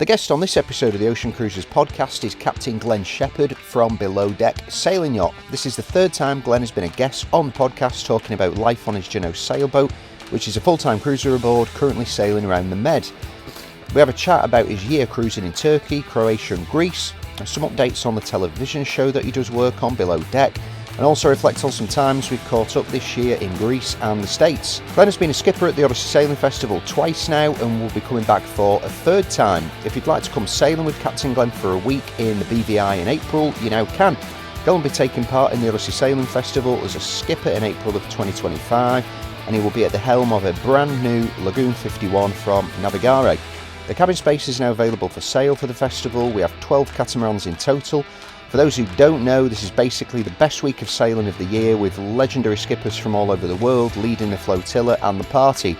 The guest on this episode of the Ocean Cruisers podcast is Captain Glenn Shephard from Below Deck Sailing Yacht. This is the third time Glenn has been a guest on the podcast talking about life on his Genoa Sailboat, which is a full-time cruiser aboard currently sailing around the Med. We have a chat about his year cruising in Turkey, Croatia and Greece, and some updates on the television show that he does work on Below Deck, and also reflect on some times we've caught up this year in Greece and the States. Glenn has been a skipper at the Odyssey Sailing Festival twice now and will be coming back for a third time. If you'd like to come sailing with Captain Glenn for a week in the BVI in April, you now can. Glenn will be taking part in the Odyssey Sailing Festival as a skipper in April of 2025, and he will be at the helm of a brand new Lagoon 51 from Navigare. The cabin space is now available for sale for the festival. We have 12 catamarans in total. For those who don't know, this is basically the best week of sailing of the year, with legendary skippers from all over the world leading the flotilla and the party.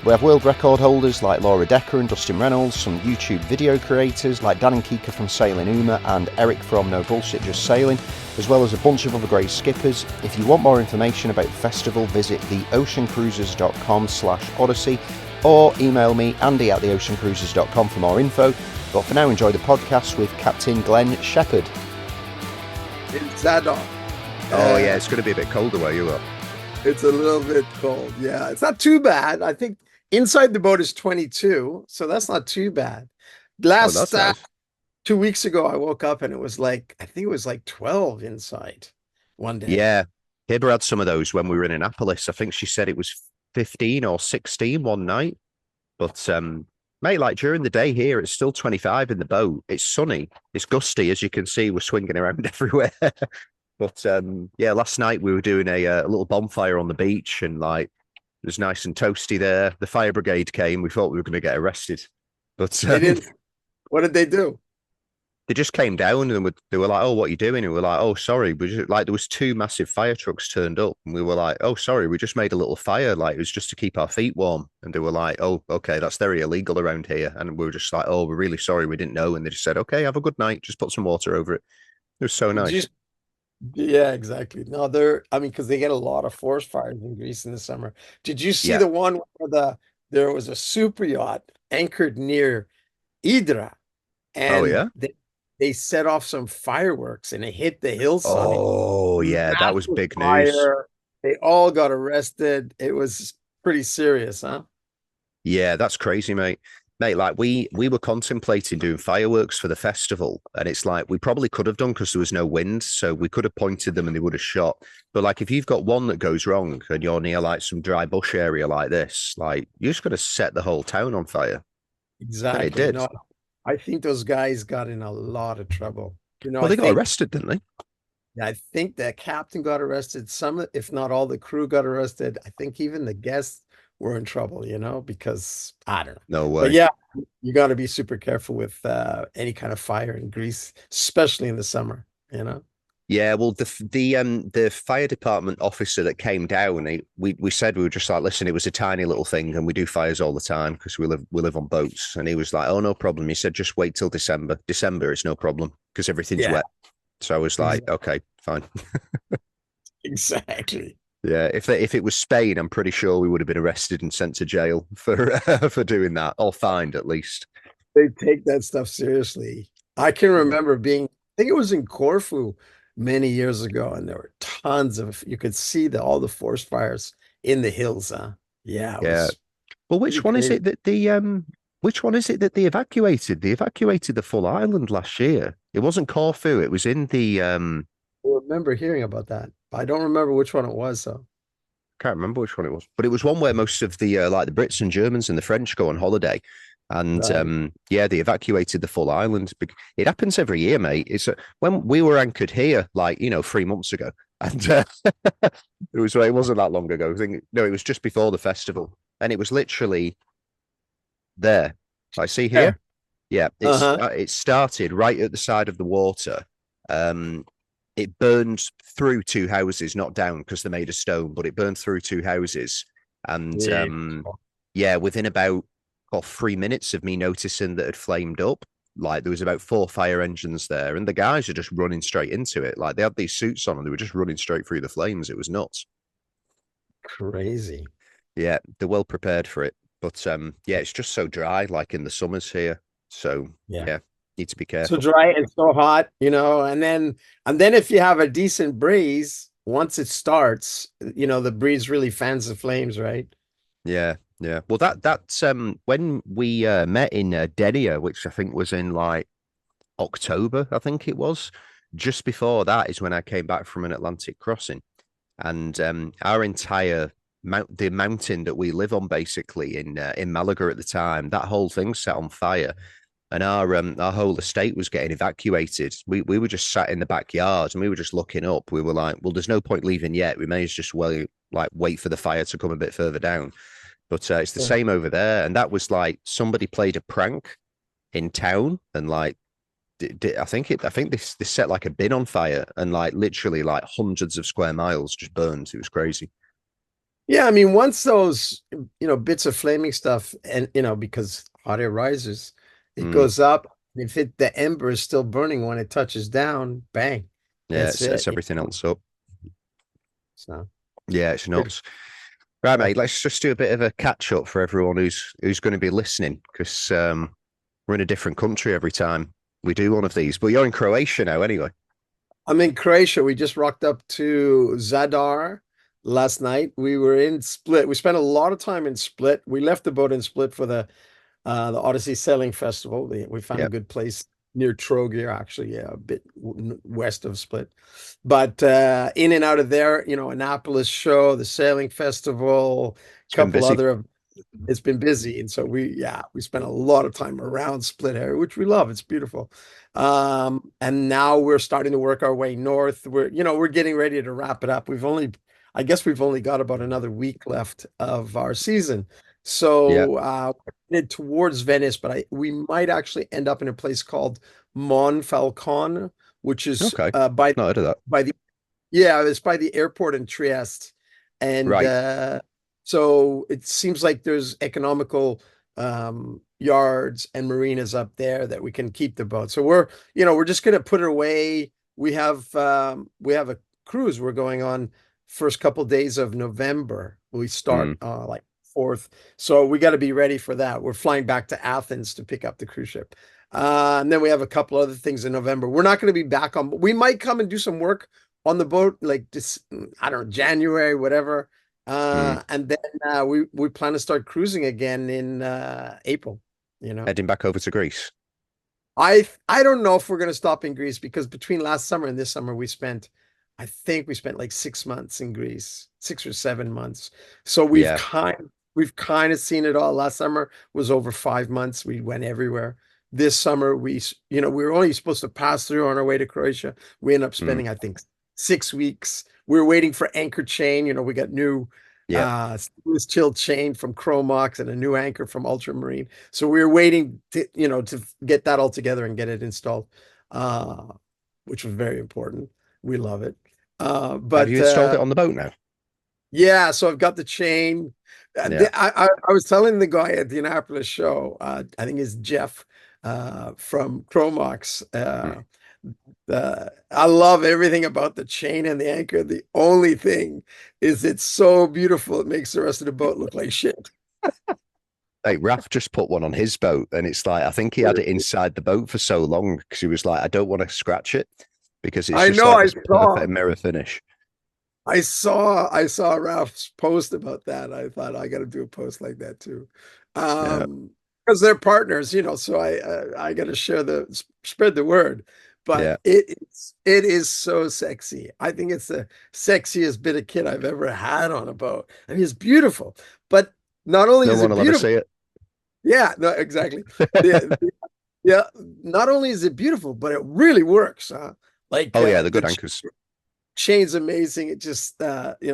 We have world record holders like Laura Decker and Dustin Reynolds, some YouTube video creators like Dan and Kika from Sailing Uma and Eric from No Bullshit Just Sailing, as well as a bunch of other great skippers. If you want more information about the festival, visit theoceancruisers.com/Odyssey or email me, andy@theoceancruisers.com for more info. But for now, enjoy the podcast with Captain Glenn Shephard. Oh yeah, it's going to be a bit colder where you are. It's a little bit cold. Yeah, it's not too bad. I think inside the boat is 22, so that's not too bad. Last Nice. 2 weeks ago, I woke up and it was like, I think it was like 12 inside one day. Yeah, Hibber had some of those when we were in Annapolis. I think she said it was 15 or 16 one night. But mate, like during the day here, it's still 25 in the boat. It's sunny. It's gusty, as you can see. We're swinging around everywhere. But yeah, last night we were doing a little bonfire on the beach, and like it was nice and toasty there. The fire brigade came. We thought we were going to get arrested, but They didn't. What did they do? they just came down and they were like, "Oh, what are you doing?" And we were like, "Oh, sorry." We just, like there was two massive fire trucks turned up, and we were like, "Oh, sorry, we just made a little fire. Like it was just to keep our feet warm." And they were like, "Oh, okay, that's very illegal around here." And we were just like, "Oh, we're really sorry, we didn't know." And they just said, "Okay, have a good night. Just put some water over it." It was so nice. Yeah, exactly. No, because they get a lot of forest fires in Greece in the summer. Did you see Yeah. the one where there was a super yacht anchored near Hydra, Oh and yeah. they set off some fireworks and it hit the hillside? Oh yeah, that was Massive big news. fire. They all got arrested. It was pretty serious, huh? Yeah, that's crazy, mate. Mate, like we were contemplating doing fireworks for the festival, and it's like we probably could have done because there was no wind, so we could have pointed them and they would have shot. But like if you've got one that goes wrong and you're near like some dry bush area like this, like you're just gonna set the whole town on fire. Exactly. It did. No, I think those guys got in a lot of trouble. Well, they got arrested, didn't they? I think the captain got arrested. Some, if not all, the crew got arrested. I think even the guests were in trouble, because I don't know. No way. But yeah, you got to be super careful with any kind of fire in Greece, especially in the summer, Yeah, well, the fire department officer that came down, we said, we were just like, listen, it was a tiny little thing, and we do fires all the time because we live on boats. And he was like, oh, no problem. He said, just wait till December. December is no problem because everything's wet. So I was like, okay, fine. Exactly. Yeah, if it was Spain, I'm pretty sure we would have been arrested and sent to jail for for doing that, or fined at least. They take that stuff seriously. I can remember I think it was in Corfu many years ago, and there were tons you could see all the forest fires in the hills, huh? Yeah. Yeah. Well, which one is it that they evacuated? They evacuated the full island last year. It wasn't Corfu. It was in the I remember hearing about that. I don't remember which one it was, though. Can't remember which one it was, but it was one where most of the like the Brits and Germans and the French go on holiday. And Right. yeah, they evacuated the full island. It happens every year, mate. It's when we were anchored here, like 3 months ago, and it wasn't that long ago. No, it was just before the festival, and it was literally there. I see here. Yeah, it started right at the side of the water. It burned through two houses, not down because they're made of stone, but it burned through two houses, and yeah, within about 3 minutes of me noticing that it flamed up, like there was about 4 fire engines there, and the guys are just running straight into it. Like they had these suits on and they were just running straight through the flames. It was nuts. Crazy. Yeah, they're well prepared for it. But yeah, it's just so dry, like in the summers here. So Yeah. yeah, need to be So careful. dry and so hot, and then if you have a decent breeze, once it starts, the breeze really fans the flames, right? Yeah, yeah. Well, that's when we met in Denia, which I think was in like October, I think it was. Just before that is when I came back from an Atlantic crossing, and our entire the mountain that we live on, basically in Malaga at the time, that whole thing set on fire, and our whole estate was getting evacuated. We were just sat in the backyard and we were just looking up. We were like, well, there's no point leaving yet. We may as just wait for the fire to come a bit further down. But it's the Yeah. same over there, and that was like somebody played a prank in town, and like I think this set like a bin on fire, and like literally like hundreds of square miles just burned. It was crazy. Yeah, I mean, once those, bits of flaming stuff and, because hot air rises, it Mm, goes up. If the ember is still burning when it touches down, bang, yeah, it that's sets it. everything else up. So Yeah, it's pretty nuts. Right, cool. mate. Let's just do a bit of a catch up for everyone who's going to be listening, because we're in a different country every time we do one of these. But you're in Croatia now, anyway. I'm in Croatia. We just rocked up to Zadar last night. We were in Split. We spent a lot of time in Split. We left the boat in Split for the Odyssey Sailing Festival. We found a Yeah, good place near Trogir, actually, yeah, a bit west of Split. But in and out of there, Annapolis show, the sailing festival, it's been couple busy. other. It's been busy, and so we spent a lot of time around Split area, which we love. It's beautiful. And now we're starting to work our way north. We're getting ready to wrap it up. I guess we've only got about another week left of our season. Yeah. So we're headed towards Venice, but we might actually end up in a place called Monfalcone, which is Okay. Not heard of that. by the yeah, it's by the airport in Trieste. And Right. so it seems like there's economical yards and marinas up there that we can keep the boat. So we're just gonna put it away. We have a cruise we're going on first couple days of November. We start Mm. like 4th. So we got to be ready for that. We're flying back to Athens to pick up the cruise ship. And then we have a couple other things in November. We're not going to be back on, but we might come and do some work on the boat, like this, I don't know, January, whatever. Mm. And then we plan to start cruising again in April. Heading back over to Greece. I don't know if we're going to stop in Greece, because between last summer and this summer I think we spent like 6 months in Greece, 6 or 7 months. So Yeah. we've kind of seen it all. Last summer was over 5 months. We went everywhere. This summer we were only supposed to pass through on our way to Croatia. We ended up Mm. spending, I think, 6 weeks. We were waiting for anchor chain. We got new Yeah. stainless chill chain from Chromox and a new anchor from Ultramarine. So we were waiting to get that all together and get it installed, which was very important. We love it. Have But you installed it on the boat now? yeah, so I've got the chain. Yeah. I was telling the guy at the Annapolis show, I think it's Jeff from Chromox. Mm. I love everything about the chain and the anchor. The only thing is it's so beautiful, it makes the rest of the boat look like shit. Like Raf just put one on his boat, and it's like I think he had it inside the boat for so long because he was like, I don't want to scratch it because it's I just know, like I this saw. perfect mirror finish. I saw Ralph's post about that. I thought I got to do a post like that too. Yeah. Because they're partners, so I got to spread the word. But Yeah. it is so sexy. I think it's the sexiest bit of kit I've ever had on a boat. I mean, it's beautiful. But not only No is one it will ever beautiful, see it. yeah, no, exactly. Yeah, not only is it beautiful, but it really works, huh? Like Oh yeah, the the good anchors. chain's amazing. It just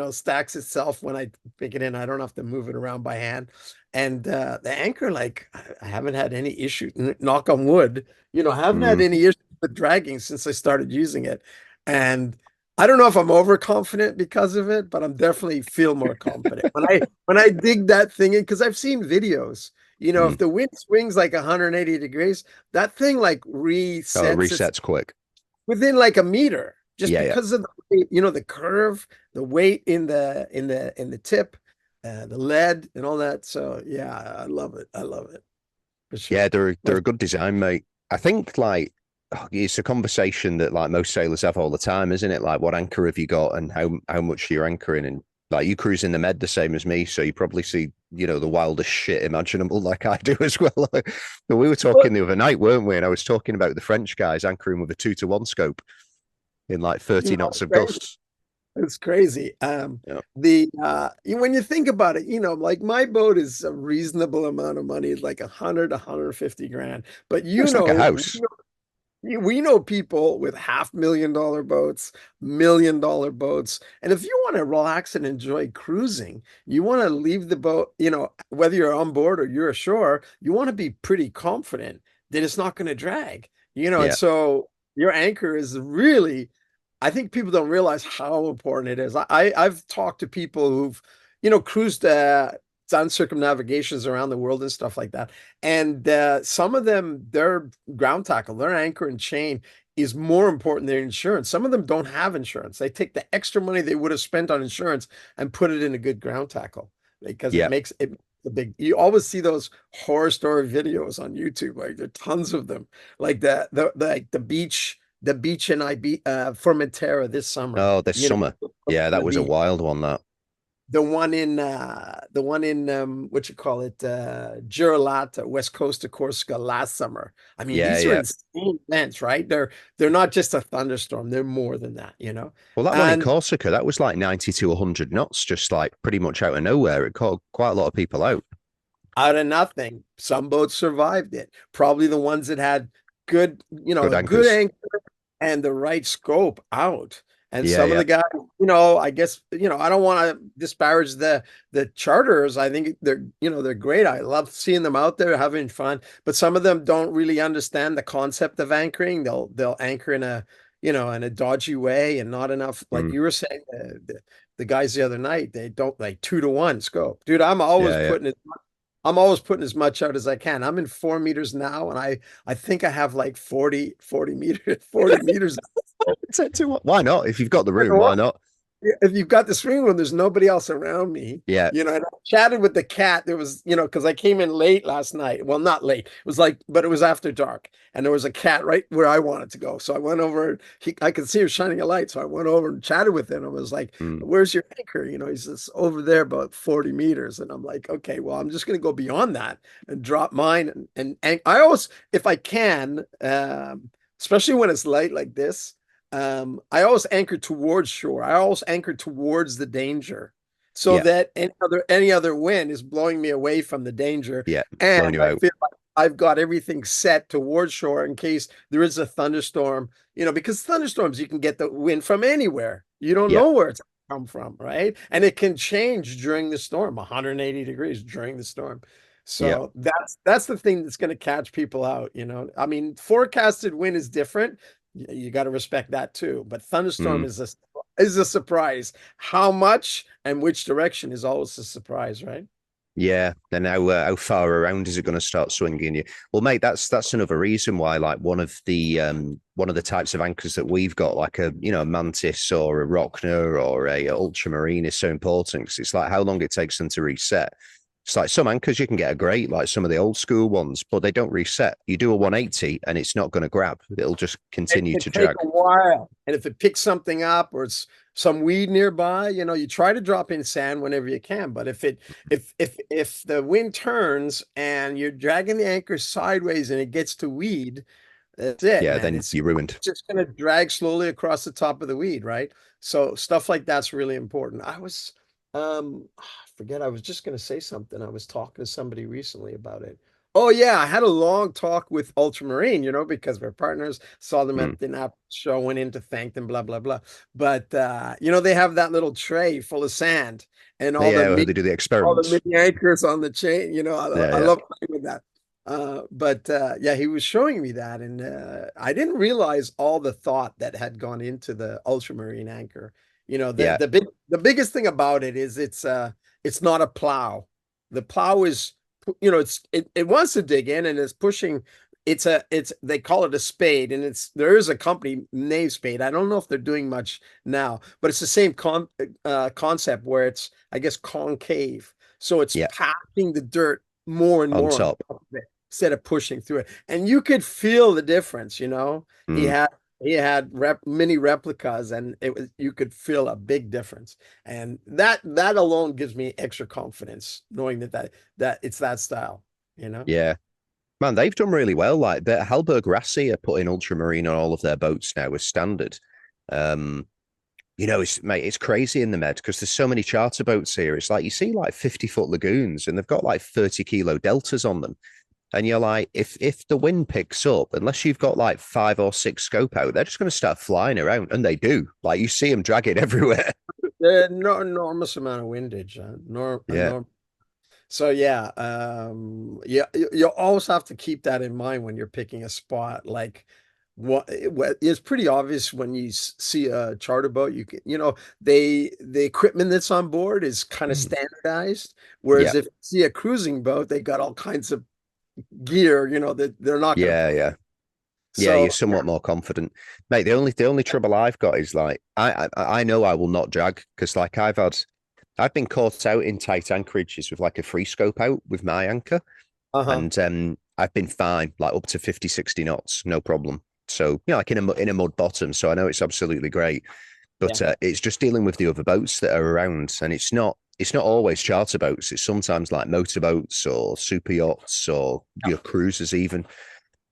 stacks itself when I pick it in. I don't have to move it around by hand. And the anchor, like I haven't had any issue, knock on wood, I haven't had Mm. any issue with dragging since I started using it. And I don't know if I'm overconfident because of it, but I'm definitely feel more confident when I dig that thing in, because I've seen videos. If Mm. the wind swings like 180 degrees, that thing like Oh, it resets its resets quick. within like a meter, just Yeah, yeah. because of the curve, the weight in the tip, the lead and all that. So yeah, I love it. I love it. for sure. Yeah, they're a good design, mate. I think like it's a conversation that like most sailors have all the time, isn't it? Like, what anchor have you got, and how much you're anchoring, and like you cruise in the Med the same as me, so you probably see the wildest shit imaginable, like I do as well. But we were talking the other night, weren't we? And I was talking about the French guys anchoring with a 2-to-1 scope in like 30 knots of gusts. It's crazy. Yeah, When you think about it, like my boat is a reasonable amount of money, it's like 150 grand. But it's like a house. we know people with $500,000 boats, $1 million boats. And if you want to relax and enjoy cruising, you want to leave the boat, whether you're on board or you're ashore, you want to be pretty confident that it's not going to drag, and Yeah, so your anchor is really, I think people don't realize how important it is. I've talked to people who've, cruised, done circumnavigations around the world and stuff like that. And some of them, their ground tackle, their anchor and chain is more important than insurance. Some of them don't have insurance. They take the extra money they would have spent on insurance and put it in a good ground tackle because it yeah. makes it the big. You always see those horror story videos on YouTube, like there are tons of them, like the beach in Formentera this summer. Oh, this summer. Yeah, that The was a beach. wild one. That. The one in what you call it, Girolata, west coast of Corsica last summer. I mean, Yeah, these are yeah. insane events, right? They're not just a thunderstorm, they're more than that. Well, that one in And Corsica, that was like 90 to 100 knots, just like pretty much out of nowhere. It caught quite a lot of people out. out of nothing, some boats survived it. Probably the ones that had good, Good a good anchors. anchor and the right scope out. And Yeah, some of yeah, the guys, I guess, I don't want to disparage the charters. I think they're great. I love seeing them out there having fun. But some of them don't really understand the concept of anchoring. They'll anchor in a dodgy way and not enough. Like mm, you were saying, the guys the other night, they don't like 2-to-1 scope. Dude, yeah, yeah. I'm always putting as much out as I can. I'm in 4 meters now, and I think I have like 40 meters, 40 meters. Why not? If you've got the room, why not? If you've got the swing room, there's nobody else around me. Yeah, And I chatted with the cat. There was, because I came in late last night. Well, not late. It was but it was after dark. And there was a cat right where I wanted to go. So I went over, I could see him shining a light. So I went over and chatted with him. I was like, mm, where's your anchor? He says, over there about 40 meters. And I'm like, okay, well, I'm just going to go beyond that and drop mine. And I always, if I can, especially when it's light like this, I always anchor towards shore. I always anchor towards the danger so yeah, that any other wind is blowing me away from the danger. yeah. Blowing And you I out. feel like I've got everything set towards shore in case there is a thunderstorm, because thunderstorms, you can get the wind from anywhere. You don't Yeah, know where it's come from, right? And it can change during the storm, 180 degrees during the storm. yeah, So that's the thing that's going to catch people out. I mean, forecasted wind is different. You got to respect that too. But thunderstorm mm, is a surprise. How much and which direction is always a surprise, right? yeah. Then how far around is it going to start swinging you? Well, mate, that's another reason why, like, one of the types of anchors that we've got, like a mantis or a Rockner or a ultramarine, is so important because it's like how long it takes them to reset. It's like some anchors you can get a great, like some of the old school ones, but they don't reset. You do a 180 and it's not going to grab. It'll just It continue can to take drag. a while. And if it picks something up or it's some weed nearby, you try to drop in sand whenever you can. But if the wind turns and you're dragging the anchor sideways and it gets to weed, that's it, Yeah, man. then It's you're ruined. just going to drag slowly across the top of the weed, right? So stuff like that's really important. I forget, I was just going to say something. I was talking to somebody recently about it. Oh yeah, I had a long talk with Ultramarine, because we're partners, saw them Mm. at the Annapolis show, went in to thank them, blah, blah, blah. But they have that little tray full of sand and Yeah, well, they do the all the experiments. mini anchors on the chain. Yeah, I yeah, love playing with that. But yeah, he was showing me that, and I didn't realize all the thought that had gone into the ultramarine anchor. yeah, The biggest thing about it is it's not a plow. The plow is, it wants to dig in and it's pushing. They call it a spade, and there is a company named Spade. I don't know if they're doing much now, but it's the same concept where it's, I guess, concave. So it's yeah. packing the dirt more and On more on top. top of it. instead of pushing through it. And you could feel the difference, you know. He Mm. had mini replicas, and it was, you could feel a big difference. And that alone gives me extra confidence, knowing that it's that style, you know. Yeah. Man, they've done really well. Like the Halberg Rassi are putting ultramarine on all of their boats now as standard. Um, it's crazy in the Med because there's so many charter boats here. It's like you see like 50-foot lagoons and they've got like 30-kilo deltas on them. And you're like, if the wind picks up, unless you've got like 5 or 6 scope out, they're just going to start flying around. And they do. Like you see them dragging everywhere. No enormous amount of windage, Yeah. so yeah, yeah, you always have to keep that in mind when you're picking a spot. Like, it's pretty obvious when you see a charter boat. You can, the equipment that's on board is kind of Mhm. standardized. Yeah. Whereas if you see a cruising boat, they got all kinds of gear, that they're not going to. Yeah. Yeah. Yeah, you're So somewhat more confident, mate. The only trouble I've got is like I know I will not drag because like I've been caught out in tight anchorages with like a free scope out with my anchor, uh-huh. and I've been fine, like up to 50, 60 knots, no problem. So like in a mud bottom, so I know it's absolutely great. Yeah. But it's just dealing with the other boats that are around, and it's not always charter boats. It's sometimes like motorboats or super yachts or your cruisers even.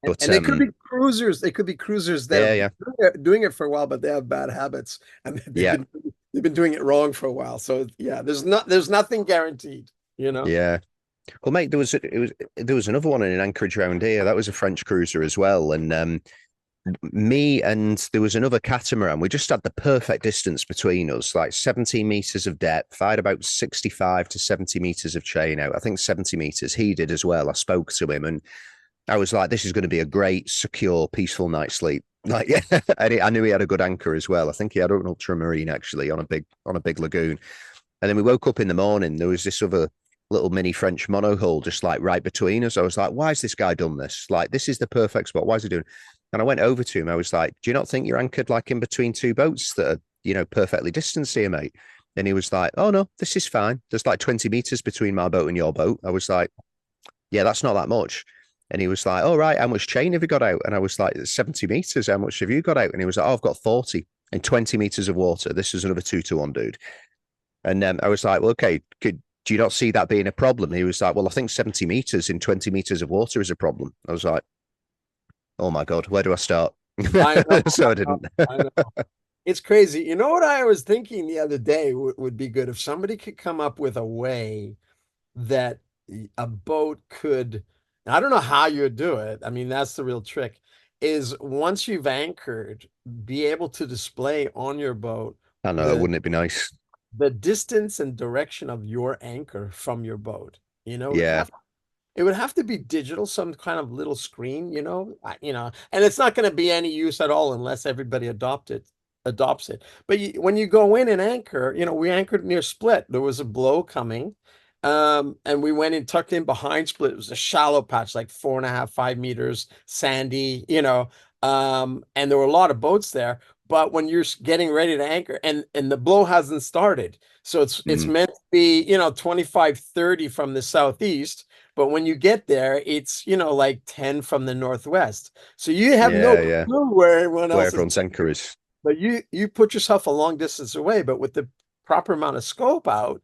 But And they could be cruisers. They could be cruisers that yeah, have yeah, been doing it for a while, but they have bad habits, and yeah. they've been doing it wrong for a while. So yeah, there's nothing guaranteed, you know. Yeah. Well, mate, there was another one in an anchorage around here. That was a French cruiser as well. And me and there was another catamaran. We just had the perfect distance between us, like 17 meters of depth. I had about 65 to 70 meters of chain out. I think 70 meters. He did as well. I spoke to him and I was like, this is going to be a great, secure, peaceful night's sleep. Like, yeah, and I knew he had a good anchor as well. I think he had an ultramarine actually on a big lagoon. And then we woke up in the morning. There was this other little mini French monohull just like right between us. I was like, why has this guy done this? Like, this is the perfect spot. Why is he doing? And I went over to him. I was like, do you not think you're anchored like in between two boats that are, perfectly distanced here, mate? And he was like, oh, no, this is fine. There's like 20 meters between my boat and your boat. I was like, yeah, that's not that much. And he was like, all right, how much chain have you got out? And I was like, 70 meters. How much have you got out? And he was like, oh, I've got 40 and 20 meters of water. This is another 2-to-1, dude. And I was like, well, okay, do you not see that being a problem? He was like, well, I think 70 meters in 20 meters of water is a problem. I was like, oh my God, where do I start? I know, So I didn't. I know. It's crazy. You know what I was thinking the other day would be good if somebody could come up with a way that a boat could, and I don't know how you would do it. I mean, that's the real trick, is once you've anchored, be able to display on your boat I know, the wouldn't it be nice? the distance and direction of your anchor from your boat. Yeah. It would have to be digital, some kind of little screen, and it's not going to be any use at all unless everybody adopts it. But when you go in and anchor, we anchored near Split. There was a blow coming. And we went and tucked in behind Split. It was a shallow patch, like 4.5, 5 meters, sandy, and there were a lot of boats there. But when you're getting ready to anchor and the blow hasn't started, so it's Mm. meant to be, 25, 30 from the southeast. But when you get there, it's, like 10 from the northwest. So you have no Yeah, yeah. clue where everyone Where else is. everyone's anchor is. But you put yourself a long distance away, but with the proper amount of scope out,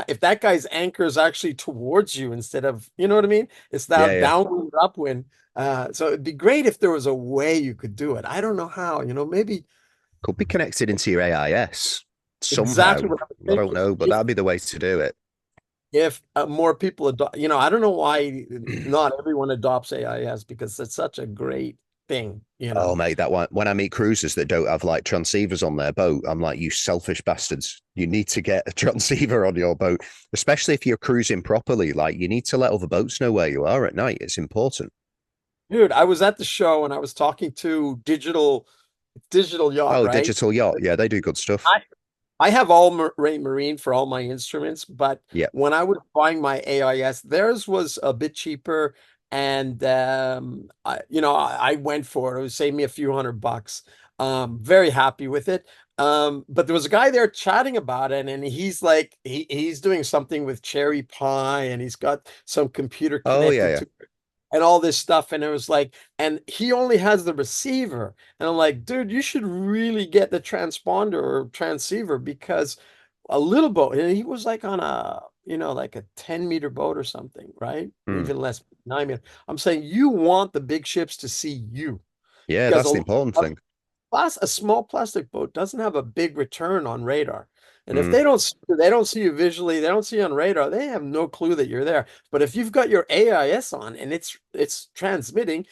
if that guy's anchor is actually towards you instead of, you know what I mean? It's now Yeah, yeah. downwind, upwind. So it'd be great if there was a way you could do it. I don't know how, maybe Could be connected into your AIS somehow. exactly what I'm I don't thinking. know, but that'd be the way to do it. If more people adopt, I don't know why not everyone adopts AIS because it's such a great thing. Oh, mate, that one. When I meet cruisers that don't have like transceivers on their boat, I'm like, you selfish bastards. You need to get a transceiver on your boat, especially if you're cruising properly. Like, you need to let other boats know where you are at night. It's important. Dude, I was at the show and I was talking to digital yacht, Oh, right? digital yacht. Yeah, they do good stuff. I have all Raymarine for all my instruments, but Yeah. when I was buying my AIS, theirs was a bit cheaper, and I went for it. It would save me a few $100. Very happy with it. But there was a guy there chatting about it, and he's like, he's doing something with Cherry Pie, and he's got some computer Oh, yeah, connected yeah. to it. and all this stuff. And it was like, and he only has the receiver. And I'm like, dude, you should really get the transponder or transceiver, because a little boat, and he was like on a, like a 10-meter boat or something, right? Mm. Even less, 9 meter. I'm saying you want the big ships to see you, Yeah, because that's the important thing. a small plastic boat doesn't have a big return on radar. And if Mm. they don't see you visually, they don't see you on radar, they have no clue that you're there. But if you've got your AIS on and it's transmitting,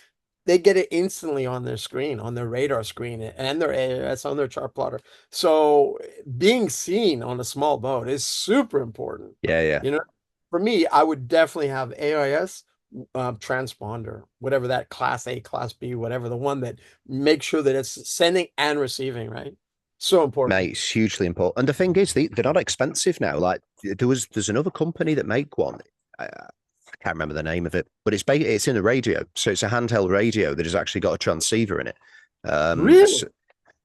they get it instantly on their screen, on their radar screen, and their AIS on their chart plotter. So being seen on a small boat is super important. Yeah, yeah. You know, for me, I would definitely have AIS, transponder, whatever that class A, class B, whatever, the one that makes sure that it's sending and receiving, right? So important. Mate, it's hugely important. And the thing is, they're not expensive now. Like there's another company that make one. I can't remember the name of it, but it's in a radio, so it's a handheld radio that has actually got a transceiver in it. Really?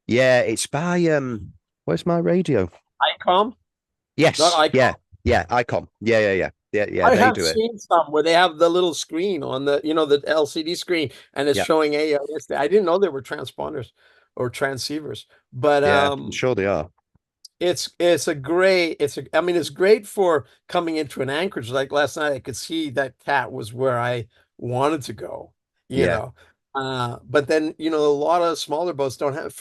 Yeah, it's by where's my radio? ICOM? Not Yes, ICOM. yeah, Icon. Yeah. I They have do it. seen some where they have the little screen on the, the LCD screen, and it's Yeah, showing AIS. I didn't know they were transponders or transceivers, but yeah, I'm sure they are. I mean, it's great for coming into an anchorage. Like last night, I could see that cat was where I wanted to go, you Yeah, know. But then, a lot of smaller boats don't have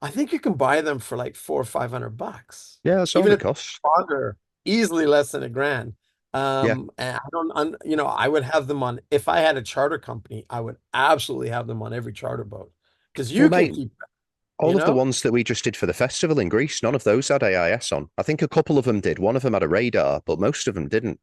I think you can buy them for like 400 or 500 bucks. yeah. That's all Even they if cost. they're stronger, easily less than $1,000. Yeah. And I don't, I would have them on, if I had a charter company, I would absolutely have them on every charter boat, because Well, you can mate, keep, you all of the know? ones that we just did for the festival in Greece, none of those had AIS on. I think a couple of them did. One of them had a radar, but most of them didn't.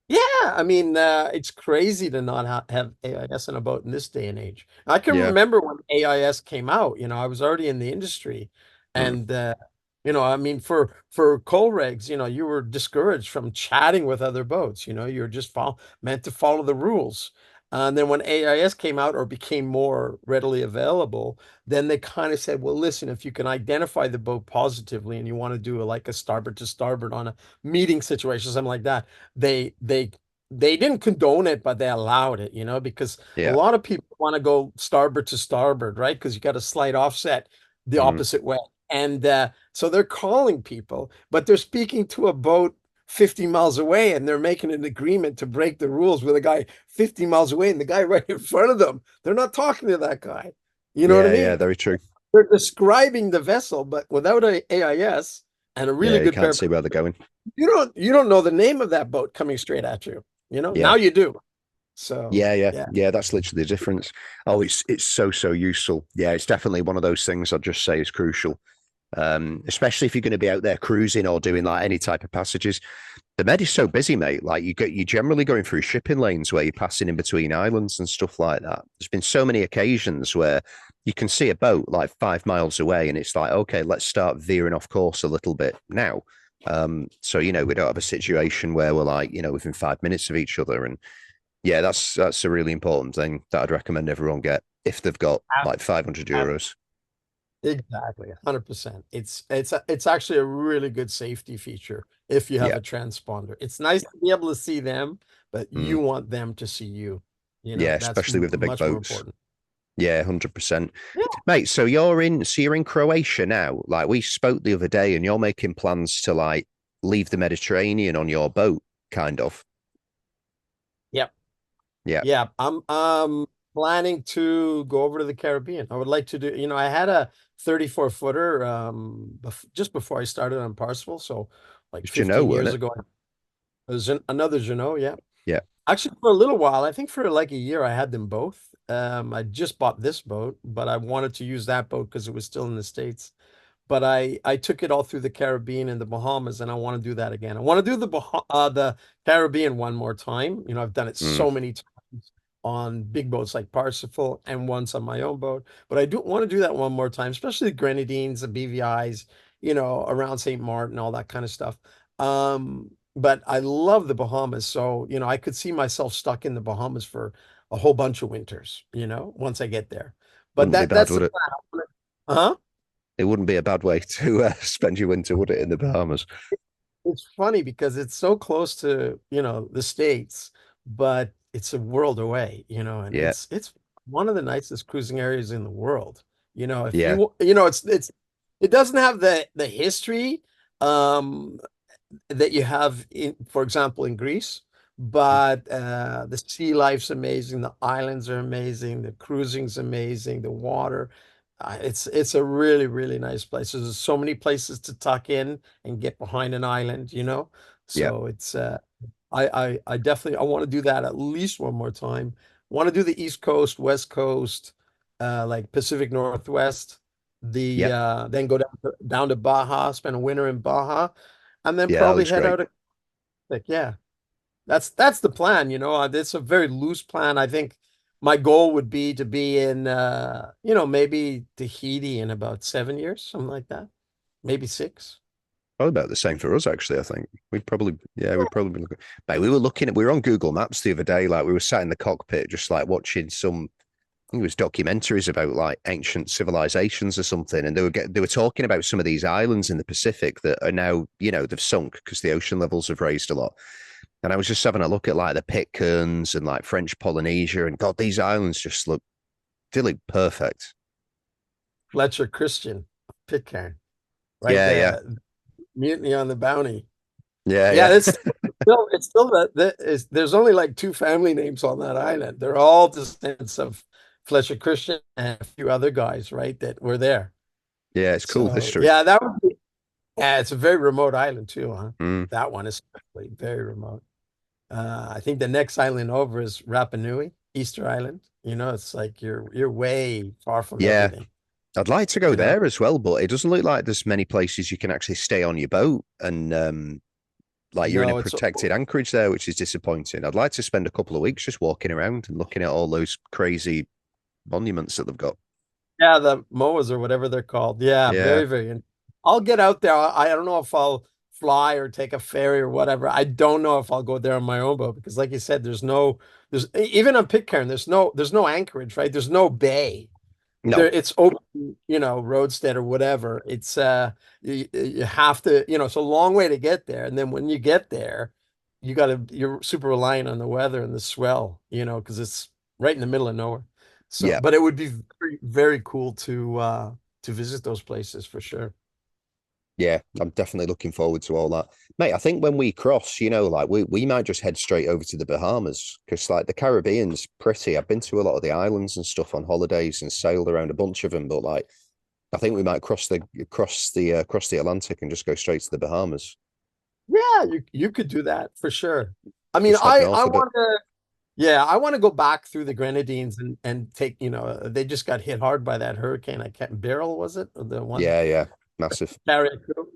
Yeah, I mean, it's crazy to not have AIS in a boat in this day and age. I can Yeah. remember when AIS came out, I was already in the industry, Mm. and I mean, for coal rigs, you were discouraged from chatting with other boats. You're just meant to follow the rules. And then when AIS came out or became more readily available, then they kind of said, well, listen, if you can identify the boat positively and you want to do like a starboard to starboard on a meeting situation, something like that, they didn't condone it, but they allowed it, because a Yeah. lot of people want to go starboard to starboard, right? Because you got a slight offset the Mm. opposite way. And so they're calling people, but they're speaking to a boat 50 miles away, and they're making an agreement to break the rules with a guy 50 miles away and the guy right in front of them. They're not talking to that guy. You know what I Yeah, yeah, mean? very true. They're describing the vessel, but without a AIS and a really Yeah, you good pair can't of, see where they're going. you don't know the name of that boat coming straight at you. Yeah. Now you do. So yeah. Yeah. That's literally the difference. Oh, it's so useful. Yeah, it's definitely one of those things I'd just say is crucial. Especially if you're going to be out there cruising or doing like any type of passages. The Med is so busy, mate. Like you're generally going through shipping lanes where you're passing in between islands and stuff like that. There's been so many occasions where you can see a boat like 5 miles away, and it's like, okay, let's start veering off course a little bit now. So we don't have a situation where we're like, within 5 minutes of each other. And yeah, that's a really important thing that I'd recommend everyone get if they've got like 500 euros. Exactly, 100%. It's actually a really good safety feature if you have Yeah. a transponder. It's nice to be able to see them, but Mm. you want them to see you. Yeah, That's especially with the big much more boats. important. Yeah, 100%. Yeah. Mate, so you're in Croatia now. Like we spoke the other day, and you're making plans to like leave the Mediterranean on your boat, kind of. Yep. Yeah. Yeah. I'm planning to go over to the Caribbean. I would like to do, I had a 34 footer just before I started on Parsifal, so like It's Genoa, 15 weren't years it? ago. It was another Jeanneau, yeah. Yeah. Actually, for a little while, I think for like a year, I had them both. I just bought this boat, but I wanted to use that boat because it was still in the States. But I took it all through the Caribbean and the Bahamas, and I want to do that again. I want to do the Caribbean one more time. I've done it Mm. so many times on big boats like Parsifal and once on my own boat. But I do want to do that one more time, especially the Grenadines, the BVIs, around St. Martin, all that kind of stuff. But I love the Bahamas. So, I could see myself stuck in the Bahamas for a whole bunch of winters, once I get there. But Wouldn't be bad, that's would the it? plan. Uh-huh. It wouldn't be a bad way to spend your winter, would it, in the Bahamas? It's funny because it's so close to, the States, but it's a world away, and Yeah. it's one of the nicest cruising areas in the world. If Yeah. it doesn't have the history um that you have for example, in Greece, but the sea life's amazing, the islands are amazing, the cruising's amazing, the water. It's a really, really nice place. There's so many places to tuck in and get behind an island, Yeah. So it's I definitely I want to do that at least one more time. Want to do the East Coast, West Coast, like Pacific Northwest, Yeah. then go down to Baja, spend a winter in Baja, and then Yeah. That probably looks head great. out. Like, yeah, that's the plan. It's a very loose plan. I think my goal would be to be in, maybe Tahiti in about 7 years, something like that, maybe 6. Probably about the same for us, actually. I think we'd probably be looking. Mate, we were on Google Maps the other day, like we were sat in the cockpit, just like watching some, I think it was documentaries about like ancient civilizations or something, and they were talking about some of these islands in the Pacific that are now, they've sunk because the ocean levels have raised a lot. And I was just having a look at like the Pitcairns and like French Polynesia, and God, these islands just they look perfect. Fletcher Christian, Pitcairn, right? Yeah, yeah, The Mutiny on the Bounty. yeah, Yeah, yeah, it's still there's only like 2 family names on that island. They're all descendants of Fletcher Christian and a few other guys, right, that were there. yeah. It's cool So history. yeah, that would be. Yeah, it's a very remote island too, huh? Mm. That one is especially very remote. I think the next island over is Rapa Nui, Easter Island. It's like you're way far from Yeah, everything. I'd like to go You know, there as well, but it doesn't look like there's many places you can actually stay on your boat, and like you're in a no, it's protected anchorage there, which is disappointing. I'd like to spend a couple of weeks just walking around and looking at all those crazy monuments that they've got. yeah, the MOAs or whatever they're called. Yeah, Yeah, very, very. I'll get out there. I don't know if I'll fly or take a ferry or whatever. I don't know if I'll go there on my own boat because, like you said, there's even on Pitcairn, there's no anchorage, right? There's no bay. no, It's open, roadstead or whatever. It's you have to, it's a long way to get there. And then when you get there, you're super reliant on the weather and the swell, because it's right in the middle of nowhere. So, yeah. but it would be very, very cool to visit those places for sure. Yeah, I'm definitely looking forward to all that. Mate, I think when we cross, like we might just head straight over to the Bahamas because like the Caribbean's pretty. I've been to a lot of the islands and stuff on holidays and sailed around a bunch of them, but like I think we might cross the Atlantic and just go straight to the Bahamas. Yeah, you could do that for sure. I mean, Just head I north a bit. want to. Yeah, I want to go back through the Grenadines and take, they just got hit hard by that hurricane. I can't Beryl, was it? Or the one Yeah, yeah. Massive. Carriacou.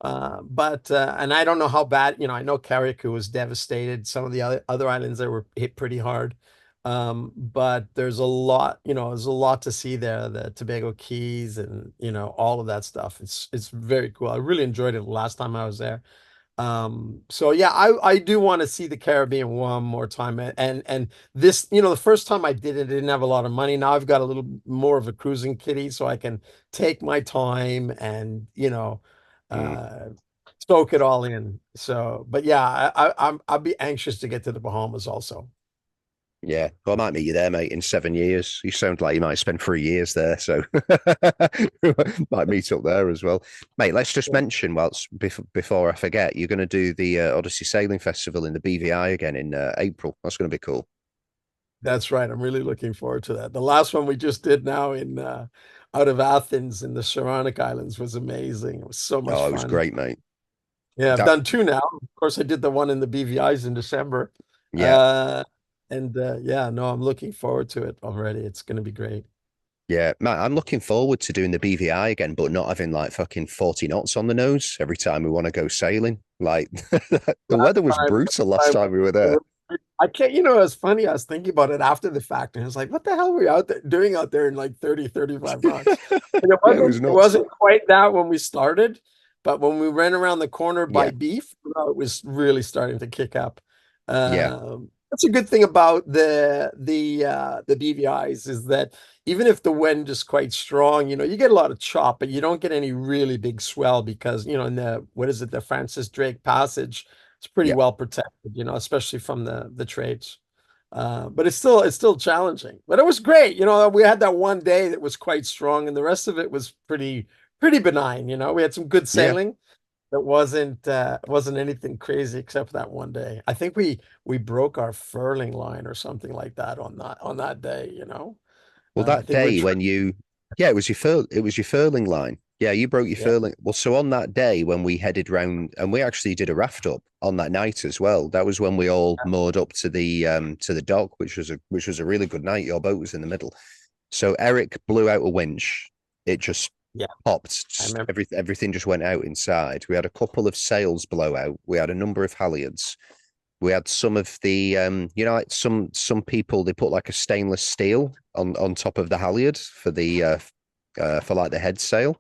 But and I don't know how bad, I know Carriacou was devastated. Some of the other islands that were hit pretty hard. But there's a lot to see there, the Tobago Keys and all of that stuff. It's very cool. I really enjoyed it the last time I was there. So yeah, I do want to see the Caribbean one more time. And this, the first time I did it, I didn't have a lot of money. Now I've got a little more of a cruising kitty, so I can take my time and Mm. uh soak it all in. So, but yeah, I'll be anxious to get to the Bahamas also. Yeah. Well, I might meet you there, mate, in 7 years. You sound like you might spend 3 years there, so might meet up there as well. Mate, let's just mention, before I forget, you're going to do the Odyssey Sailing Festival in the BVI again in April. That's going to be cool. That's right. I'm really looking forward to that. The last one we just did now in out of Athens in the Saronic Islands was amazing. It was so much Oh, it was fun. great, mate. Yeah, I've That, done 2 now. Of course, I did the one in the BVI's in December. yeah, Uh, and yeah, no, I'm looking forward to it already. It's going to be great. yeah, Matt, I'm looking forward to doing the BVI again, but not having like fucking 40 knots on the nose every time we want to go sailing. Like the weather was brutal last Time- time we were there. I can't, it's funny. I was thinking about it after the fact, and I was like, what the hell were we out there doing out there in like 30, 35 knots? And it Yeah, it wasn't, was it nuts. wasn't quite that when we started, but when we ran around the corner by Yeah, Beef, it was really starting to kick up. yeah, That's a good thing about the BVIs is that even if the wind is quite strong, you get a lot of chop, but you don't get any really big swell because, in what is it, the Francis Drake Passage, it's pretty yeah. well protected, especially from the trades. But it's still challenging. But it was great. You know, we had that one day that was quite strong, and the rest of it was pretty benign. You know, we had some good Yeah. sailing. It wasn't anything crazy except for that one day. I think we broke our furling line or something like that on that day, you know. Well, I that think we're day when you, yeah, it was your furling line. Yeah, you broke your yeah. furling. Well, so on that day when we headed round, and we actually did a raft up on that night as well. That was when we all moored up to the dock, which was a really good night. Your boat was in the middle. So Eric blew out a winch. It just Yeah, popped. I remember. Everything just went out inside. We had a couple of sails blow out. We had a number of halyards. We had some of the like some people, they put like a stainless steel on top of the halyard for the for like the head sail.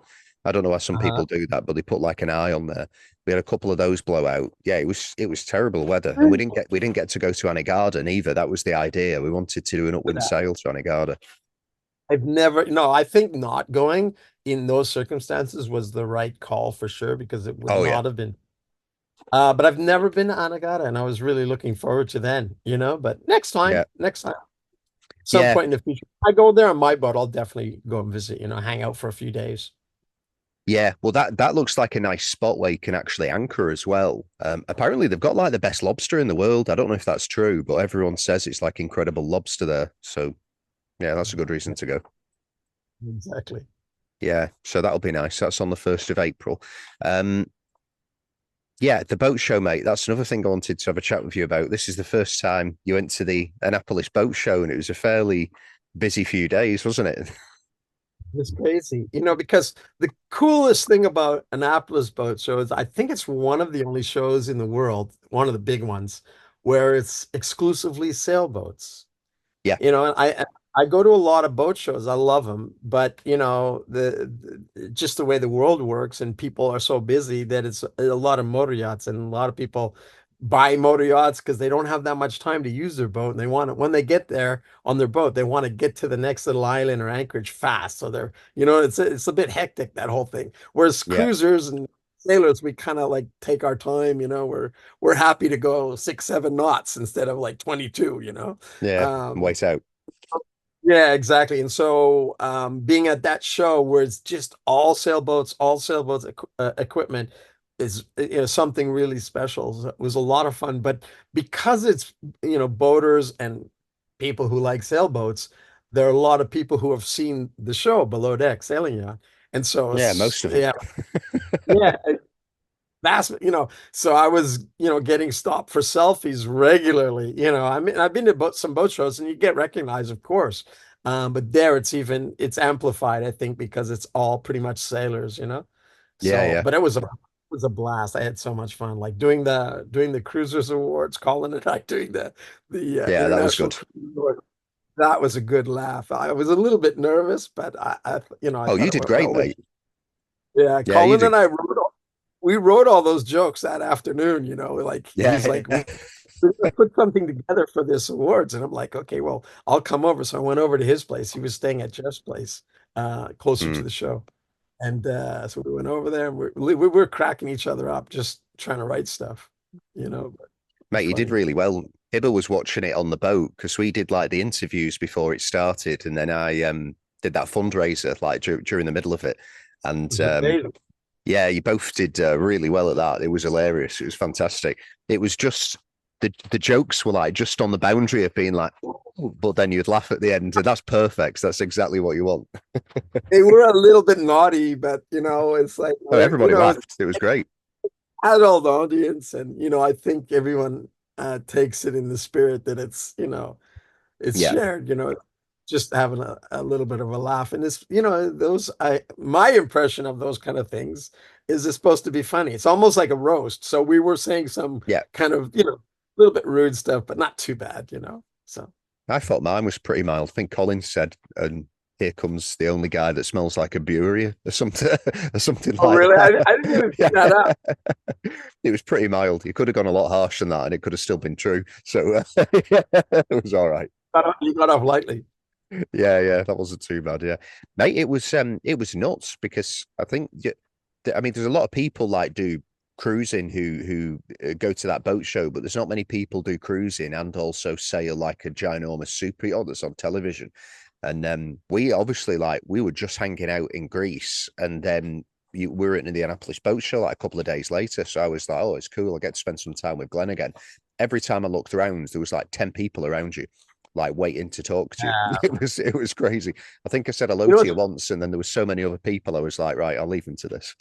I don't know why some Uh, people do that, but they put like an eye on there. We had a couple of those blow out. Yeah, it was terrible weather, and we didn't get to go to Anegada either. That was the idea. We wanted to do an upwind sail to Anegada. I've never, no, I think not going in those circumstances was the right call for sure because it would Oh yeah, not have been. But I've never been to Anagata and I was really looking forward to then, you know, but yeah, next time, some yeah. point in the future, I go there on my boat, I'll definitely go and visit, you know, hang out for a few days. Yeah, well, that looks like a nice spot where you can actually anchor as well. Apparently, they've got like the best lobster in the world. I don't know if that's true, but everyone says it's like incredible lobster there. So yeah, that's a good reason to go. Exactly. Yeah, so that'll be nice. That's on the 1st of April. Um, yeah, the boat show, mate. That's another thing I wanted to have a chat with you about. This is the first time you went to the Annapolis Boat Show, and it was a fairly busy few days, wasn't it? It's crazy, you know, because the coolest thing about Annapolis Boat Show is I think it's one of the only shows in the world, one of the big ones, where it's exclusively sailboats. Yeah, You know, and I go to a lot of boat shows. I love them, but you know, just the way the world works and people are so busy that it's a lot of motor yachts and a lot of people buy motor yachts because they don't have that much time to use their boat and they want it when they get there on their boat, they want to get to the next little island or anchorage fast. So they're, you know, it's a bit hectic that whole thing. Whereas yeah, cruisers and sailors, we kind of like take our time, you know, we're happy to go 6, 7 knots instead of like 22, you know. yeah. Um, Wait out. yeah, exactly. And so being at that show where it's just all sailboats equipment is you know something really special. So it was a lot of fun, but because it's you know boaters and people who like sailboats, there are a lot of people who have seen the show Below Deck Sailing Yacht. And so Yeah, most of them. yeah, yeah, that's you know, so I was you know getting stopped for selfies regularly. You know, I mean, I've been to some boat shows and you get recognized, of course, but there it's amplified, I think, because it's all pretty much sailors. You know, Yeah, so yeah, but it was a blast. I had so much fun, like doing the Cruisers Awards, calling it like doing the yeah. That was International good. Cruisers Award. That was a good laugh. I was a little bit nervous, but I you know I Oh, thought you it did went well. great, mate. Yeah, Yeah, you Colin did. and I we wrote all those jokes that afternoon, you know, like he's Yeah, like, we put something together for this awards. And I'm like, okay, well, I'll come over. So I went over to his place. He was staying at Jeff's place, closer to Mm. the show. And so we went over there and we were cracking each other up, just trying to write stuff, you know, but it's Mate, you did funny. really well. Hibber was watching it on the boat because we did like the interviews before it started, and then I did that fundraiser like during the middle of it, and It was amazing. yeah, you both did really well at that. It was hilarious. It was fantastic. It was just the jokes were like just on the boundary of being like, "Ooh," but then you'd laugh at the end, and that's perfect. That's exactly what you want. They were a little bit naughty, but you know, it's like Oh, we're, you everybody know, laughed. It was great. adult audience. And, you know, I think everyone takes it in the spirit that it's, you know, it's Yeah, shared, you know, just having a little bit of a laugh. And it's, you know, my impression of those kind of things is it's supposed to be funny. It's almost like a roast. So we were saying some yeah. kind of, you know, a little bit rude stuff, but not too bad, you know. So, I thought mine was pretty mild. I think Colin said, and here comes the only guy that smells like a brewery or something, or something oh, like really? that. I didn't even pick that Yeah. up. It was pretty mild. You could have gone a lot harsher than that, and it could have still been true. So yeah, it was all right. You got off lightly. Yeah, yeah, that wasn't too bad. Yeah, mate, it was nuts because I think I mean, there's a lot of people like do cruising who go to that boat show, but there's not many people do cruising and also sail like a ginormous super yacht that's on television. And we obviously, like, we were just hanging out in Greece, and then we were at the Annapolis Boat Show like a couple of days later. So I was like, oh, it's cool. I get to spend some time with Glenn again. Every time I looked around, there was like 10 people around you, like waiting to talk to you. It was crazy. I think I said hello to you once, and then there was so many other people. I was like, right, I'll leave them to this.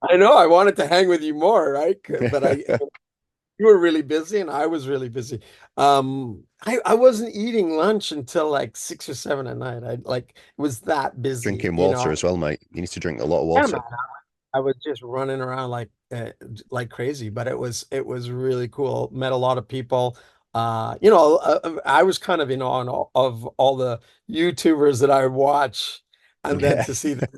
I know I wanted to hang with you more, right? But you were really busy and I was really busy. I wasn't eating lunch until like 6 or 7 at night. I like was that busy. Drinking water as well, mate. You need to drink a lot of water. Man, I was just running around like crazy, but it was really cool. Met a lot of people. I was kind of in awe of all the YouTubers that I watch, and then Yeah. to see them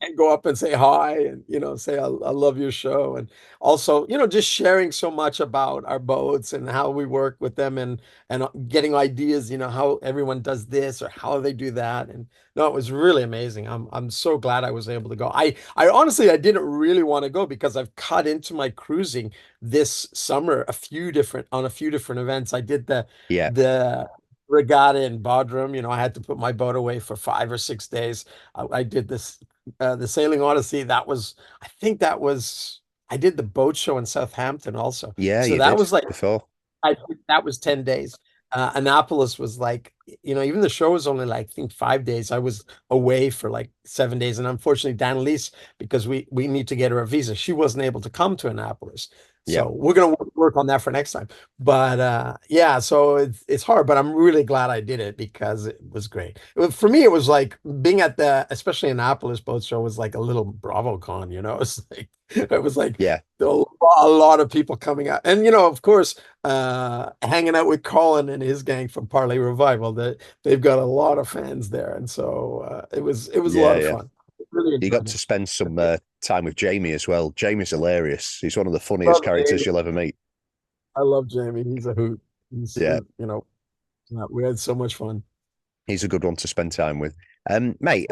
and go up and say hi and say I love your show, and also just sharing so much about our boats and how we work with them, and getting ideas, how everyone does this or how they do that. And no, it was really amazing. I'm so glad I was able to go. I honestly I didn't really want to go because I've cut into my cruising this summer on a few different events. I did Yeah. the regatta in Bodrum. I had to put my boat away for 5 or 6 days. I did the Sailing Odyssey. I think I did the boat show in Southampton also. Yeah, So you that did was like, before. I think that was 10 days. Annapolis was like, even the show was only like, I think 5 days. I was away for like 7 days. And unfortunately, Dan Leese, because we need to get her a visa, she wasn't able to come to Annapolis. Yeah. So we're going to work on that for next time. But yeah, so it's hard, but I'm really glad I did it because it was great. For me, it was like being at especially Annapolis Boat Show was like a little BravoCon, it was like Yeah. a lot of people coming out. And, of course, hanging out with Colin and his gang from Parlay Revival, they've got a lot of fans there. And so it was a lot of fun. Really You got enjoyed to it. spend some time with Jamie as well. Jamie's hilarious. He's one of the funniest characters Jamie. you'll ever meet. I love Jamie. He's a hoot. Yeah. We had so much fun. He's a good one to spend time with. Mate,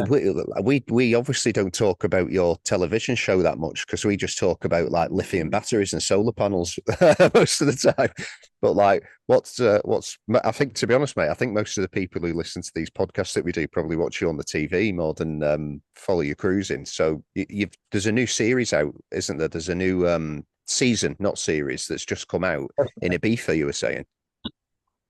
we obviously don't talk about your television show that much because we just talk about like lithium batteries and solar panels most of the time. But like, I think, to be honest, mate, I think most of the people who listen to these podcasts that we do probably watch you on the TV more than follow you cruising. So there's a new series out, isn't there? There's a new season, not series, that's just come out in Ibiza, you were saying.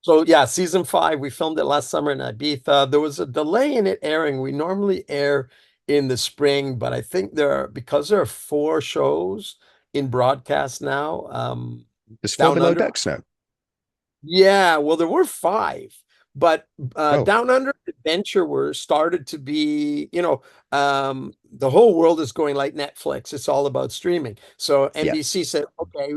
So yeah, season 5, we filmed it last summer in Ibiza. There was a delay in it airing. We normally air in the spring, but I think because there are 4 shows in broadcast now. There's 4 Below Decks now. Yeah, well, there were 5, but Oh. Down Under Adventure were started to be, the whole world is going like Netflix. It's all about streaming. So NBC said, okay,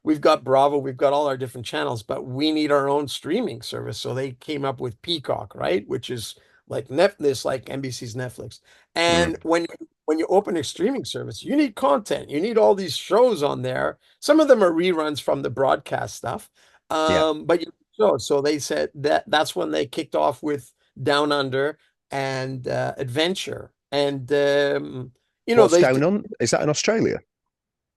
we've got Bravo, we've got all our different channels, but we need our own streaming service. So they came up with Peacock, right? Which is like Netflix, like NBC's Netflix. And when you open a streaming service, you need content. You need all these shows on there. Some of them are reruns from the broadcast stuff. But so they said that's when they kicked off with Down Under and Adventure. And What's Down On? Is that in Australia?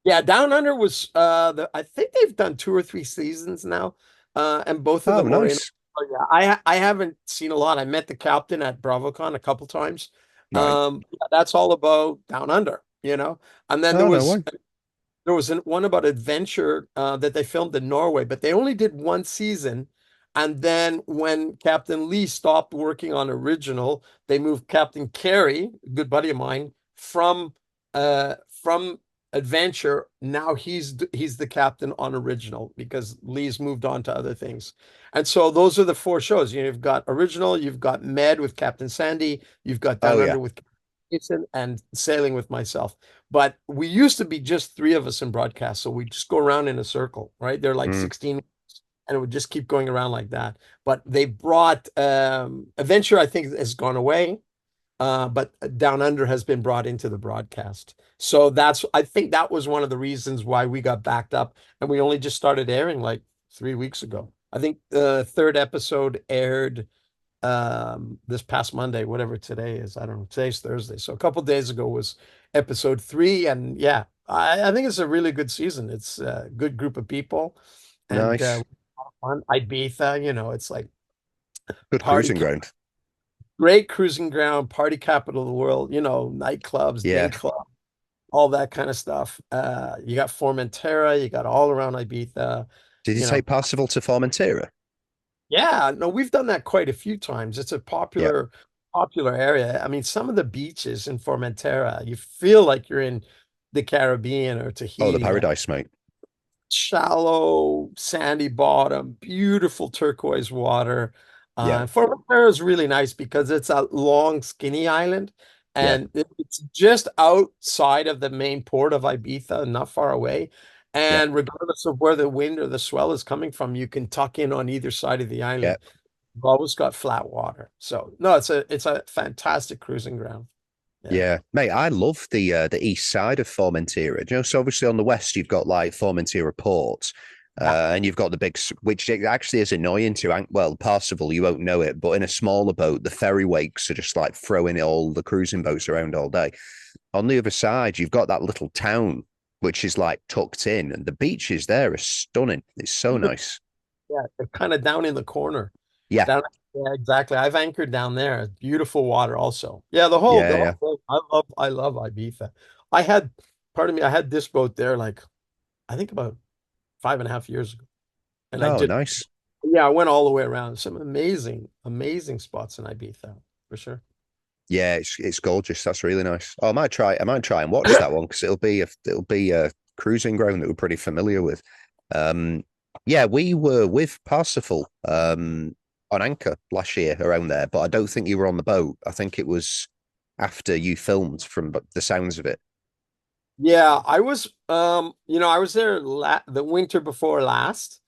Yeah, Down Under was I think they've done 2 or 3 seasons now. And both of them were in. Oh, yeah, I haven't seen a lot. I met the captain at BravoCon a couple times. Right. That's all about Down Under, and then there was one about adventure that they filmed in Norway, but they only did 1 season. And then when Captain Lee stopped working on original, they moved Captain Carey, a good buddy of mine, from adventure. Now he's the captain on original because Lee's moved on to other things. And so those are the 4 shows. You've got original, you've got Med with Captain Sandy, you've got Down Under with Captain, and Sailing with myself. But we used to be just 3 of us in broadcast, so we just go around in a circle, right? They're like 16, and it would just keep going around like that. But they brought Adventure, I think, has gone away, but Down Under has been brought into the broadcast. So I think that was one of the reasons why we got backed up, and we only just started airing like 3 weeks ago. I think the 3rd episode aired this past Monday, whatever today is. I don't know. Today's Thursday. So a couple days ago was episode 3. And yeah, I think it's a really good season. It's a good group of people, and Nice. on Ibiza, it's like Good party, cruising ground. great cruising ground, party capital of the world. Nightclubs, day Yeah. club, all that kind of stuff. You got Formentera, you got all around Ibiza. Did you You know, take Parsifal to Formentera? yeah, no, we've done that quite a few times. It's a Yeah. popular area. I mean, some of the beaches in Formentera, you feel like you're in the Caribbean or Oh, the Tahiti, man. Paradise, mate. Shallow, sandy bottom, beautiful turquoise water. Yeah. Formentera is really nice because it's a long, skinny island, Yeah. and it's just outside of the main port of Ibiza, not far away. Yeah. And regardless of where the wind or the swell is coming from, you can tuck in on either side of the Yeah. island. You've always got flat water. So no, it's a fantastic cruising ground. Yeah. Yeah, mate, I love the east side of Formentera. So obviously on the west you've got like Formentera Port, Yeah. and you've got the big, which actually is annoying to, well, Parsifal, you won't know it, but in a smaller boat, the ferry wakes are just like throwing all the cruising boats around all day. On the other side, you've got that little town which is like tucked in, and the beaches there are stunning. It's so nice. Yeah, they're kind of down in the corner. Yeah, Down, yeah, exactly. I've anchored down there. Beautiful water also. Yeah, the whole yeah. thing. I love Ibiza. I had, pardon me, I had this boat there like I think about 5.5 years ago. And Oh, nice. yeah, I went all the way around. Some amazing, amazing spots in Ibiza for sure. Yeah, it's gorgeous. That's really nice. Oh, I might try and watch that one because it'll be a cruising ground that we're pretty familiar with. Um, yeah, we were with Parsifal on anchor last year around there, but I don't think you were on the boat. I think it was after you filmed from the sounds of it. Yeah, I was there the winter before last.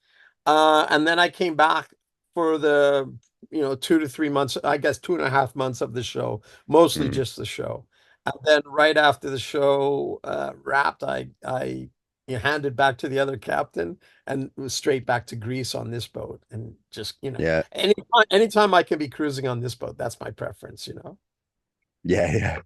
And then I came back for the, 2 to 3 months, I guess 2.5 months of the show, mostly Mm, just the show. And then right after the show wrapped, I handed back to the other captain and was straight back to Greece on this boat. And just, yeah, anytime I can be cruising on this boat, that's my preference. yeah.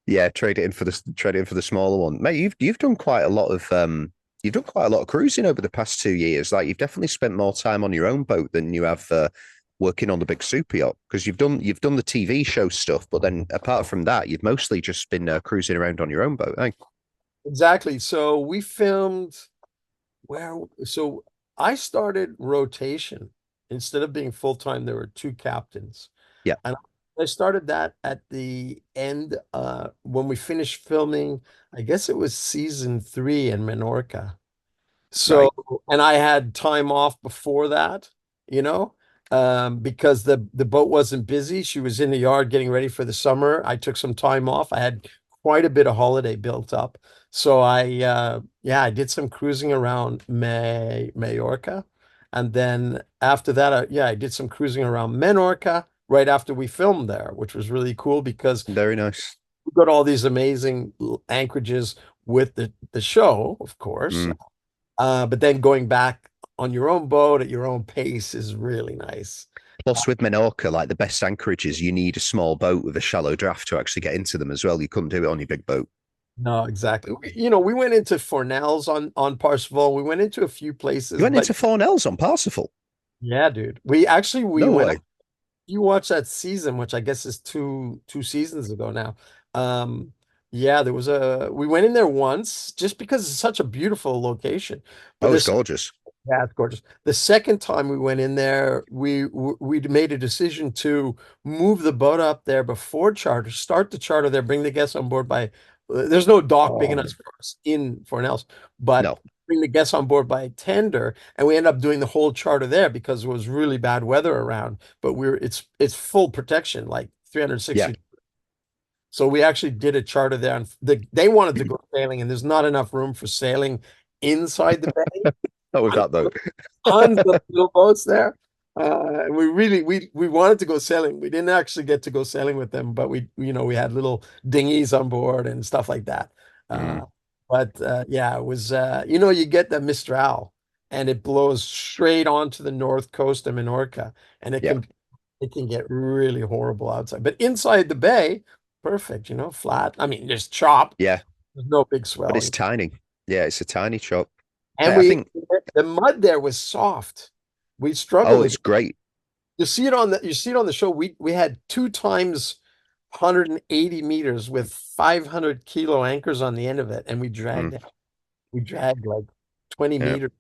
Yeah, trade it in for the smaller one, mate. You've done quite a lot of cruising over the past 2 years. Like you've definitely spent more time on your own boat than you have working on the big super yacht because you've done the TV show stuff, but then apart from that, you've mostly just been cruising around on your own boat. Eh? Exactly. So we filmed where, so I started rotation. Instead of being full time, there were two captains. Yeah, And I started that at the end, when we finished filming, I guess it was season 3 in Menorca. So, right. and I had time off before that, you know, because the boat wasn't busy. She was in the yard getting ready for the summer. I took some time off. I had quite a bit of holiday built up. So I did some cruising around Majorca. And then after that, I did some cruising around Menorca right after we filmed there, which was really cool because Very nice. we got all these amazing anchorages with the show, of course. Mm. But then going back on your own boat at your own pace is really nice. Plus, with Menorca, like the best anchorages, you need a small boat with a shallow draft to actually get into them as well. You couldn't do it on your big boat. No, exactly. We went into Fornells on Parsifal. We went into a few You places, went but into Fornells on Parsifal. yeah, dude. We No went. way. You watched that season, which I guess is two seasons ago now. Um, yeah, we went in there once just because it's such a beautiful location. But Oh, it's this gorgeous. Yeah, it's gorgeous. The second time we went in there, we made a decision to move the boat up there before charter, start the charter there, bring the guests on board by. There's no dock big enough for us in Fornells, but No. bring the guests on board by tender, and we end up doing the whole charter there because it was really bad weather around. But it's full protection, like Yeah. 360. So we actually did a charter there, and they wanted to go sailing, and there's not enough room for sailing inside the bay. Not with that though. Tons of little boats there. And we wanted to go sailing. We didn't actually get to go sailing with them, but we had little dinghies on board and stuff like that. Mm. But yeah, it was you get the Mistral and it blows straight onto the north coast of Menorca, and it Yeah. can it can get really horrible outside. But inside the bay, perfect, flat. I mean, there's chop, Yeah. There's no big but it's swelling. tiny. Yeah, it's a tiny chop. And Mate, I think, the mud there was soft. We oh, struggled. it's great. You see it on the show. We had 2 times 180 meters with 500 kilo anchors on the end of it, and Mm, we dragged like 20 yeah. meters.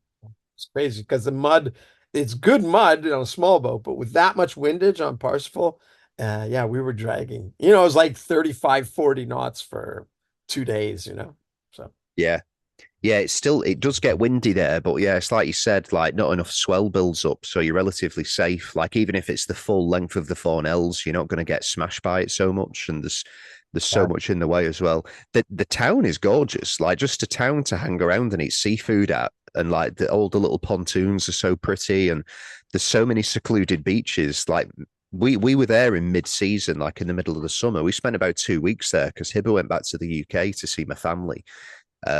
It's crazy because the mud, it's good mud on a small boat, but with that much windage on Parsifal, yeah, we were dragging. It was like 35, 40 knots for 2 days, So Yeah. Yeah, it does get windy there, but yeah, it's like you said, like not enough swell builds up, so you're relatively safe. Like even if it's the full length of the Fornells, you're not going to get smashed by it so much, and there's so yeah. much in the way as well. The town is gorgeous, like just a town to hang around and eat seafood at, and like all the little pontoons are so pretty, and there's so many secluded beaches. Like we were there in mid-season, like in the middle of the summer. We spent about 2 weeks there because Hibber went back to the UK to see my family.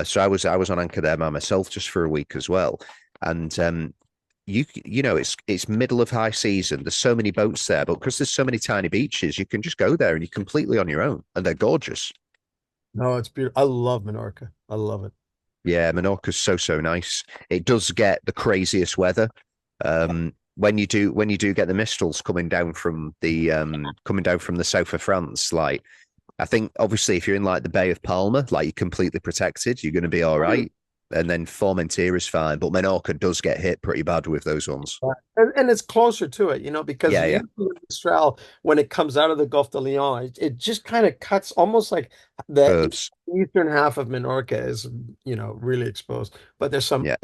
So I was on anchor there by myself just for a week as well, and you know it's middle of high season. There's so many boats there, but because there's so many tiny beaches, you can just go there and you're completely on your own, and they're gorgeous. No, it's beautiful. I love Menorca. I love it. Yeah, Menorca's so nice. It does get the craziest weather. When you do get the mistles coming down from the south of France, like I think obviously if you're in like the Bay of Palma, like you're completely protected, you're going to be all right. And then Formentera is fine, but Menorca does get hit pretty bad with those ones. Yeah. And it's closer to it, because Yeah, yeah, usually in Mistral, when it comes out of the Gulf de Lion, it just kind of cuts almost like the curves. eastern half of Menorca is, really exposed. But there's some Yeah.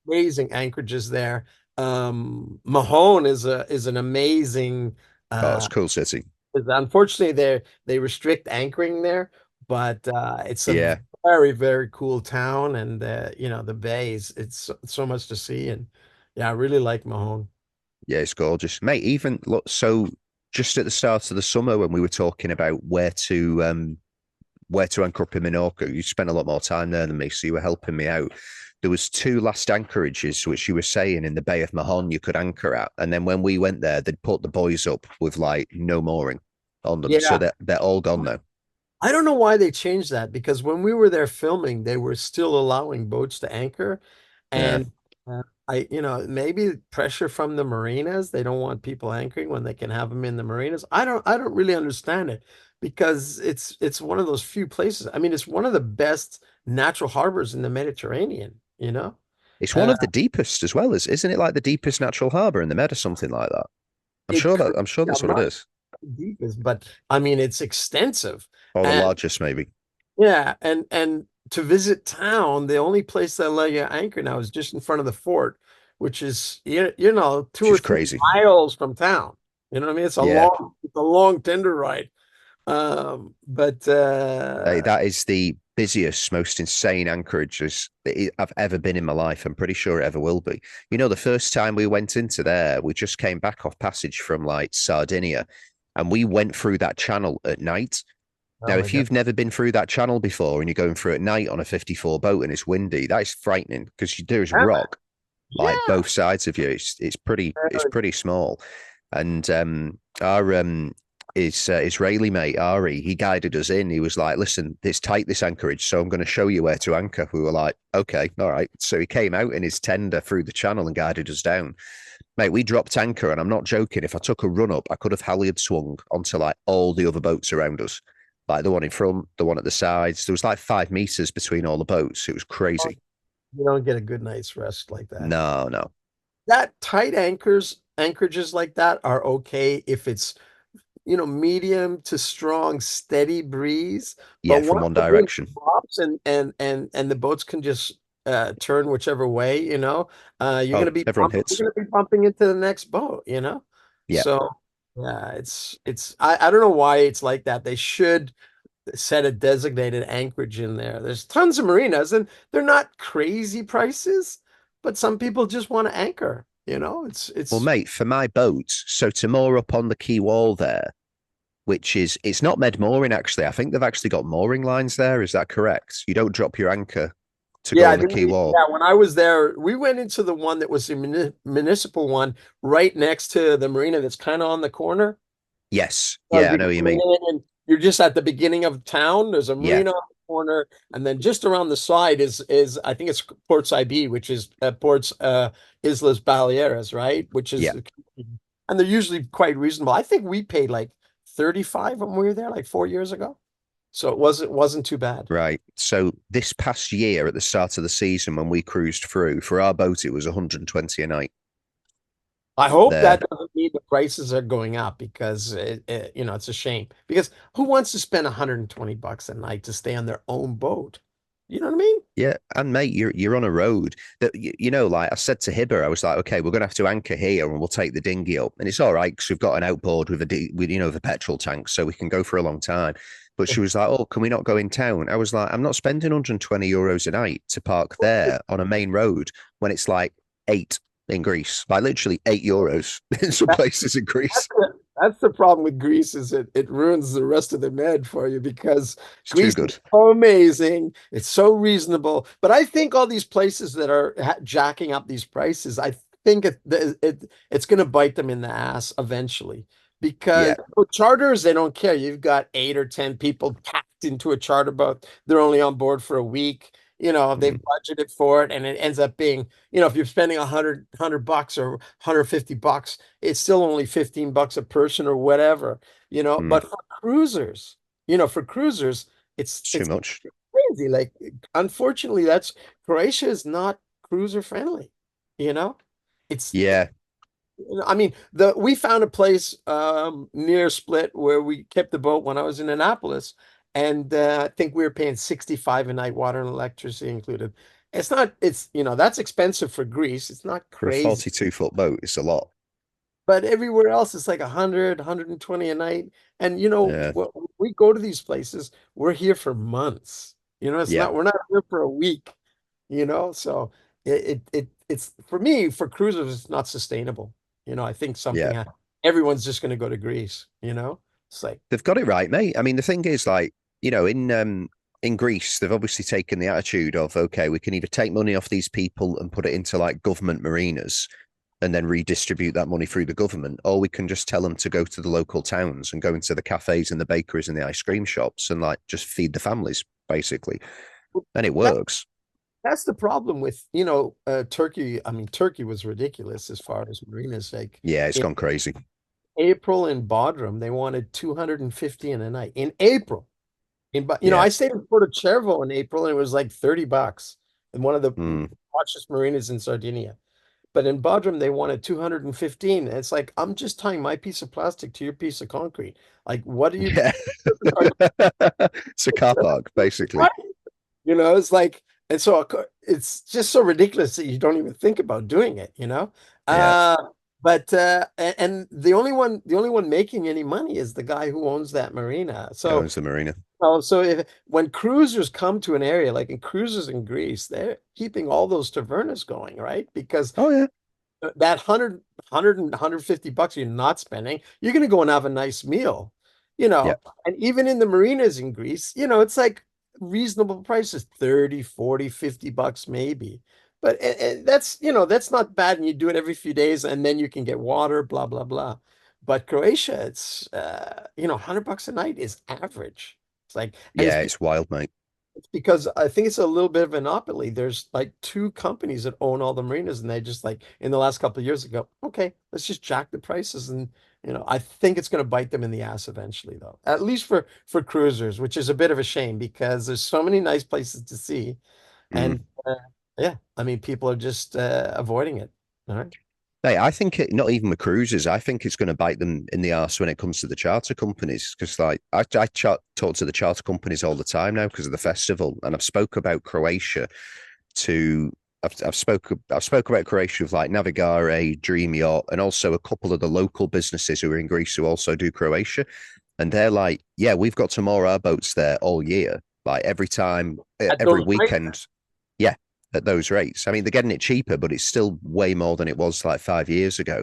amazing anchorages there. Mahone is an amazing Oh, it's uh a cool city. unfortunately they restrict anchoring there, but it's a Yeah, very, very cool town, and the bay is it's so much to see, and yeah, I really like Mahone. yeah, it's gorgeous, mate. Even look, so just at the start of the summer when we were talking about where to anchor up in Menorca, you spent a lot more time there than me, so you were helping me out. There was two last anchorages which you were saying in the Bay of Mahon you could anchor at, and then when we went there, they'd put the buoys up with like no mooring on them, so Yeah, they're all gone now. I don't know why they changed that, because when we were there filming, they were still allowing boats to anchor. Yeah, And maybe pressure from the marinas. They don't want people anchoring when they can have them in the marinas. I don't really understand it, because it's one of those few places. I mean, it's one of the best natural harbors in the Mediterranean. it's one Uh, of the deepest as well, as isn't it? Like the deepest natural harbor in the Med or something like that. I'm it sure that could, I'm sure that's I'm what it not is, deep, but I mean, it's extensive. or the And largest maybe, yeah, and to visit town, the only place that let you anchor now is just in front of the fort, which is two which or is three crazy. miles from town. You know what I mean? Yeah, It's a long tender ride. But that is the busiest, most insane anchorages that I've ever been in my life. I'm pretty sure it ever will be. You know, the first time we went into there, we just came back off passage from like Sardinia, and we went through that channel at night. oh Now, my if God. you've never been through that channel before and you're going through at night on a 54 boat and it's windy, that is frightening because there's Yeah, rock like yeah. both sides of you. It's pretty small. And our his Israeli mate Ari, he guided us in. He was like, "Listen, it's tight this anchorage, so I'm going to show you where to anchor." We were like, "Okay, all right." So he came out in his tender through the channel and guided us down. Mate, we dropped anchor, and I'm not joking. If I took a run up, I could have halyard swung onto like all the other boats around us, like the one in front, the one at the sides. There was like 5 meters between all the boats. It was crazy. You don't get a good night's rest like that. No, no. That tight anchorages like that are okay if it's medium to strong, steady breeze. Yeah, But from once one the wind direction. drops and the boats can just turn whichever way, you're Oh, gonna be everyone you're hits. gonna be bumping into the next boat. Yeah. So yeah, I don't know why it's like that. They should set a designated anchorage in there. There's tons of marinas, and they're not crazy prices, but some people just want to anchor. Well, It's mate, for my boat, so to moor up on the quay wall there, which is it's not med mooring actually. I think they've actually got mooring lines there. Is that correct? You don't drop your anchor to go Yeah, on the quay wall. yeah, when I was there, we went into the one that was the municipal one right next to the marina that's kind of on the corner. Yes. So Yeah, I you know can what you go mean. in and you're just at the beginning of town. There's a Yeah. marina on the corner, and then just around the side is I think it's Ports IB, which is Ports Islas Baleares, right? Which is, Yeah. and they're usually quite reasonable. I think we paid like 35 when we were there like 4 years ago, so it wasn't too bad. Right. So this past year at the start of the season when we cruised through, for our boat, it was 120 a night I hope there. that doesn't mean the prices are going up, because it's a shame. Because who wants to spend $120 a night to stay on their own boat? You know what I mean? Yeah, and mate, you're on a road that like I said to Hibber, I was like, okay, we're gonna have to anchor here, and we'll take the dinghy up, and it's all right because we've got an outboard with the petrol tank, so we can go for a long time. But she was like, oh, can we not go in town? I was like, I'm not spending 120 euros a night to park there on a main road when it's like 8 in Greece, like literally 8 euros in some places in Greece. That's the problem with Greece, is it ruins the rest of the med for you, because It's too Greece good. is so amazing. It's so reasonable. But I think all these places that are jacking up these prices, I think it's going to bite them in the ass eventually, because Yeah. charters, they don't care. You've got 8 or 10 people packed into a charter boat. They're only on board for a week. They've budgeted for it, and it ends up being, if you're spending $100 or $150, it's still only $15 a person or whatever, But for cruisers, It's too it's much. crazy. Like, unfortunately, Croatia is not cruiser friendly, you know? It's Yeah. I mean, we found a place near Split where we kept the boat when I was in Annapolis, and I think we were paying 65 a night, water and electricity included. That's expensive for Greece. It's not For a crazy, 42-foot boat, it's a lot. but everywhere else it's like 100, 120 a night. And Yeah. when we go to these places, we're here for months. Yeah. We're not here for a week, so it's for me, for cruisers, it's not sustainable. I think Yeah. everyone's just going to go to Greece, It's like, They've got it right, mate. I mean, the thing is, like, in Greece, they've obviously taken the attitude of, okay, we can either take money off these people and put it into like government marinas and then redistribute that money through the government, or we can just tell them to go to the local towns and go into the cafes and the bakeries and the ice cream shops and like just feed the families, basically. And it works. that's the problem with, Turkey. I mean, Turkey was ridiculous as far as marinas. Like, Yeah, it's in gone crazy. April in Bodrum, they wanted 250 in a night. In April. Yeah. I stayed in Porto Cervo in April, and it was like $30 in one of the Mm. watches marinas in Sardinia. But in Bodrum, they wanted 215. And it's like, I'm just tying my piece of plastic to your piece of concrete. Like, what are you Yeah. It's a car park, basically. right? It's like, and so it's just so ridiculous that you don't even think about doing it. Yeah. But and the only one making any money is the guy who owns that marina. So Owns the marina. when cruisers come to an area, like in cruises in Greece, they're keeping all those tavernas going, right? Because Oh, yeah. that 150 bucks you're not spending, you're going to go and have a nice meal, Yeah. and even in the marinas in Greece, it's like reasonable prices, 30, 40, $50 maybe. But that's not bad. And you do it every few days, and then you can get water, blah, blah, blah. But Croatia, it's, $100 a night is average. It's like, and Yeah, it's wild, mate. it's because I think it's a little bit of an monopoly. There's like 2 companies that own all the marinas, and they just, like, in the last couple of years ago, okay, let's just jack the prices. And I think it's going to bite them in the ass eventually, though. At least for cruisers, which is a bit of a shame, because there's so many nice places to see, Mm. and yeah, I mean, people are just avoiding it. All right. Hey, I think not even with cruisers. I think it's going to bite them in the arse when it comes to the charter companies. Because like I talk to the charter companies all the time now because of the festival, and I've spoke about Croatia to I've spoke about Croatia with like Navigare, Dream Yacht, and also a couple of the local businesses who are in Greece who also do Croatia, and they're like, yeah, we've got to moor our boats there all year, like every time, At every those rates. weekend. Yeah, at those rates. I mean, they're getting it cheaper, but it's still way more than it was like 5 years ago.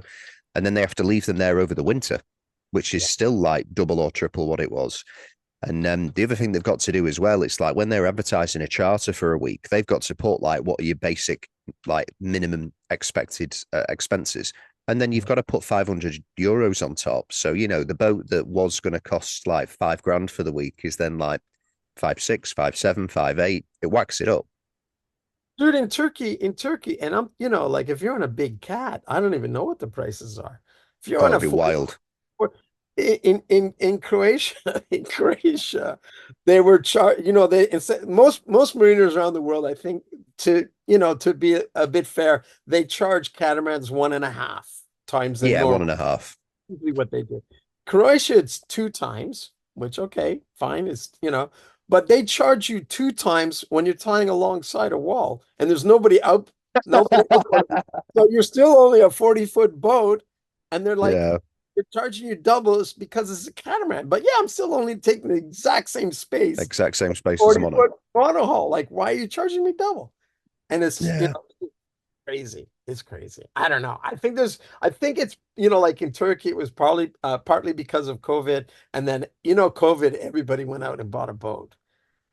And then they have to leave them there over the winter, which is still like double or triple what it was. And the other thing they've got to do as well, it's like when they're advertising a charter for a week, they've got to put like what are your basic, like minimum expected expenses. And then you've got to put 500 euros on top. So, the boat that was going to cost like 5 grand for the week is then like 5'6", 5'7", 5'8". It whacks it up. Dude, in Turkey, and I'm, like if you're on a big cat, I don't even know what the prices are. If you're Oh, on it'd a be 40, wild. in Croatia, in Croatia, they were charged, they instead most mariners around the world, I think, to be a bit fair, they charge catamarans 1.5 times the Yeah, one normal, and a half. usually what they do. Croatia, it's 2 times, which okay, fine, but they charge you 2 times when you're tying alongside a wall and there's nobody else on it. So you're still only a 40-foot boat, and they're like, Yeah, they're charging you double because it's a catamaran. But yeah, I'm still only taking the exact same space, exact same space as a 40 mono. foot monohull. Like, why are you charging me double? And it's Yeah. crazy. It's crazy. I don't know. I think it's, like in Turkey, it was probably partly because of COVID. And then, COVID, everybody went out and bought a boat.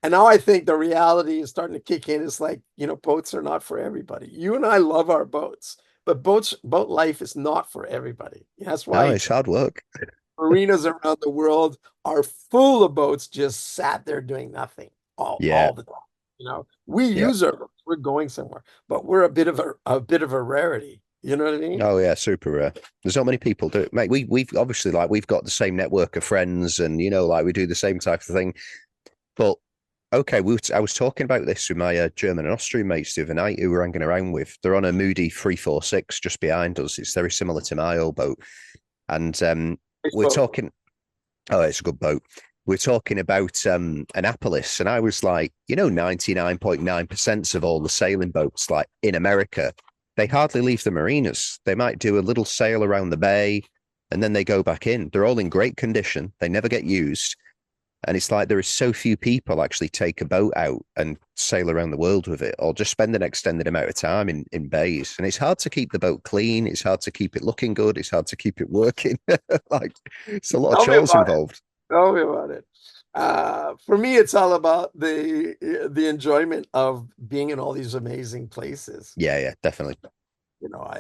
And now I think the reality is starting to kick in. It's like, boats are not for everybody. You and I love our boats, but boat life is not for everybody. That's No, why it's hard work. marinas around the world are full of boats just sat there doing nothing Yeah, all the time. We yeah. use our boats. We're going somewhere, but we're a bit of a rarity. You know what I mean? Oh yeah, super rare. There's not many people do it, mate. We've obviously like we've got the same network of friends, and like we do the same type of thing. But okay, I was talking about this with my German and Austrian mates the other night who we're hanging around with. They're on a Moody 346 just behind us. It's very similar to my old boat, and Nice we're boat. talking. Oh, it's a good boat. We're talking about Annapolis, and I was like, 99.9% of all the sailing boats, like in America, they hardly leave the marinas. They might do a little sail around the bay, and then they go back in. They're all in great condition. They never get used, and it's like there is so few people actually take a boat out and sail around the world with it, or just spend an extended amount of time in bays. And it's hard to keep the boat clean. It's hard to keep it looking good. It's hard to keep it working. Like it's a lot of Tell me chores about it. involved. Tell me about it. For me, it's all about the enjoyment of being in all these amazing places. Yeah, yeah, definitely.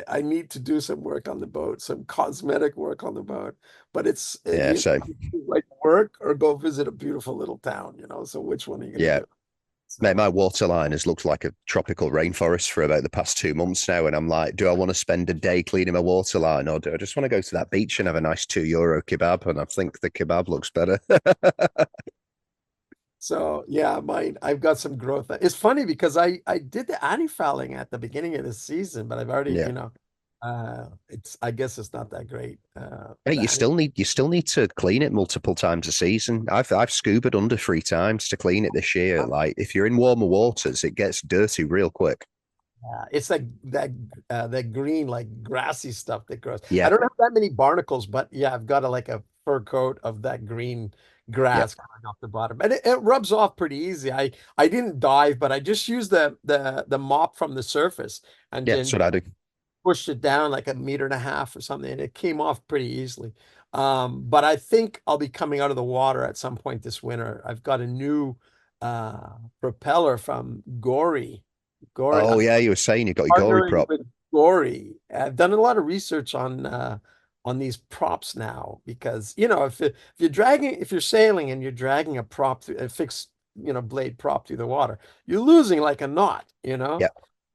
I need to do some work on the boat, some cosmetic work on the boat, but Yeah, so like work or go visit a beautiful little town. So which one are you going to yeah. do? Mate, So my waterline has looked like a tropical rainforest for about the past 2 months now. And I'm like, do I want to spend a day cleaning my waterline, or do I just want to go to that beach and have a nice €2 kebab? And I think the kebab looks better. So yeah, mine. I've got some growth. It's funny because I did the anti-fouling at the beginning of the season, but I've already, Yeah. I guess it's not that great. Hey, The anti you still need to clean it multiple times a season. I've scubaed under 3 times to clean it this year. Like if you're in warmer waters, it gets dirty real quick. It's like that green, like grassy stuff that grows. I Yeah, don't have that many barnacles, but yeah, I've got like a fur coat of that green yeah, grass coming off the bottom, and it rubs off pretty easy. I didn't dive, but I just used the mop from the surface and yeah. That's then what I do. pushed it down like a meter and a half or something, and it came off pretty easily. But I think I'll be coming out of the water at some point this winter. I've got a new propeller from Gory. Gory. Oh I'm yeah, you were saying you got your gory partnering prop. with Gory. I've done a lot of research on these props now because if you're sailing and you're dragging a prop through a fixed blade prop through the water, you're losing like a knot. Yeah,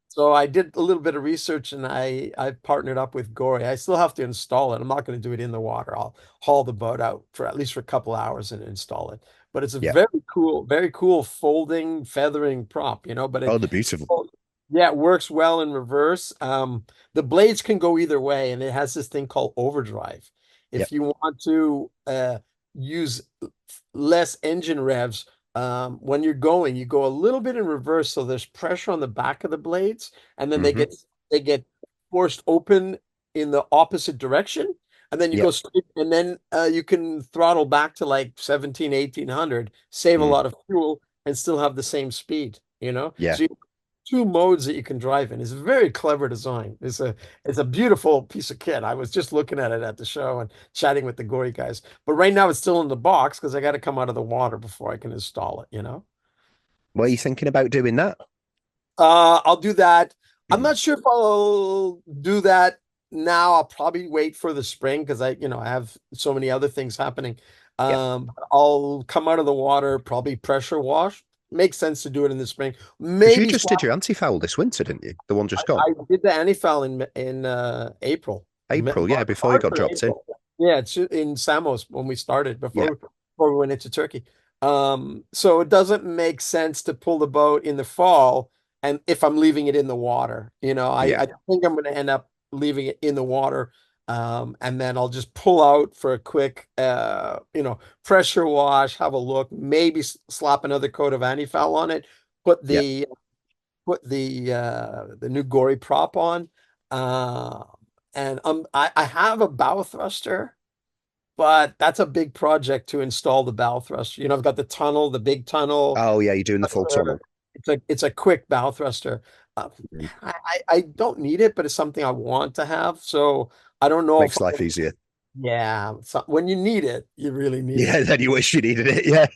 So I did a little bit of research and I partnered up with Gory. I still have to install it. I'm not going to do it in the water. I'll haul the boat out for at least for a couple hours and install it. But it's a yeah. very cool folding, feathering prop. But Oh, they're beautiful. yeah, it works well in reverse. The blades can go either way, and it has this thing called overdrive. Yeah, If you want to use less engine revs, when you're going, you go a little bit in reverse, so there's pressure on the back of the blades, and then they hmm, get forced open in the opposite direction, and then you yeah, go straight, and then you can throttle back to like 17, 1800, save a mm, lot of fuel, and still have the same speed, yeah. So you two modes that you can drive in. It's a very clever design. It's a beautiful piece of kit. I was just looking at it at the show and chatting with the Gory guys. But right now it's still in the box because I got to come out of the water before I can install it. What are you thinking about doing that? I'll do that. I'm not sure if I'll do that now. I'll probably wait for the spring because I have so many other things happening. Yeah. I'll come out of the water, probably pressure wash. Makes sense to do it in the spring. Because you Maybe just did your anti-foul this winter, didn't you? The one just gone. I did the anti-foul in April. April, yeah, before you March got or dropped in. April. Yeah, it's in Samos when we started Yeah. before we went into Turkey. So it doesn't make sense to pull the boat in the fall, and if I'm leaving it in the water, Yeah. I think I'm going to end up leaving it in the water. And then I'll just pull out for a quick, pressure wash, have a look, maybe slap another coat of anti-foul on it, put Yeah. the the new gory prop on. Uh, and I have a bow thruster, but that's a big project to install the bow thruster. I've got the tunnel, the big tunnel. Oh, yeah, you're doing the full tunnel. It's a quick bow thruster. Mhm. I don't need it, but it's something I want to have. So I don't know if Makes life easier. yeah, so when you need it, you really need Yeah, it. then you wish you needed it. Yeah.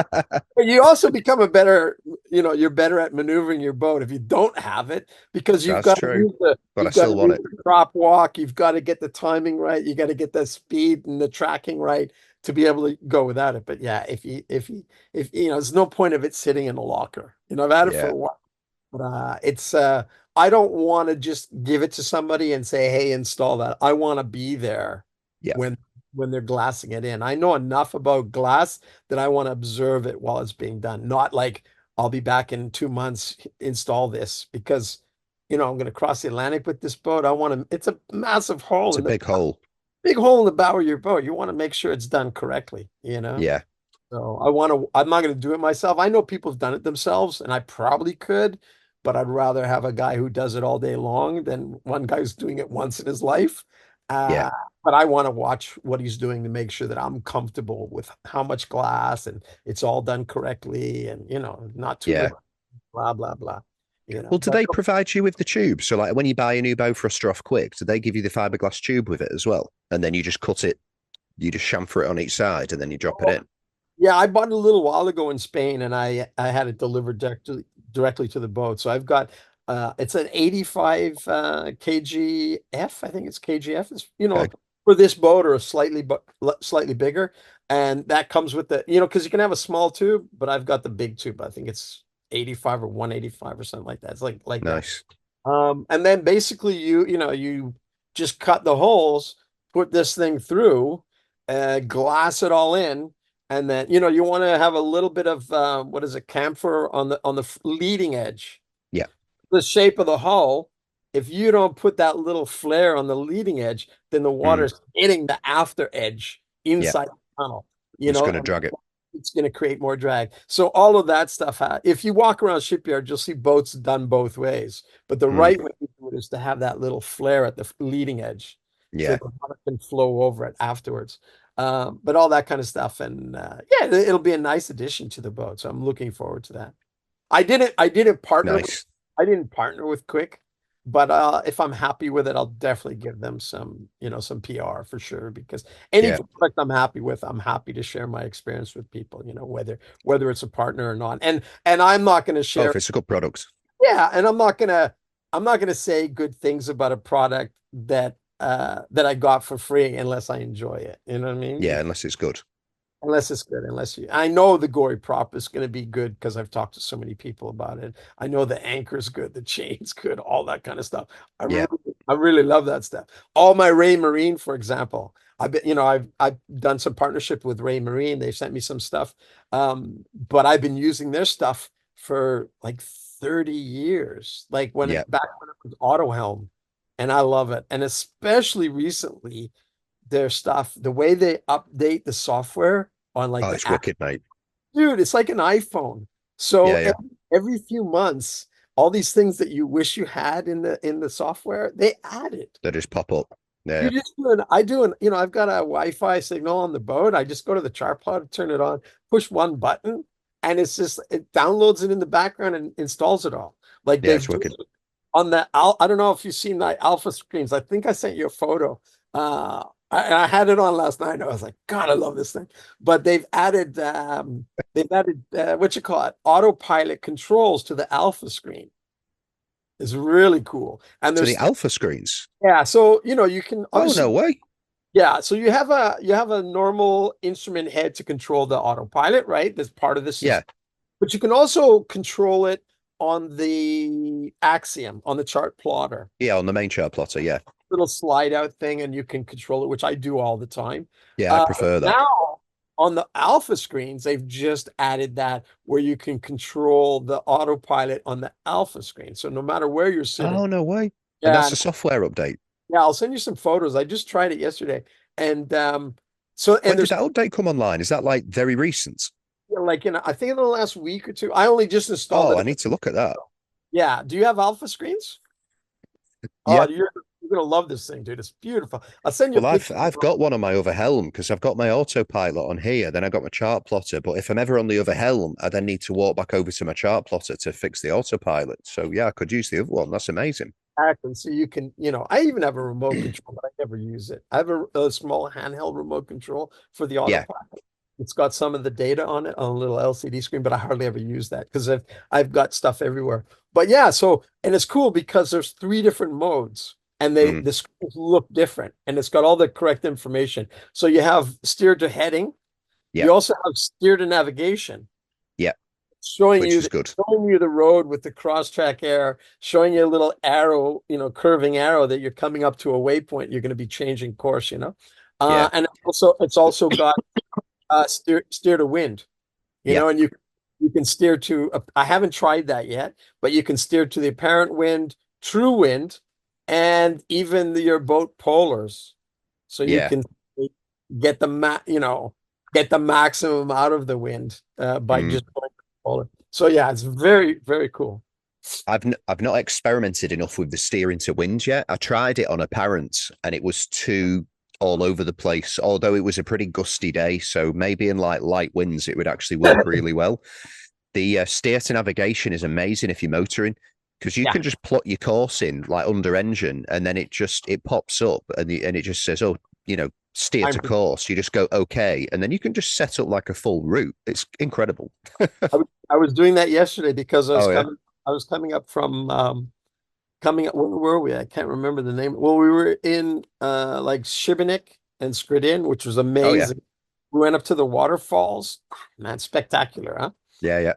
But you also become you're better at maneuvering your boat if you don't have it, because That's true. But I you've got to still want use it. the prop walk, you've got to get the timing right, you got to get the speed and the tracking right to be able to go without it. But yeah, if there's no point of it sitting in a locker. I've had it for Yeah. a while, but it's I don't want to just give it to somebody and say, "Hey, install that." I want to be there Yeah. when they're glassing it in. I know enough about glass that I want to observe it while it's being done, not like I'll be back in 2 months, install this, because I'm going to cross the Atlantic with this boat. I want to, it's a massive hole It's a in the big hole. big hole in the bow of your boat. You want to make sure it's done correctly. Yeah. So I'm not going to do it myself. I know people have done it themselves, and I probably could, but I'd rather have a guy who does it all day long than one guy who's doing it once in his life. Yeah. Uh, but I want to watch what he's doing to make sure that I'm comfortable with how much glass and it's all done correctly, and not too Yeah. much, blah blah blah. Well, do But they provide you with the tube? So, like, when you buy a new bow for a Stroff Quick, do they give you the fiberglass tube with it as well? And then you just cut it, you just chamfer it on each side, and then you drop it in. yeah, I bought it a little while ago in Spain, and I had it delivered directly to the boat. So I've got it's an 85 kgf. I think it's kgf. It's Okay. for this boat, or a slightly bigger, and that comes with the because you can have a small tube, but I've got the big tube. I think it's 85 or 185 or something like that. It's like that. Nice. And then basically you just cut the holes, put this thing through, glass it all in, and then you want to have a little bit of what is it, camphor on the leading edge, Yeah. the shape of the hull. If you don't put that little flare on the leading edge, then the Mm. water's hitting the after edge Yeah. inside the tunnel. It's going to drag it. It's going to create more drag. So all of that stuff, if you walk around shipyard, you'll see boats done both ways. But the right way to do it is to have that little flare at the leading edge, so Yeah. the water can flow over it afterwards. But all that kind of stuff, and yeah, it'll be a nice addition to the boat. So I'm looking forward to that. I didn't partner. Nice. I didn't partner with Quick, but if I'm happy with it, I'll definitely give them some PR for sure, because any Yeah. product I'm happy with, I'm happy to share my experience with people, whether it's a partner or not. And I'm not going to Oh, share, if it's a good product. yeah, and I'm not gonna say good things about a product that I got for free unless I enjoy it. You know what I mean? Yeah, unless it's good. Unless it's good, I know the gory prop is going to be good because I've talked to so many people about it. I know the anchor's good, the chain's good, all that kind of stuff. I Yeah. really, I really love that stuff. All my Raymarine, for example, I've done some partnership with Raymarine. They've sent me some stuff, but I've been using their stuff for like 30 years, like Yeah. back when it was Auto Helm, and I love it. And especially recently, their stuff, the way they update the software on like Oh, the it's app, wicked, mate. dude, it's like an iPhone. So Yeah, yeah. every few months, all these things that you wish you had in the software, they add it. They just pop up. Yeah. You just do an, I do an, I've got a Wi-Fi signal on the boat. I just go to the tripod, turn it on, push one button, and it downloads it in the background and installs it all. Like Yeah, they've it's wicked. on that. I don't know if you've seen the alpha screens. I think I sent you a photo. I had it on last night. And I was like, God, I love this thing. But they've added what you call it, autopilot controls to the alpha screen. It's really cool. And To there's the alpha screens. yeah, so you can Oh, obviously no way. Yeah, so you have a normal instrument head to control the autopilot, right? That's part of the Yeah. system. But you can also control it on the Axiom, on the chart plotter. Yeah, on the main chart plotter. Yeah. Little slide out thing, and you can control it, which I do all the time. Yeah, I prefer that. Now on the alpha screens, they've just added that where you can control the autopilot on the alpha screen. So no matter where you're sitting, Oh, no way. And yeah, that's a software update. yeah, I'll send you some photos. I just tried it yesterday. And so and When did there's that update come online? Is that like very recent? like I think in the last week or two, I only just installed Oh, it. I need to look at that. Yeah. Do you have alpha screens? Oh, Yeah. you're gonna love this thing, dude. It's beautiful. I'll send you a Well, I've picture. I've got one on my other helm because I've got my autopilot on here. Then I got my chart plotter. But if I'm ever on the other helm, I then need to walk back over to my chart plotter to fix the autopilot. So yeah, I could use the other one. That's amazing. Exactly. So you can, I even have a remote control, but I never use it. I have a small handheld remote control for the Yeah, autopilot. It's got some of the data on it on a little LCD screen, but I hardly ever use that because I've got stuff everywhere. But yeah, so and it's cool because there's three different modes and mm, the screens look different and it's got all the correct information. So you have steer to heading, yeah, you also have steer to navigation, yeah, showing which you is good. showing you the road with the cross track air, showing you a little arrow, curving arrow that you're coming up to a waypoint. You're going to be changing course. Yeah, And it's also got steer to wind, yeah, and you can steer to. I haven't tried that yet, but you can steer to the apparent wind, true wind, and even your boat polars, so you yeah. can get get the maximum out of the wind by Mm. just going polar. So yeah, it's very, very cool. I've not experimented enough with the steering to wind yet. I tried it on apparent and it was too all over the place. Although it was a pretty gusty day, so maybe in like light winds it would actually work really well. The steer to navigation is amazing if you're motoring because you Yeah, can just plot your course in like under engine and then it pops up and it just says, oh, steer I'm, to course. You just go okay, and then you can just set up like a full route. It's incredible. I was doing that yesterday because Oh yeah. I was coming up from coming up. Where were we? I can't remember the name. Well, we were in like Shibenik and Skridin, which was Oh yeah. amazing. We went up to the waterfalls. Man, spectacular, huh? Yeah, yeah.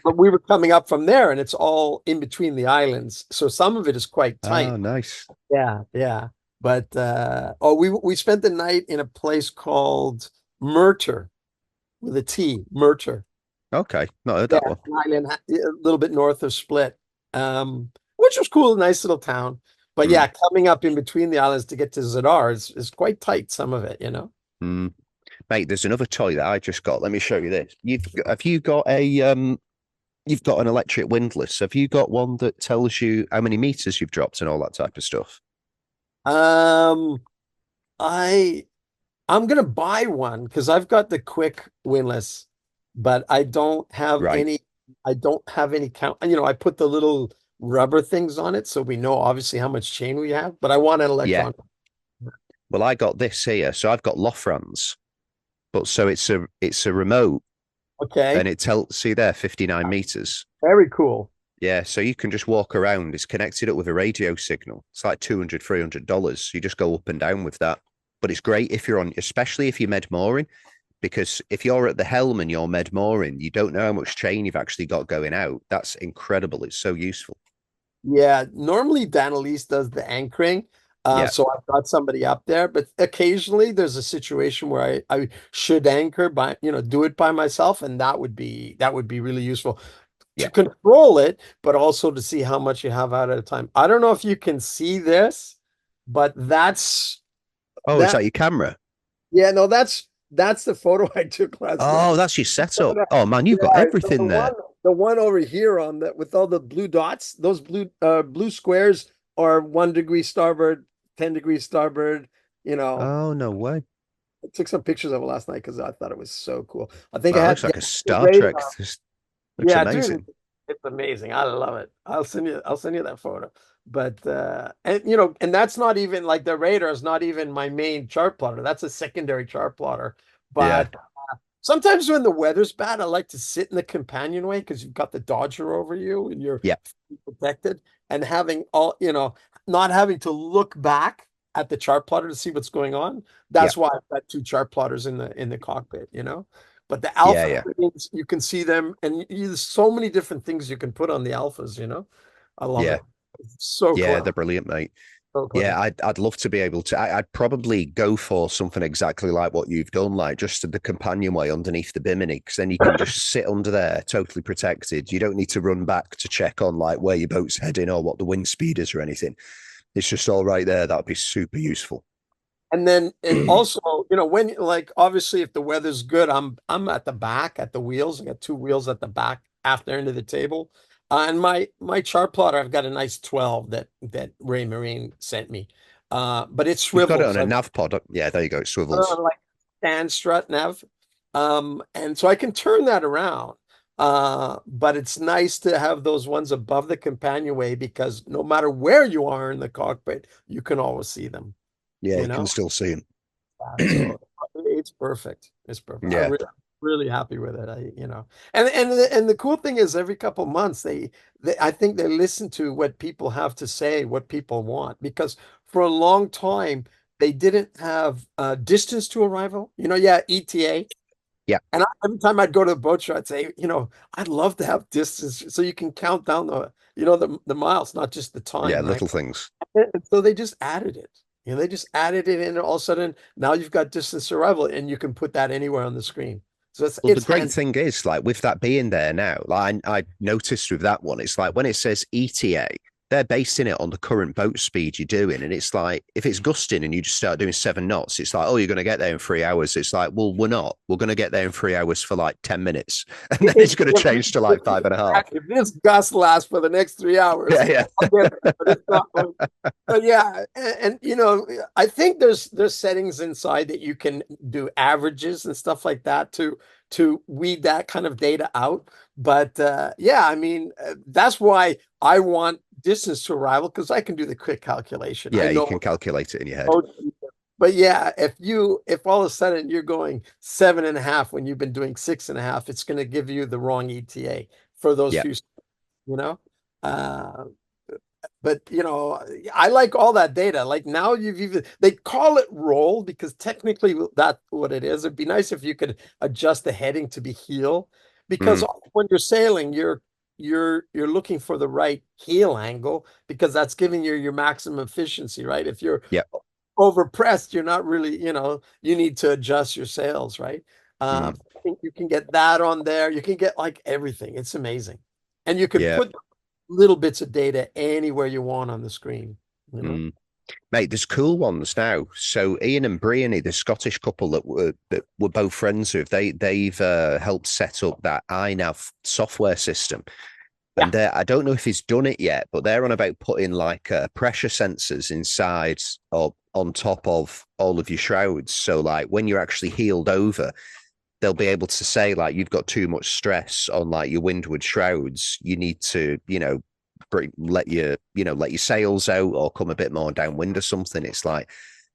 But we were coming up from there, and it's all in between the islands, so some of it is quite tight. Oh, nice. Yeah, yeah. But we spent the night in a place called Merter with a T, Merter. Okay, not heard Yeah, that one. an island a little bit north of Split, which was cool, nice little town. But Mm, yeah, coming up in between the islands to get to Zadar is quite tight, some of it. mm. Mate, there's another toy that I just got. Let me show you this. Have you got you've got an electric windlass. Have you got one that tells you how many meters you've dropped and all that type of stuff? Um, I I'm gonna buy one because I've got the quick windlass, but Right. I don't have any count. I put the little rubber things on it so we know obviously how much chain we have, but I want an Yeah. electron. Well, I got this here. So I've got Lofrans, but so it's a remote Okay, and it tells see there 59 meters. very cool. Yeah, so you can just walk around. It's connected up with a radio signal. It's like $200, $300. You just go up and down with that. But it's great if you're on, especially if you're med mooring, because if you're at the helm and you're med mooring, you don't know how much chain you've actually got going out. That's incredible. It's so useful. Yeah, normally Dan Elise does the anchoring. Yeah, So I've got somebody up there, but occasionally there's a situation where I should anchor do it by myself, and that would be really useful to yeah. control it, but also to see how much you have out at a time. I don't know if you can see this, but Oh, is that that your camera? yeah, no, that's the photo I took last night. Oh, that's your setup. Oh man, you've got Yeah, so everything there. the one over here on the with all the blue dots, those blue squares are 1 degree starboard, 10 degrees starboard. Oh, no way. I took some pictures of it last night because I thought it was so cool. I think I Wow, had looks like a the Star Trek. radar. This looks Yeah, dude, amazing. it's amazing. I love it. I'll send you that photo. But and and that's not even like the radar is not even my main chart plotter. That's a secondary chart plotter. Yeah, But sometimes when the weather's bad, I like to sit in the companionway because you've got the Dodger over you and you're yeah, protected and having not having to look back. at the chart plotter to see what's going on. Yeah. That's why I've got two chart plotters in the cockpit, you know. But the Yeah. alpha Yeah. screens, you can see them, and there's so many different things you can put on the alphas, you know. I love Yeah. it. It's so Yeah. clever. They're brilliant, mate. So clever. Yeah, I'd love to be able to. I'd probably go for something exactly like what you've done, like just the companionway underneath the bimini, because then you can just sit under there, totally protected. You don't need to run back to check on like where your boat's heading or what the wind speed is or anything. It's just all right there. That'd be super useful. And then it also, you know, when like obviously if the weather's good, I'm at the back at the wheels. I got two wheels at the back after end of the table. And my chart plotter, I've got a nice 12 that Raymarine sent me. But it You've got it on swivels. a I've nav pod. Yeah, there you go. It put it swivels. on like stand strut nav. And so I can turn that around. But it's nice to have those ones above the companionway because no matter where you are in the cockpit, you can always see them, Yeah, you you can know? still see them. So it's perfect. It's perfect. Yeah, Really happy with it. And the cool thing is every couple months they I think they listen to what people have to say, what people want, because for a long time they didn't have distance to arrival. You know, yeah, ETA. yeah, And every time I'd go to the boat show, I'd say, you know, I'd love to have distance so you can count down the miles, not just the yeah. time, right? Little things. And so they just added it. You know, they just added it in, and all of a sudden now you've got distance arrival, and you can put that anywhere on the screen. So Well, the it's great handy. thing is, like with that being there now, like I noticed with that one, it's like when it says ETA, they're basing it on the current boat speed you're doing. And it's like if it's gusting and you just start doing 7 knots, it's like, oh, you're going to get there in 3 hours. It's like, well, we're not. We're going to get there in 3 hours for like 10 minutes. And then it's going to change to like five and a half. If this gust lasts for the next 3 hours, Yeah, I'll get it, but it's not. But yeah, and you know, I think there's settings inside that you can do averages and stuff like that to weed that kind of data out. But yeah, I mean, that's why I want distance to arrival because I can do the quick calculation. I yeah. You know. can calculate it in your head. Oh, but yeah, if all of a sudden you're going 7.5 when you've been doing 6.5, it's going to give you the wrong ETA for those Yeah. few, you know. Uh, but you know, I like all that data. Like now you've even they call it roll because technically that's what it is. It'd be nice if you could adjust the heading to be heel because Mm, when you're sailing, you're looking for the right heel angle because that's giving you your maximum efficiency, right? If you're yeah. overpressed, you're not really, you know, you need to adjust your sails, right? Mm, I think you can get that on there. You can get like everything. It's amazing. And you can yeah. put little bits of data anywhere you want on the screen, you know? Mm. Mate, there's cool ones now. So Ian and Briony, the Scottish couple that were both friends with, they've helped set up that iNav software system. Yeah. And I don't know if he's done it yet, but they're on about putting like pressure sensors inside or on top of all of your shrouds. So like when you're actually heeled over, they'll be able to say like you've got too much stress on like your windward shrouds. You need to, let your sails out or come a bit more downwind or something. It's like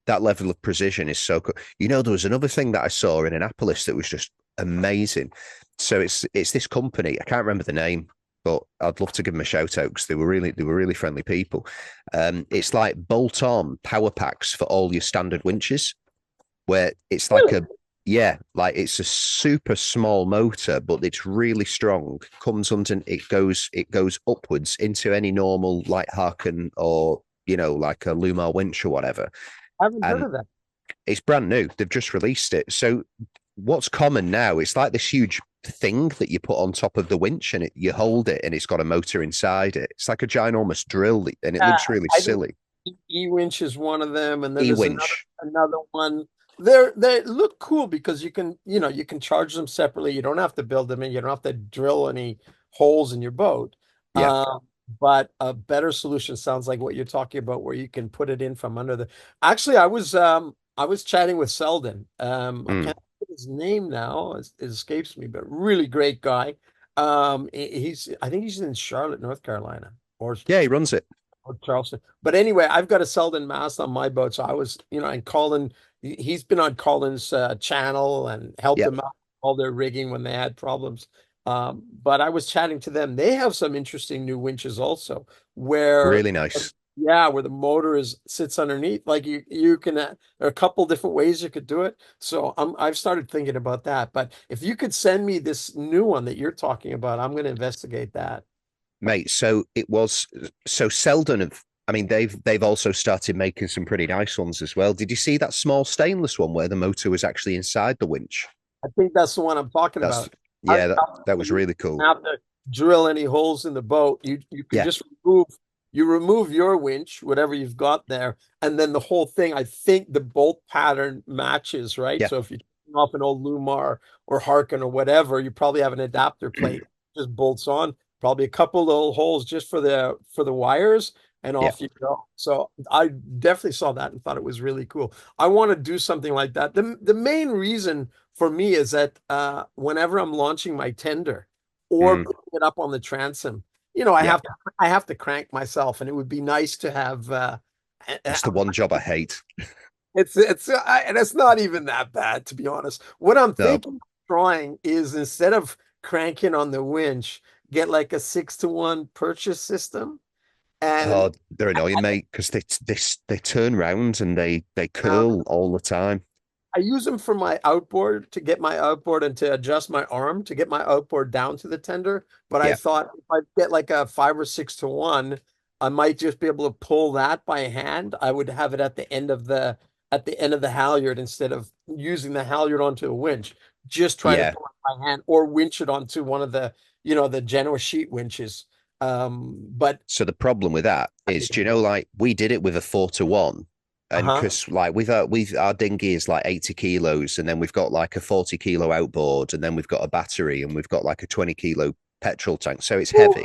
that level of precision is so cool. You know, there was another thing that I saw in Annapolis that was just amazing. So it's this company, I can't remember the name, but I'd love to give them a shout out because they were really friendly people. It's like bolt-on power packs for all your standard winches, where it's like like it's a super small motor, but it's really strong. Comes under it goes upwards into any normal like Harken or like a Lumar winch or whatever. I haven't heard And of that. it's brand new. They've just released it. So what's common now? It's like this huge thing that you put on top of the winch, and you hold it, and it's got a motor inside it. It's like a ginormous drill, and it looks really I think silly. E-winch is one of them, and then there's E-winch. another one. They look cool because you can charge them separately. You don't have to build them in. You don't have to drill any holes in your boat. Yeah. But a better solution sounds like what you're talking about, where you can put it in from under the. Actually, I was chatting with Selden. I Mm. can't think of his name now. It escapes me, but really great guy. I think he's in Charlotte, North Carolina, Yeah, he runs it. or Charleston. But anyway, I've got a Selden mast on my boat, so I was, and Colin, he's been on Colin's channel and helped Yeah. them out all their rigging when they had problems. But I was chatting to them. They have some interesting new winches also, where Really nice. Yeah, where the motor is sits underneath. Like you can there are a couple different ways you could do it. So I've started thinking about that. But if you could send me this new one that you're talking about, I'm going to investigate that. Mate, so it was so Selden have I mean they've also started making some pretty nice ones as well. Did you see that small stainless one where the motor was actually inside the winch? I think that's the one I'm talking That's about. yeah, that was You really cool. don't have to drill any holes in the boat. You can Yeah, just remove your winch, whatever you've got there, and then the whole thing. I think the bolt pattern matches, right? yeah, So if you turn off an old Lumar or Harken or whatever, you probably have an adapter plate just bolts on. Probably a couple little holes just for the wires, and yeah. off you go. So I definitely saw that and thought it was really cool. I want to do something like that. The main reason for me is that whenever I'm launching my tender or Mm, putting it up on the transom, yeah. I have to crank myself, and it would be nice to have. That's the one job I hate. And it's not even that bad, to be honest. What I'm No. thinking of trying is, instead of cranking on the winch, get like a 6-to-1 purchase system, and Oh, they're annoying, mate, because they turn round and they uh, curl all the time. I use them for my outboard, to get my outboard and to adjust my arm to get my outboard down to the tender. But I Yeah, thought if I get like a 5 or 6-to-1, I might just be able to pull that by hand. I would have it at the end of the halyard instead of using the halyard onto a winch. Just try to yeah. pull it by hand or winch it onto one of the Genoa sheet winches. But So the problem with that is, do you know, like we did it with a 4-to-1, and uh-huh. because like with our dinghy is like 80 kilos, and then we've got like a 40 kilo outboard, and then we've got a battery, and we've got like a 20 kilo petrol tank, so it's Ooh, heavy.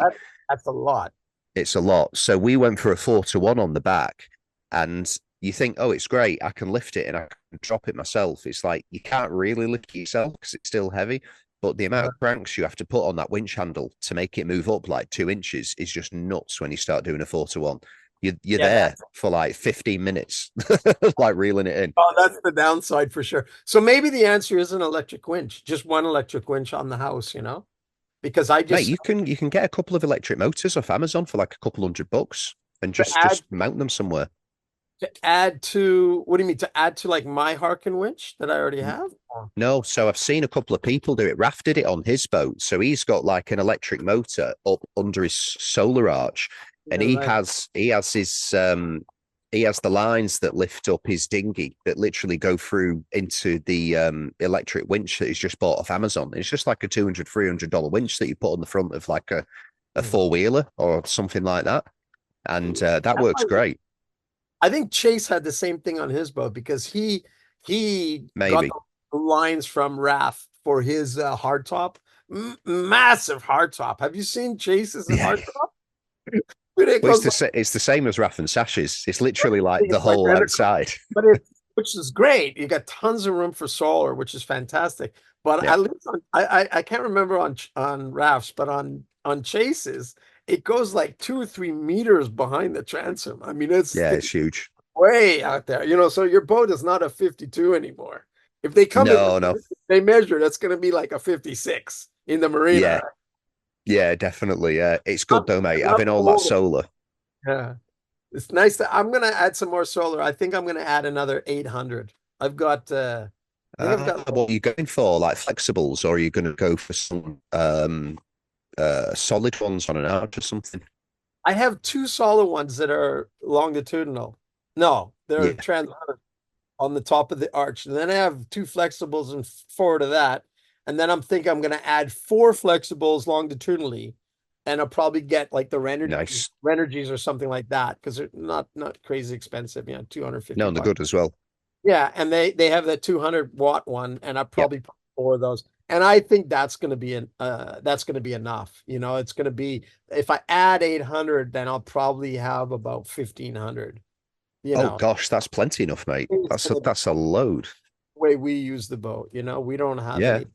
that's a lot. It's a lot. So we went for a 4-to-1 on the back, and you think, oh, it's great, I can lift it and I can drop it myself. It's like you can't really lift it yourself because it's still heavy. But the amount Uh, of cranks you have to put on that winch handle to make it move up like 2 inches is just nuts when you start doing a 4-to-1. You're yeah, there for like 15 minutes, like reeling it in. that's the downside for sure. So maybe the answer is an electric winch, just one electric winch on the house, because I Mate, just you can get a couple of electric motors off Amazon for like a couple $100 and to add just mount them somewhere. to add to what do you mean to add to like my Harkin winch that I already have? Oh, No, so I've seen a couple of people do it. Raf did it on his boat. So he's got like an electric motor up under his solar arch, and yeah, right. he has the lines that lift up his dinghy that literally go through into the electric winch that he's just bought off Amazon. It's just like a $200-300 winch that you put on the front of like a Hmm. four-wheeler or something like that. And that That works might great. I think Chase had the same thing on his boat because he got Maybe. the lines from RAF for his hardtop. Massive hardtop. Have you seen Chase's Yeah. hardtop? Dude, it Well, goes like, it's the same as Raff and Sash's. It's literally like the it's whole identical. outside. But it's which is great. You got tons of room for solar, which is fantastic. But Yeah. at least I can't remember on rafts, but on chases, it goes like 2 or 3 meters behind the transom. I mean, Yeah, it's it's huge. way out there. So your boat is not a 52 anymore. If they come in, No, no. they measure, that's going to be like a 56 in the Yeah, marina. yeah, definitely. Yeah, it's good Not though, mate. enough Having to all that hold it. solar. Yeah. It's nice that I'm gonna add some more solar. I think I'm gonna add another 800. I think I've got What are you going for? Like flexibles, or are you going to go for some solid ones on an arch or something? I have two solid ones that are longitudinal. No, they're Yeah, transverse on the top of the arch. And then I have two flexibles and forward of that. And then I'm thinking I'm gonna add four flexibles longitudinally, and I'll probably get like the nice. Renergies or something like that because they're not crazy expensive, 250 No, they're bucks. good as well. Yeah, and they have that 200-watt one, and I Yeah, probably put four of those. And I think that's gonna be enough. It's gonna be if I add 800, then I'll probably have about 1500. You oh know, gosh, that's plenty enough, mate. it's gonna be That's a load. the way we use the boat. We don't have Yeah. any.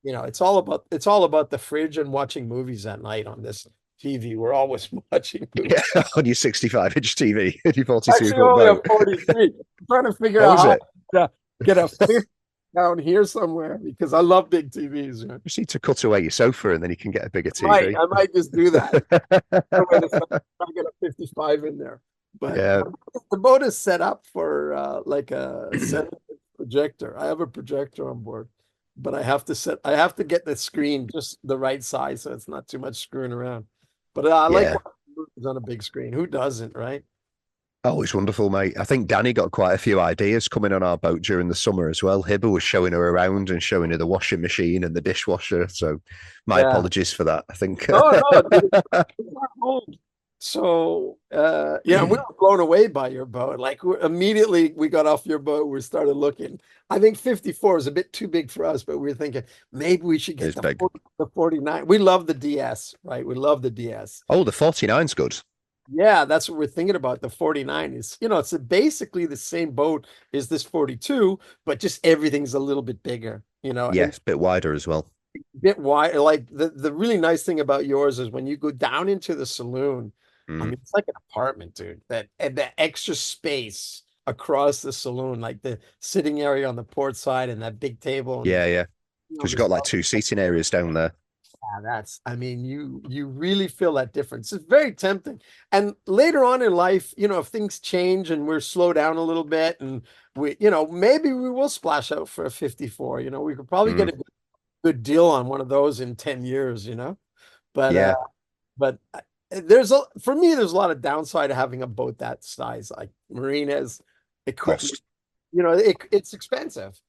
It's all about the fridge and watching movies at night on this TV. We're always watching Yeah, movies. on your 65-inch TV and your 42 Actually, foot only a boat. 43. I'm trying to figure Oh, out is how it? to get a 50 down here somewhere because I love big TVs. Just need to cut away your sofa and then you can get a bigger Right, TV. I might just do that. Try to get a 55 in there. But Yeah, the boat is set up for like a set projector. I have a projector on board, but I have to get the screen just the right size so it's not too much screwing around. But I like yeah. watching movies on a big screen. Who doesn't, right? Oh, it's wonderful, mate. I think Danny got quite a few ideas coming on our boat during the summer as well. Hibber was showing her around and showing her the washing machine and the dishwasher. So my Yeah. apologies for that. I think No, dude, it's not home. So yeah, we were blown away by your boat. Like immediately we got off your boat, we started looking. I think 54 is a bit too big for us, but we were thinking maybe we should get it's big. the 49. We love the DS, right? We love the DS. Oh, the 49's good. Yeah, that's what we're thinking about. The 49 is, it's basically the same boat as this 42, but just everything's a little bit bigger, Yeah, and it's a bit wider as well. bit wide. Like the really nice thing about yours is when you go down into the saloon, I Mm. mean, it's like an apartment, dude. That and the extra space across the saloon, like the sitting area on the port side and that big table and Yeah, yeah. Because you've this got like two seating areas down there. that's, I mean, you really feel that difference. It's very tempting. And later on in life, if things change and we're slow down a little bit and maybe we will splash out for a 54. We could probably get Mm. a good deal on one of those in 10 years, But Yeah, for me, there's a lot of downside to having a boat that size, like Marina's equipment. cost. It's expensive.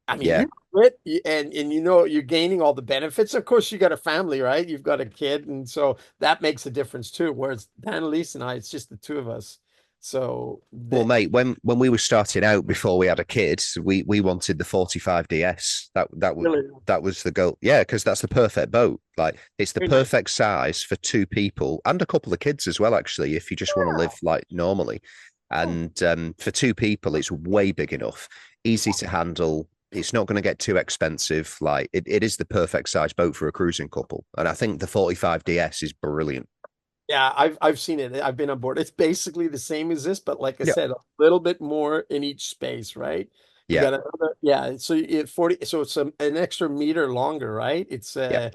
I mean, Yeah. you quit and you're gaining all the benefits. Of course, you got a family, right? You've got a kid, and so that makes a difference too. Whereas Annalise and I, it's just the two of us. So Well, mate, when we were starting out before we had a kid, we wanted the 45 DS. really, That was the goal. Yeah, because that's the perfect boat. Like it's the very nice. perfect size for two people and a couple of kids as well, actually, if you just want to live like normally. And for two people, it's way big enough, easy to handle. It's not going to get too expensive. Like it is the perfect size boat for a cruising couple. And I think the 45 DS is brilliant. Yeah, I've seen it. I've been on board. It's basically the same as this, but like I Yeah. said, a little bit more in each space, right? You Yeah. got another, yeah. So it 40, so it's an extra meter longer, right? It's Yeah.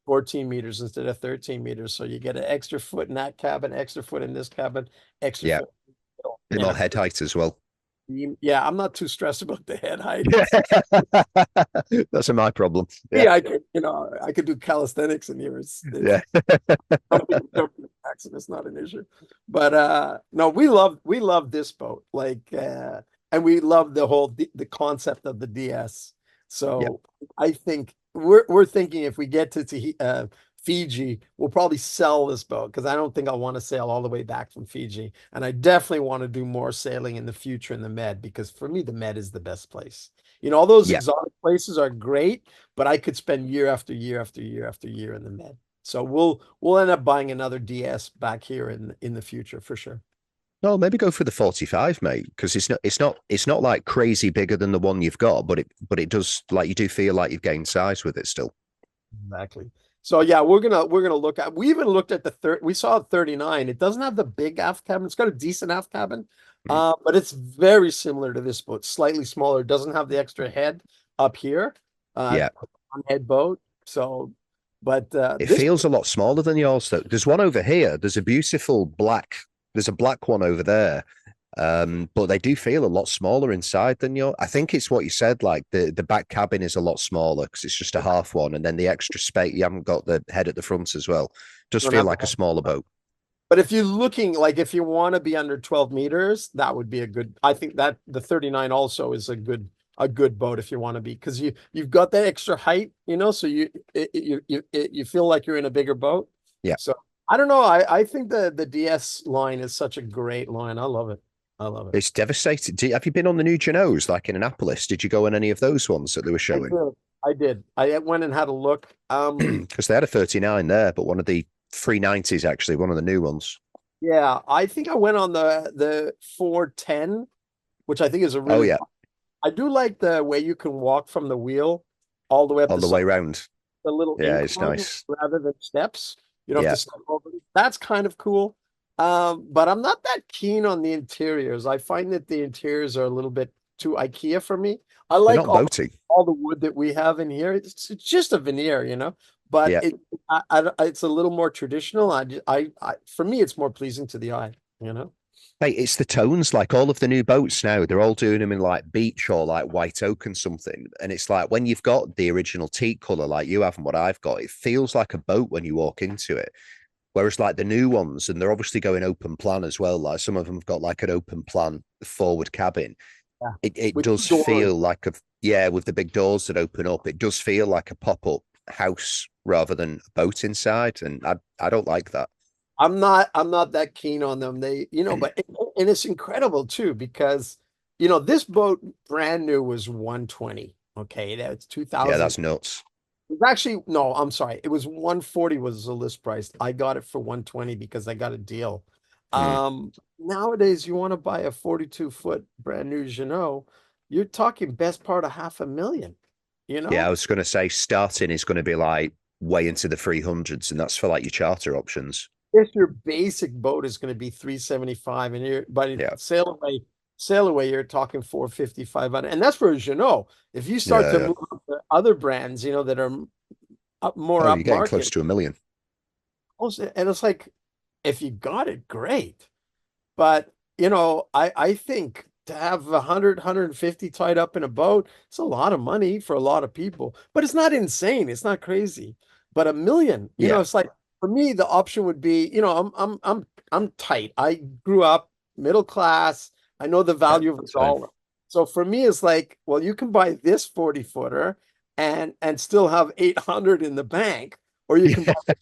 14 meters instead of 13 meters. So you get an extra foot in that cabin, extra foot in this cabin, extra Yeah. foot in the middle. Bit And more head height as well. yeah, I'm not too stressed about the head height. Yeah. That's my problem. Yeah. Yeah, I could do calisthenics in here. It's Yeah. It's not an issue. But no, we love this boat. Like and we love the concept of the DS. Yeah. So I think we're thinking if we get to Fiji, we'll probably sell this boat because I don't think I'll want to sail all the way back from Fiji. And I definitely want to do more sailing in the future in the Med because for me, the Med is the best place. All those Yeah. exotic places are great, but I could spend year after year after year after year in the Med. So we'll end up buying another DS back here in the future for sure. No, maybe go for the 45, mate, because it's not like crazy bigger than the one you've got, but it does like you do feel like you've gained size with it still. Exactly. So yeah, we're gonna look at. We even looked at the third. We saw 39. It doesn't have the big aft cabin. It's got a decent aft cabin, Mm. but it's very similar to this boat. Slightly smaller. It doesn't have the extra head up here. Yeah. On head boat. So, but It this feels a lot smaller than yours, though. There's one over here. There's a black one over there. But they do feel a lot smaller inside than your. I think it's what you said, like the back cabin is a lot smaller because it's just a half one, and then the extra space, you haven't got the head at the front as well. Does don't feel have like a the- smaller boat. But if you're looking like if you want to be under 12 meters, that would be a good. I think that the 39 also is a good boat if you want to be because you've got that extra height, so you feel like you're in a bigger boat. Yeah. So I don't know. I think the DS line is such a great line. I love it. I love it. It's devastating. Have you been on the new Genoes, like in Annapolis? Did you go on any of those ones that they were I showing? did. I did. I went and had a look. Because they had a 39 there, but one of the 390s, actually, one of the new ones. Yeah, I think I went on the 410, which I think is a Oh, really. yeah, I do like the way you can walk from the wheel all the way up all the way round. the little Yeah, it's incline nice. rather than steps. You don't have Yeah. to step over it. That's kind of cool. But I'm not that keen on the interiors. I find that the interiors are a little bit too IKEA for me. I They're like not boaty. all the wood that we have in here. It's just a veneer. But Yeah. it's a little more traditional. For me, it's more pleasing to the eye. Hey, it's the tones. Like all of the new boats now, they're all doing them in like beach or like white oak and something. And it's like when you've got the original teak color like you have and what I've got, it feels like a boat when you walk into it. Whereas like the new ones, and they're obviously going open plan as well. Like some of them have got like an open plan forward cabin. Yeah. It With does doors. feel like a, yeah, with the big doors that open up, it does feel like a pop-up house rather than a boat inside. And I don't like that. I'm not that keen on them. And it's incredible too, because this boat brand new was 120. Okay, that's Yeah, 2000. that's nuts. It was actually, no, I'm sorry. It was 140 was the list price. I got it for 120 because I got a deal. Mm. Nowadays you want to buy a 42-foot brand new Jeanneau, you're talking best part of 500,000, you Yeah, I know? was going to say starting is going to be like way into the 300s, and that's for like your charter options. If your basic boat is going to be 375 and but Yeah, sail away, you're talking 450, 500. And that's for a Jeanneau. If you start yeah, to yeah. move up to other brands, that are more Oh, you're getting close upmarket, to a million. and it's like, if you got it, great. But, I think to have 100, tied up in a boat, it's a lot of money for a lot of people, but it's not insane. It's not crazy. But a million, Yeah, it's like, for me, the option would be, I'm tight. I grew up middle class. I know the yeah, value of a same. dollar. So for me, it's like, well, you can buy this 40-footer and still have 800 in the bank, or you can buy Yeah,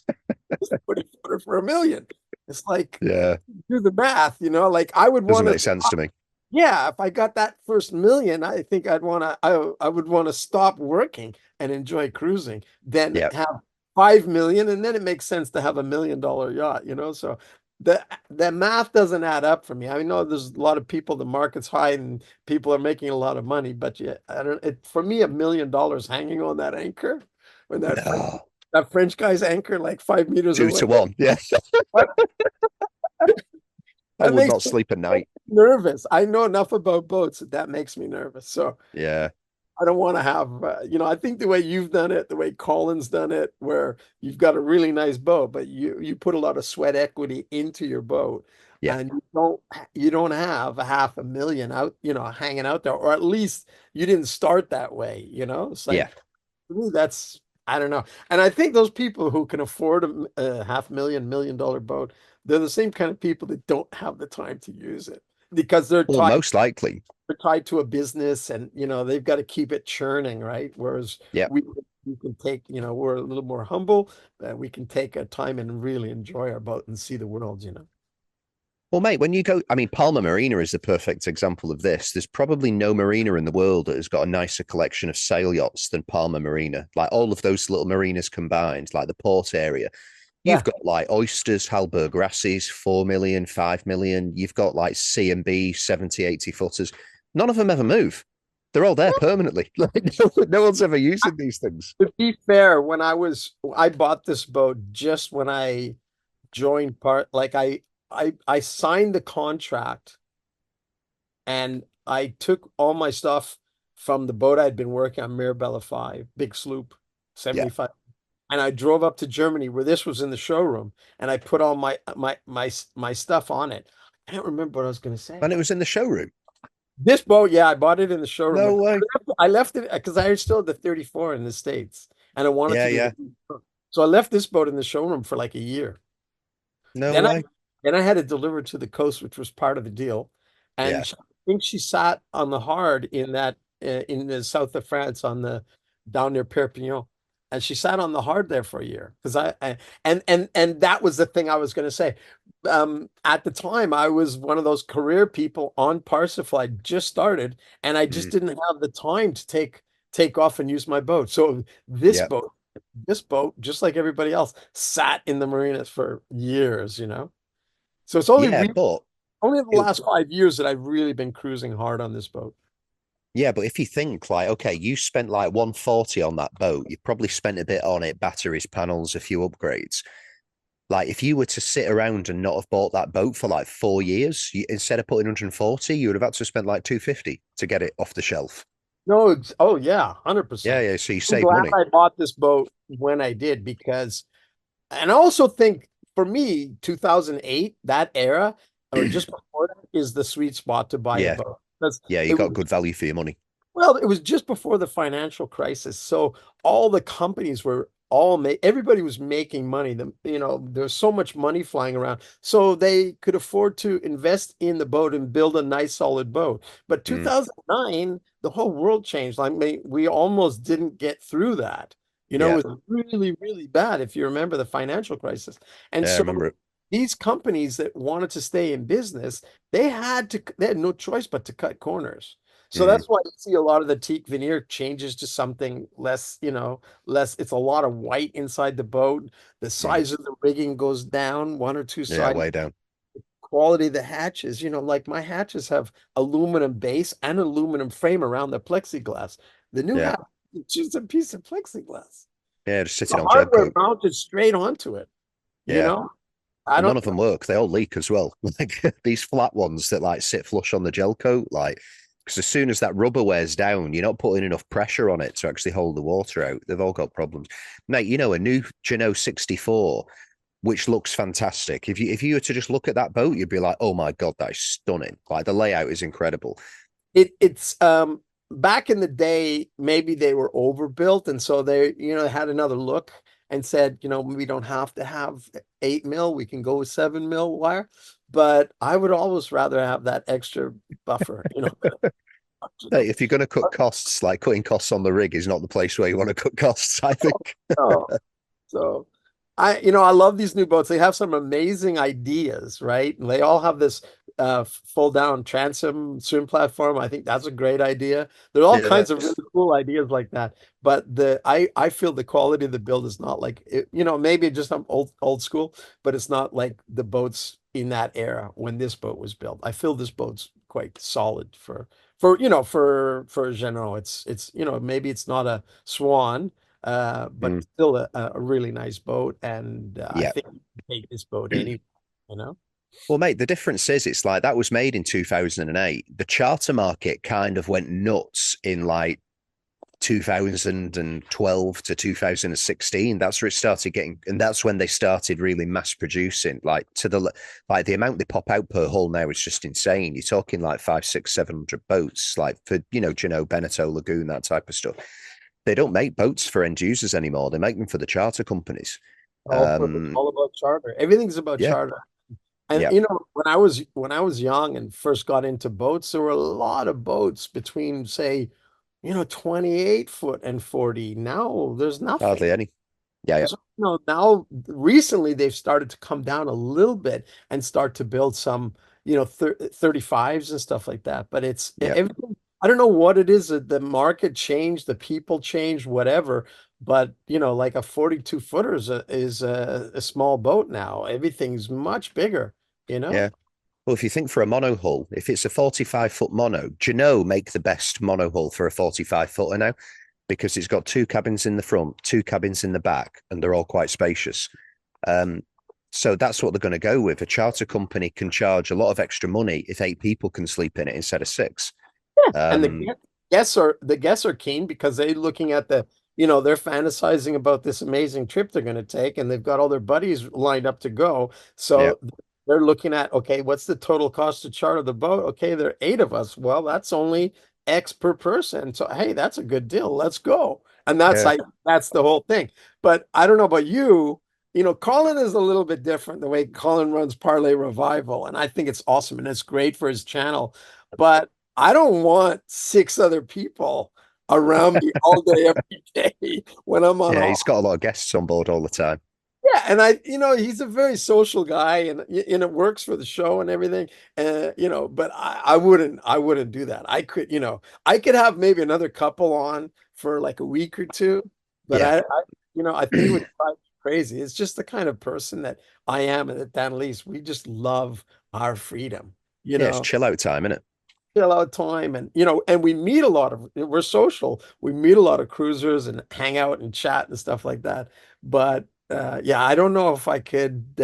this 40-footer for a million. It's like, yeah, do the math, like I would doesn't want make to, sense to me. yeah, if I got that first million, I think I would want to stop working and enjoy cruising, then Yeah. have 5 million, and then it makes sense to have $1 million yacht, so the math doesn't add up for me. I know there's a lot of people, the market's high and people are making a lot of money, but yeah, I don't, for me, $1 million hanging on that anchor when No, that French guy's anchor like 5 meters two away. to one. Yeah, I That would makes not sleep at night. nervous. I know enough about boats that makes me nervous. So Yeah. I don't want to have, I think the way you've done it, the way Colin's done it, where you've got a really nice boat, but you put a lot of sweat equity into your boat, Yeah. and you don't have a 500,000 out, hanging out there, or at least you didn't start that way. It's Yeah. like, to me, that's, I don't know. And I think those people who can afford a 500,000, $1 million boat, they're the same kind of people that don't have the time to use it because they're Well, tied most likely. to a business, and they've got to keep it churning, right? Whereas Yeah. we can take, we're a little more humble, we can take a time and really enjoy our boat and see the world. Well, mate, when you go, I mean, Palma Marina is the perfect example of this. There's probably no marina in the world that has got a nicer collection of sail yachts than Palma Marina. Like all of those little marinas combined, like the port area. You've Yeah. got like oysters, Halberg Rasses, 4 million, 5 million. You've got like C&B 70, 80 footers. None of them ever move. They're all there permanently. Like no one's ever using these things. To be fair, I bought this boat just when I joined like I signed the contract, and I took all my stuff from the boat I'd been working on, Mirabella 5, big sloop, Yeah. 75. And I drove up to Germany where this was in the showroom, and I put all my stuff on it. I don't remember what I was going to say. And it was in the showroom. This boat, yeah, I bought it in the showroom. No And way. I left it because I still had the 34 in the States, and I wanted Yeah, to do yeah. so I left this boat in the showroom for like a year. No Then I way. then I had it delivered to the coast, which was part of the deal. And Yeah. I think she sat on the hard in the south of France, on the down near Perpignan, and she sat on the hard there for a year because and that was the thing I was going to say. At the time, I was one of those career people on Parsifal, just started, and I just Mm, didn't have the time to take off and use my boat. So yeah. this boat, just like everybody else, sat in the marinas for years. So it's Yeah, but only the it, last 5 years that I've really been cruising hard on this boat. yeah, but if you think like, okay, you spent like 140 on that boat, you probably spent a bit on it, batteries, panels, a few upgrades. Like if you were to sit around and not have bought that boat for like 4 years, instead of putting 140, you would have had to spend like 250 to get it off the shelf. No, oh yeah, Yeah, 100%. yeah. So you I'm save glad money. I bought this boat when I did, because, and I also think for me, 2008, that era, or just before that, is the sweet spot to buy a Yeah, boat. Because yeah, you it got was good value for your money. well, it was just before the financial crisis. So all the companies were all everybody was making money. There's so much money flying around. So they could afford to invest in the boat and build a nice solid boat. But Mm, 2009, the whole world changed. I mean, we almost didn't get through that. yeah, It was really, really bad if you remember the financial crisis. And yeah, I so remember it. these companies that wanted to stay in business, they had no choice but to cut corners. So Mm, that's why you see a lot of the teak veneer changes to something less, less. It's a lot of white inside the boat. The mm, size of the rigging goes down one or two yeah, sides. way down. Quality of the hatches, like my hatches have aluminum base and aluminum frame around the plexiglass. The new Yeah, hatch is just a piece of plexiglass. yeah, just The sitting on gel hardware coat. mounted straight onto it. You Yeah, know, I and none don't. of them work. They all leak as well. Like these flat ones that like sit flush on the gel coat, like because as soon as that rubber wears down, you're not putting enough pressure on it to actually hold the water out. They've all got problems, mate. A new Jeanneau 64, which looks fantastic. If you were to just look at that boat, you'd be like, oh my god, that is stunning. Like the layout is incredible. It's back in the day, maybe they were overbuilt, and so they, had another look and said, we don't have to have 8 mil, we can go with 7 mil wire. But I would always rather have that extra buffer, Hey, if you're going to cut costs, like cutting costs on the rig is not the place where you want to cut costs, I think. Oh, so I love these new boats. They have some amazing ideas, right? And they all have this fold down transom swim platform. I think that's a great idea. There are all Yeah. kinds of really cool ideas like that. But I feel the quality of the build is not like it, maybe just I'm old school, but it's not like the boats in that era when this boat was built. I feel this boat's quite solid for General. It's maybe it's not a Swan, but Mm, still a really nice boat, and I yeah. think you can take this boat any, you know. Well, mate, the difference is it's like that was made in 2008. The charter market kind of went nuts in like 2012 to 2016. That's where it started getting, and that's when they started really mass producing. Like the amount they pop out per hull now is just insane. You're talking like 5, 6, 700 boats, like for Jeanneau, Beneteau, Lagoon, that type of stuff. They don't make boats for end users anymore. They make them for the charter companies. It's Um, all about charter. Everything's about yeah, charter. And yeah, when I was young and first got into boats, there were a lot of boats between, say, 28 foot and 40. Now there's hardly nothing. any. Yeah, yeah, So, now recently they've started to come down a little bit and start to build some, 35s and stuff like that. But it's yeah. everything. I don't know what it is that the market changed, the people changed, whatever. But like a 42 footer is a small boat now. Everything's much bigger, you know? Yeah. Well, if you think for a mono hull, if it's a 45-foot mono, Jeanneau make the best mono hull for a 45-footer now because it's got two cabins in the front, two cabins in the back, and they're all quite spacious. Um, so that's what they're going to go with. A charter company can charge a lot of extra money if 8 people can sleep in it instead of 6. And Um, the guests are keen because they're looking at they're fantasizing about this amazing trip they're going to take, and they've got all their buddies lined up to go. yeah, So they're looking at, okay, what's the total cost to charter the boat? Okay, there are 8 of us. Well, that's only X per person. So hey, that's a good deal. Let's go. And yeah, that's the whole thing. But I don't know about you. Colin is a little bit different the way Colin runs Parlay Revival, and I think it's awesome and it's great for his channel. But I don't want 6 other people around me all day, every day when I'm on yeah. off. He's got a lot of guests on board all the time. Yeah, and he's a very social guy, and it works for the show and everything. But I wouldn't do that. I could have maybe another couple on for like a week or two, but Yeah, I think it would drive me crazy. It's just the kind of person that I am, and at Dan Lee's, we just love our freedom. You yeah. It's know, chill out time, isn't it? a lot of time, and we meet a lot of we're social, we meet a lot of cruisers and hang out and chat and stuff like that. But yeah, I don't know if I could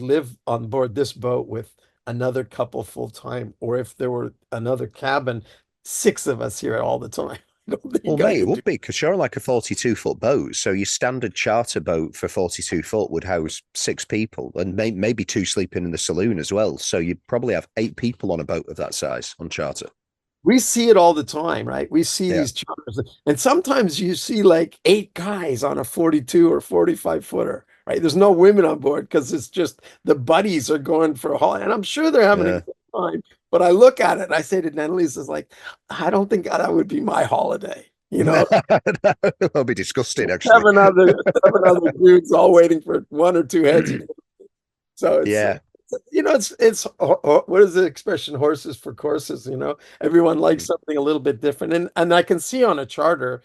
live on board this boat with another couple full time, or if there were another cabin, 6 of us here all the time. I don't think you Well, guys mate, it can would be because you're on like a 42-foot boat. So your standard charter boat for 42 foot would house 6 people and maybe 2 sleeping in the saloon as well. So you'd probably have 8 people on a boat of that size on charter. We see it all the time, right? We see Yeah. these charters, and sometimes you see like 8 guys on a 42 or 45 footer, right? There's no women on board because it's just the buddies are going for a holiday, and I'm sure they're having a Yeah. good time. But I look at it and I say to Annalise, it's like, I don't think that would be my holiday, you know? That'll be disgusting, actually. Seven other dudes all waiting for one or two heads. So Yeah. it's what is the expression? Horses for courses. Everyone likes something a little bit different, and I can see on a charter,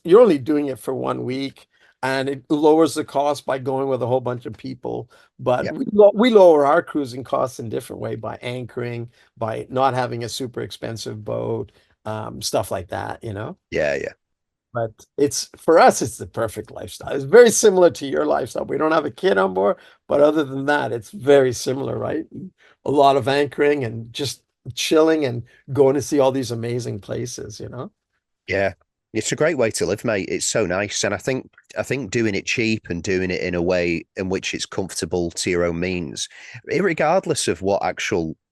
you're only doing it for 1 week, and it lowers the cost by going with a whole bunch of people. But Yeah. we lower our cruising costs in a different way by anchoring, by not having a super expensive boat, stuff like that. Yeah. Yeah. But for us, it's the perfect lifestyle. It's very similar to your lifestyle. We don't have a kid on board, but other than that, it's very similar, right? A lot of anchoring and just chilling and going to see all these amazing places. Yeah. It's a great way to live, mate. It's so nice. And I think doing it cheap and doing it in a way in which it's comfortable to your own means, regardless of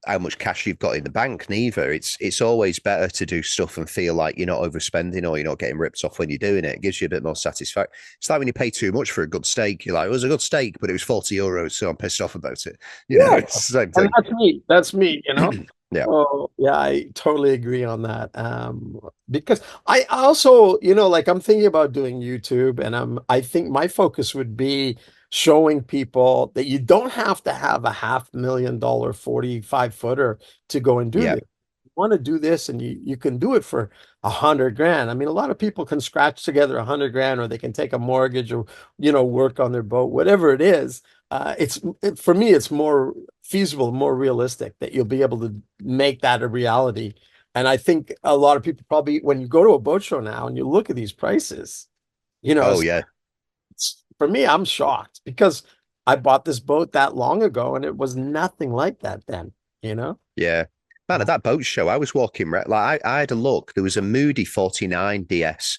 how much cash you've got in the bank, neither. It's always better to do stuff and feel like you're not overspending or you're not getting ripped off when you're doing it. It gives you a bit more satisfaction. It's like when you pay too much for a good steak. You're like, it was a good steak, but it was €40, so I'm pissed off about it. It's the same thing. And that's me. Yeah. Oh, yeah, I totally agree on that. Because I also, like I'm thinking about doing YouTube, and I think my focus would be showing people that you don't have to have a $500,000 45 footer to go and do Yeah. this. You want to do this, and you can do it for 100 grand. I mean, a lot of people can scratch together 100 grand, or they can take a mortgage, or work on their boat, whatever it is. For me, it's more feasible, more realistic that you'll be able to make that a reality. And I think a lot of people probably, when you go to a boat show now and you look at these prices, Oh, yeah. for me, I'm shocked because I bought this boat that long ago and it was nothing like that then. Yeah. Man, at that boat show, I was walking, like I had a look. There was a Moody 49 DS,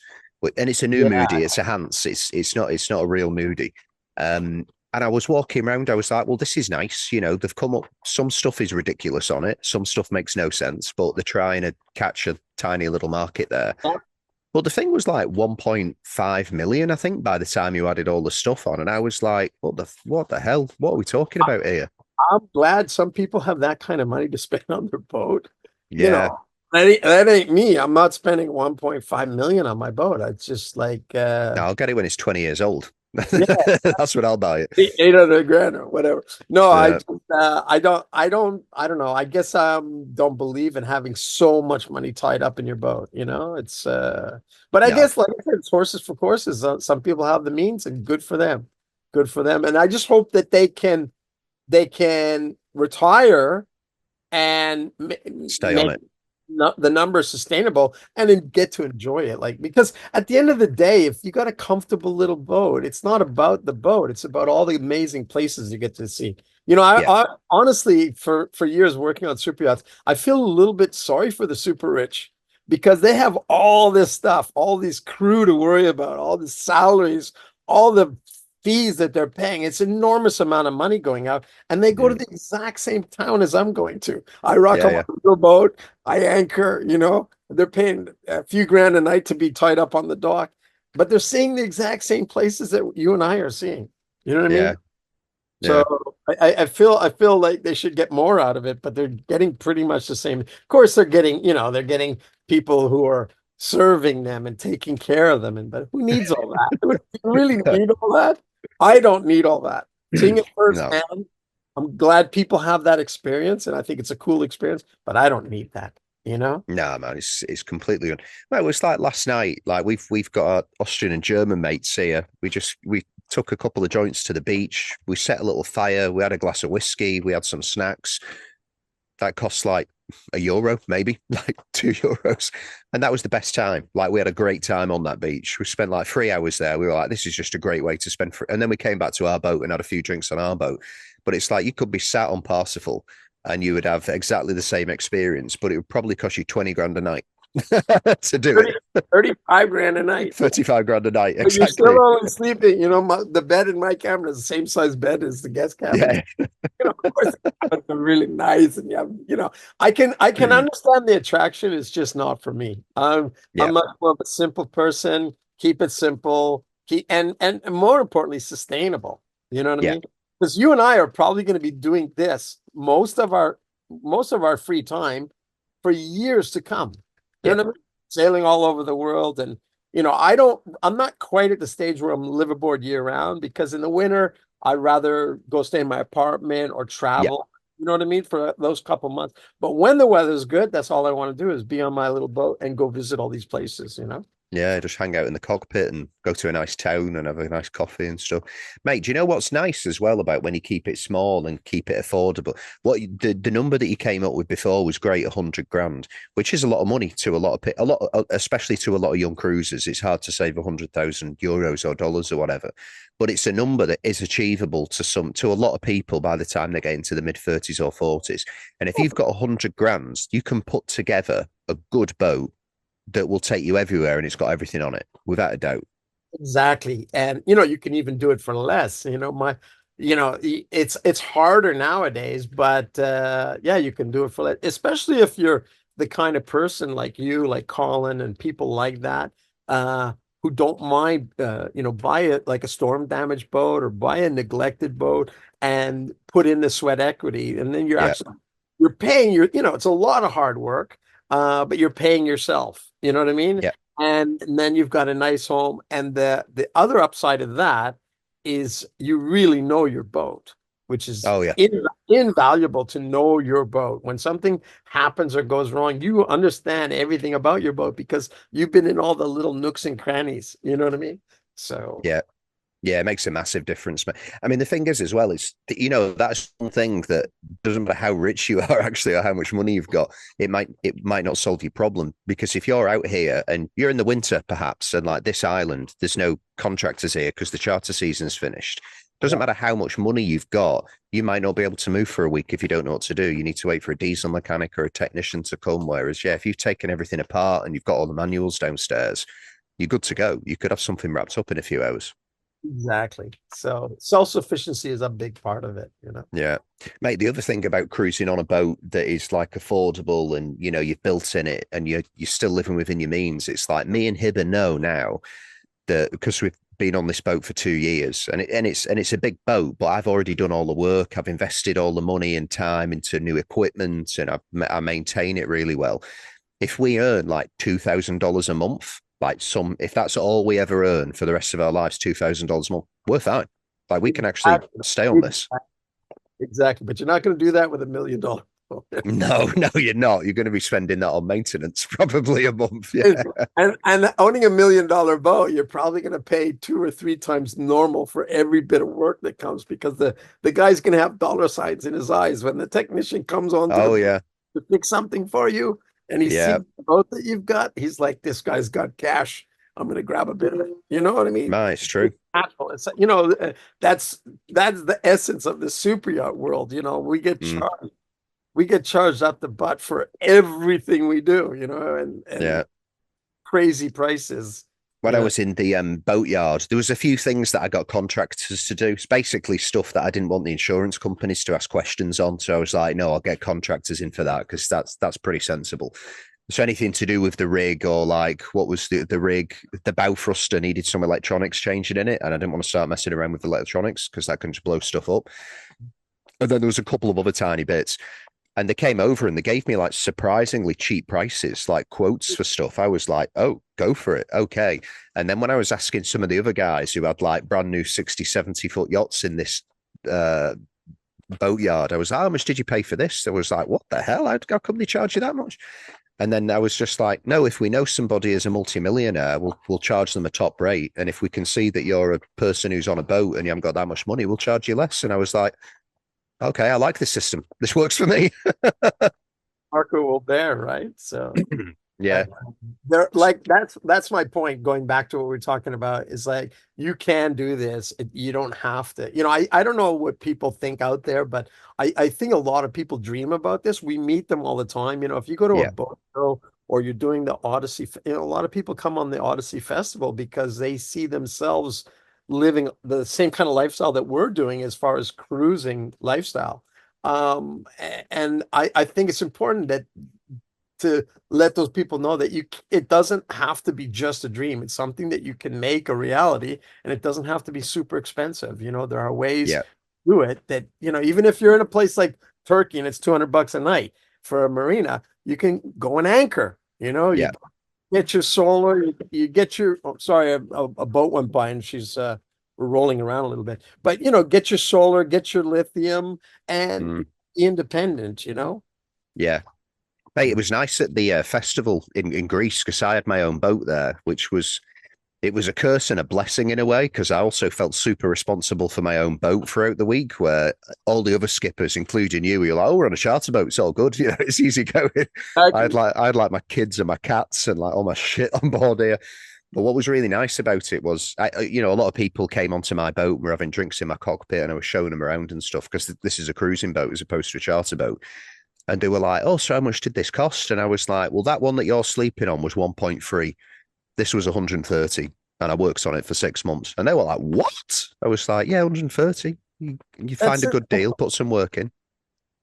and it's a new Yeah. Moody. It's a Hans. It's not a real Moody. And I was walking around. I was like, well, this is nice. They've come up. Some stuff is ridiculous on it. Some stuff makes no sense, but they're trying to catch a tiny little market there. Yeah. But the thing was like 1.5 million, I think, by the time you added all the stuff on. And I was like, what the hell? What are we talking about here? I'm glad some people have that kind of money to spend on their boat. Yeah. That ain't me. I'm not spending 1.5 million on my boat. It's just like No, I'll get it when it's 20 years old. Yeah. That's when I'll buy it. 800 grand or whatever. No, Yeah. I don't know. I guess don't believe in having so much money tied up in your boat. But I No. guess, like I said, it's horses for courses. Some people have the means, and good for them. Good for them. And I just hope that they can retire and Stay on it. the number sustainable, and then get to enjoy it. Like, because at the end of the day, if you got a comfortable little boat, it's not about the boat, it's about all the amazing places you get to see. I honestly, for years working on super yachts, I feel a little bit sorry for the super rich, because they have all this stuff, all these crew to worry about, all the salaries, all the fees that they're paying. It's an enormous amount of money going out, and they go to the exact same town as I'm going to. I rock a little boat, I anchor, they're paying a few grand a night to be tied up on the dock, but they're seeing the exact same places that you and I are seeing. You know what I mean? So I feel like they should get more out of it, but they're getting pretty much the same. Of course, they're getting people who are serving them and taking care of them, but who needs all that? Do you really need all that? I don't need all that. Seeing it firsthand, no. I'm glad people have that experience, and I think it's a cool experience, but I don't need that. No, man, it's completely well, it was like last night. Like we've got our Austrian and German mates here. We took a couple of joints to the beach. We set a little fire. We had a glass of whiskey. We had some snacks. That costs like €1, maybe like €2. And that was the best time. Like, we had a great time on that beach. We spent like 3 hours there. We were like, this is just a great way to spend. And then we came back to our boat and had a few drinks on our boat. But it's like, you could be sat on Parsifal and you would have exactly the same experience, but it would probably cost you 20 grand a night. to do 30, it. 35 grand a night. 35 grand a night, But you're exactly. still only sleeping, the bed in my cabin is the same size bed as the guest cabin. Yeah. Of course, it's really nice, and I can understand the attraction. It's just not for me. I'm Yeah. much more of a simple person. Keep it simple. And more importantly, sustainable. You know what I Yeah. mean? Because you and I are probably going to be doing this most of our free time for years to come. You Yeah. know what I mean? Sailing all over the world, and I'm not quite at the stage where I'm liveaboard year round, because in the winter I'd rather go stay in my apartment or Yeah. travel, you know what I mean, for those couple months. But when the weather's good, that's all I want to do is be on my little boat and go visit all these places. Yeah, just hang out in the cockpit and go to a nice town and have a nice coffee and stuff. Mate, do you know what's nice as well about when you keep it small and keep it affordable? The number that you came up with before was great, 100 grand, which is a lot of money to a lot of especially to a lot of young cruisers. It's hard to save 100,000 euros or dollars or whatever, but it's a number that is achievable to a lot of people by the time they get into the mid 30s or 40s. And if you've got 100 grand, you can put together a good boat that will take you everywhere, and it's got everything on it, without a doubt. Exactly. And you can even do it for less. It's harder nowadays, but yeah, you can do it for less, especially if you're the kind of person like you, like Colin, and people like that, who don't mind, buy it like a storm damaged boat or buy a neglected boat and put in the sweat equity. And then Yeah. you're paying it's a lot of hard work, but you're paying yourself, you know what I mean? Yeah. And then you've got a nice home. And the other upside of that is you really know your boat, which is Oh yeah. invaluable to know your boat. When something happens or goes wrong, you understand everything about your boat because you've been in all the little nooks and crannies. You know what I mean? So Yeah. Yeah, it makes a massive difference. I mean, the thing is as well, it's that's one thing that doesn't matter how rich you are actually or how much money you've got, it might not solve your problem. Because if you're out here and you're in the winter perhaps, and like this island, there's no contractors here because the charter season's finished. Doesn't matter how much money you've got, you might not be able to move for a week if you don't know what to do. You need to wait for a diesel mechanic or a technician to come. Whereas, yeah, if you've taken everything apart and you've got all the manuals downstairs, you're good to go. You could have something wrapped up in a few hours. exactly. So self-sufficiency is a big part of it. Yeah. Mate, the other thing about cruising on a boat that is like affordable and you've built in it and you're still living within your means, it's like me and Hibber know now that because we've been on this boat for 2 years and it's a big boat, but I've already done all the work. I've invested all the money and time into new equipment and I maintain it really well. If we earn like $2,000 a month, if that's all we ever earn for the rest of our lives, $2,000 a month, we're fine. Like we can actually stay on this. Exactly. But you're not going to do that with $1 million. No, you're not. You're going to be spending that on maintenance probably a month. Yeah. And owning $1 million boat, you're probably going to pay 2 or 3 times normal for every bit of work that comes, because the guy's going to have dollar signs in his eyes when the technician comes on Yeah. to fix something for you, and he sees the boat that you've got. He's like, this guy's got cash. I'm going to grab a bit of it. You know what I mean? No, it's true. It's that's the essence of the super yacht world. We get charged up the butt for everything we do, and crazy prices. When I was in the boatyard, there was a few things that I got contractors to do. It's basically stuff that I didn't want the insurance companies to ask questions on. So I was like, no, I'll get contractors in for that because that's pretty sensible. So anything to do with the rig, or like what was the rig, the bow thruster needed some electronics changing in it, and I didn't want to start messing around with electronics because that can just blow stuff up. And then there was a couple of other tiny bits. And they came over and they gave me like surprisingly cheap prices, like quotes for stuff. I was like, oh, go for it. Okay. And then when I was asking some of the other guys who had like brand new 60, 70-foot yachts in this boatyard, I was like, how much did you pay for this? I was like, what the hell? How come they charge you that much? And then I was just like, no, if we know somebody is a multimillionaire, we'll charge them a top rate. And if we can see that you're a person who's on a boat and you haven't got that much money, we'll charge you less. And I was like, okay, I like this system. This works for me. Marco will bear, right? So yeah, they're like, that's my point. Going back to what we're talking about is like, you can do this. You don't have to. I don't know what people think out there, but I think a lot of people dream about this. We meet them all the time. If you go to a boat show or you're doing the Odyssey. A lot of people come on the Odyssey Festival because they see themselves living the same kind of lifestyle that we're doing as far as cruising lifestyle. And I think it's important that to let those people know that it doesn't have to be just a dream. It's something that you can make a reality, and it doesn't have to be super expensive. There are ways Yeah. to do it that, even if you're in a place like Turkey and it's $200 a night for a marina, you can go and anchor, Yeah. you get your solar, you get your, oh, sorry, a boat went by and we're rolling around a little bit, but get your solar, get your lithium, and be independent. Yeah. Hey, it was nice at the festival in Greece because I had my own boat there, it was a curse and a blessing in a way, because I also felt super responsible for my own boat throughout the week, where all the other skippers, including you, were like, "Oh, we're on a charter boat, it's all good, it's easy going." I had like my kids and my cats and like all my shit on board here. But what was really nice about it was, a lot of people came onto my boat and were having drinks in my cockpit, and I was showing them around and stuff, because this is a cruising boat as opposed to a charter boat. And they were like, "Oh, so how much did this cost?" And I was like, "Well, that one that you're sleeping on was 1.3. This was 130. And I worked on it for 6 months." And they were like, "What?" I was like, "Yeah, 130. You find a good deal, put some work in."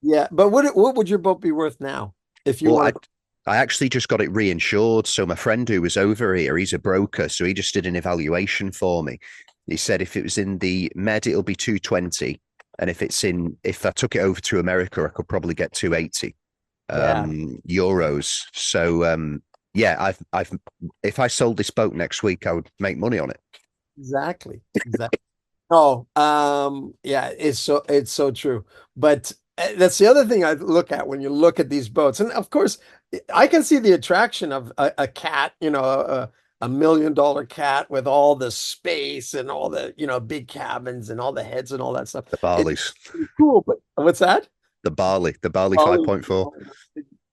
Yeah, but what would your boat be worth now if you Well, want to? I actually just got it reinsured. So my friend who was over here, he's a broker, so he just did an evaluation for me. He said if it was in the Med, it'll be 220, and if I took it over to America, I could probably get 280 euros. So yeah, I've if I sold this boat next week, I would make money on it. Exactly. Oh, yeah, it's so true. But that's the other thing I look at when you look at these boats. And of course, I can see the attraction of a cat, a $1 million cat with all the space and all the, big cabins and all the heads and all that stuff. The It's Barleys, cool, but what's that? the Barley Ollie, 5.4.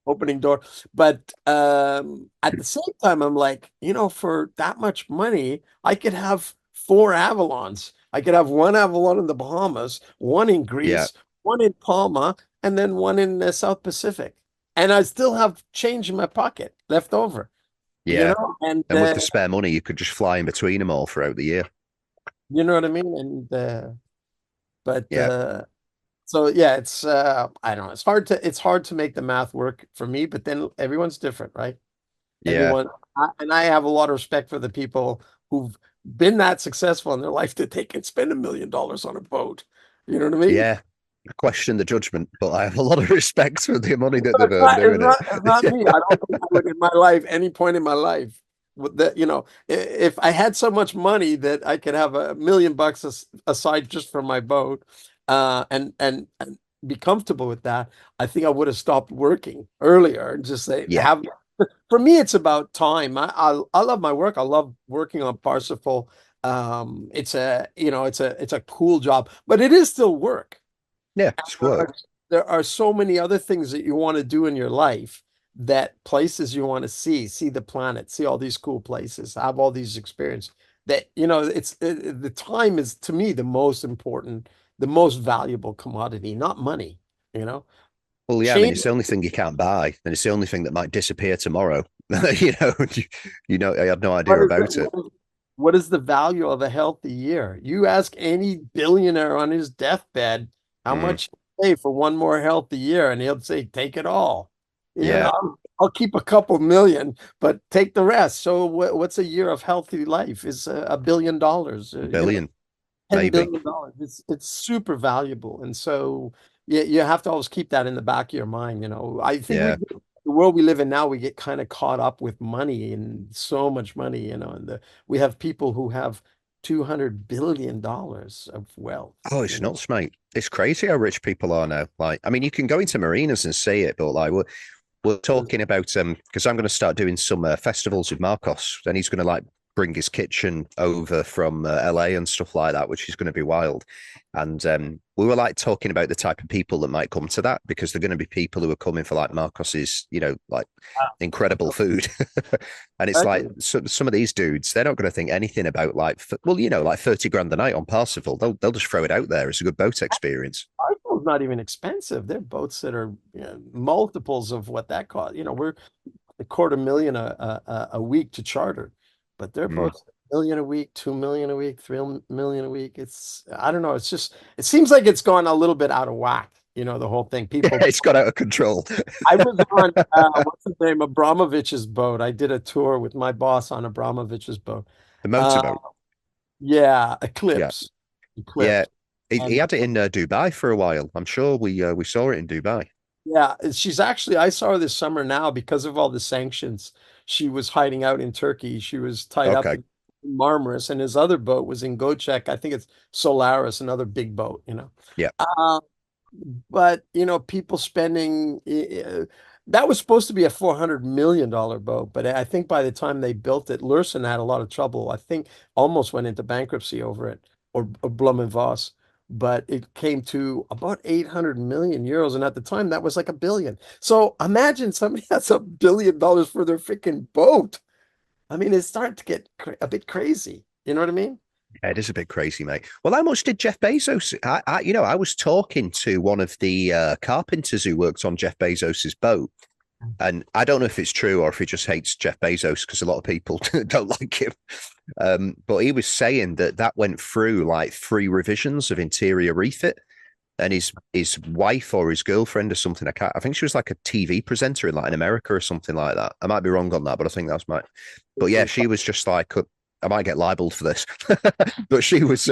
opening door. But at the same time, I'm like, for that much money, I could have 4 Avalons. I could have one Avalon in the Bahamas, one in Yeah, Greece, one in Palma, and then one in the South Pacific. And I still have change in my pocket left over, yeah. and And with the spare money, you could just fly in between them all throughout the year. you know what I mean? And but Yeah, so yeah, I don't know. It's hard to make the math work for me, but then everyone's different, right? yeah, And I have a lot of respect for the people who've been that successful in their life that they can spend $1 million on a boat. You know what I mean? yeah. I question the judgment, but I have a lot of respect for the money that But they've earned doing it. it's not me. I don't think I would in my life, any point in my life, that if I had so much money that I could have $1 million aside just for my boat, and be comfortable with that, I think I would have stopped working earlier and just say Yeah, have. For me, it's about time. I love my work. I love working on Parsifal. It's a cool job, but it is still work. yeah, it's work. There are so many other things that you want to do in your life, that places you want to see the planet, see all these cool places, have all these experiences, that the time is, to me, the most important, the most valuable commodity, not money, you know. Well, yeah, I mean, Change. it's the only thing you can't buy, and it's the only thing that might disappear tomorrow. you know, I had no idea What is about it. what is the value of a healthy year? You ask any billionaire on his deathbed how Mm, much you pay for one more healthy year, and he'll say, "Take it all." yeah, I'll keep a couple million, but take the rest. So what's a year of healthy life? Is $1 billion, a billion, $10 maybe. billion. It's super valuable. And so you have to always keep that in the back of your mind. I think Yeah. the world we live in now, we get kind of caught up with money, and so much money, and we have people who have $200 billion of wealth. Oh, it's nuts, mate. It's crazy how rich people are now. Like, I mean, you can go into marinas and see it, but like, we're talking about because I'm going to start doing some festivals with Marcos, and he's going to like bring his kitchen over from LA and stuff like that, which is going to be wild. And we were like talking about the type of people that might come to that, because they're going to be people who are coming for like Marcos's, like incredible food. And it's like some of these dudes, they're not going to think anything about like 30 grand a night on Parsifal. They'll just throw it out there. It's a good boat experience. Arsenal's not even expensive. They're boats that are multiples of what that costs. $250,000 a week to charter, but they're Mm. both 1 million a week, 2 million a week, 3 million a week. It's, I don't know. It's just, it seems like it's gone a little bit out of whack. The whole thing. Yeah, People, it's got out of control. I was on what's his name, Abramovich's boat. I did a tour with my boss on Abramovich's boat. The Uh, motorboat. yeah, Yeah, Eclipse, yeah. Eclipse, He and had it in Dubai for a while. I'm sure we saw it in Dubai. yeah, she's actually, I saw her this summer now because of all the sanctions. She was hiding out in Turkey. She was tied up Okay. in Marmaris, and his other boat was in Gocek. I think it's Solaris, another big boat. Yeah. Uh, but people spending that was supposed to be a $400 million boat, but I think by the time they built it, Lursen had a lot of trouble. I think almost went into bankruptcy over it, or Blum and Voss. But it came to about 800 million euros, and at the time that was like a billion. So imagine somebody has $1 billion for their freaking boat. I mean, it's starting to get a bit crazy. You know what I mean? Yeah, it is a bit crazy, mate. Well, how much did Jeff Bezos? I was talking to one of the carpenters who worked on Jeff Bezos's boat, and I don't know if it's true or if he just hates Jeff Bezos because a lot of people don't like him. But he was saying that went through like 3 revisions of interior refit, and his wife or his girlfriend or something. I think she was like a TV presenter in Latin America or something like that. I might be wrong on that, but I think that's my. But yeah, she was just like, I might get libeled for this, but she was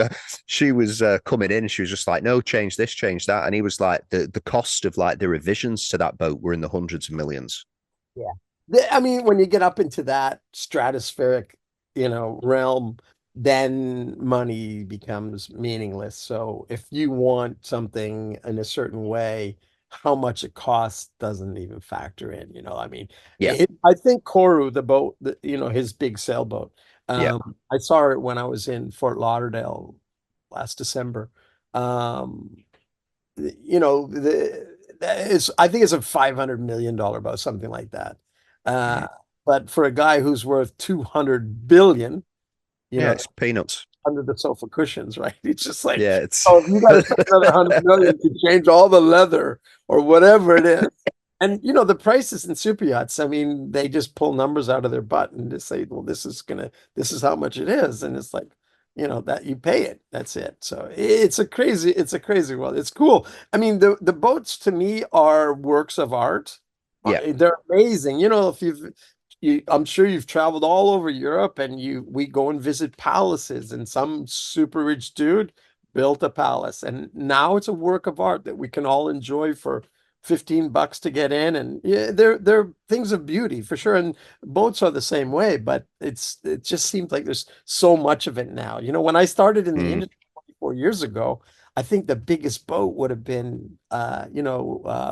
coming in and she was just like, no, change this, change that, and he was like, the cost of like the revisions to that boat were in the hundreds of millions. Yeah. I mean, when you get up into that stratospheric, realm, then money becomes meaningless. So if you want something in a certain way, how much it costs doesn't even factor in. I mean, Yeah, I think Koru, the boat, his big sailboat. yeah, I saw it when I was in Fort Lauderdale last December. Um, I think it's a $500 million boat, something like that. mm. But for a guy who's worth 200 billion, you Yeah. know, It's peanuts. under the sofa cushions, right? It's just like, Yeah, it's oh, if you got to spend another 100 million to change all the leather or whatever it is. And the prices in super yachts, I mean, they just pull numbers out of their butt and just say, well, this is how much it is. And it's like, that you pay it. That's it. So it's a crazy world. It's cool. I mean, the boats to me are works of art. yeah, They're amazing. If I'm sure you've traveled all over Europe, and we go and visit palaces, and some super rich dude built a palace, and now it's a work of art that we can all enjoy for $15 to get in. And yeah, they're things of beauty for sure. And boats are the same way, but it just seems like there's so much of it now. When I started in the mm, industry 24 years ago, I think the biggest boat would have been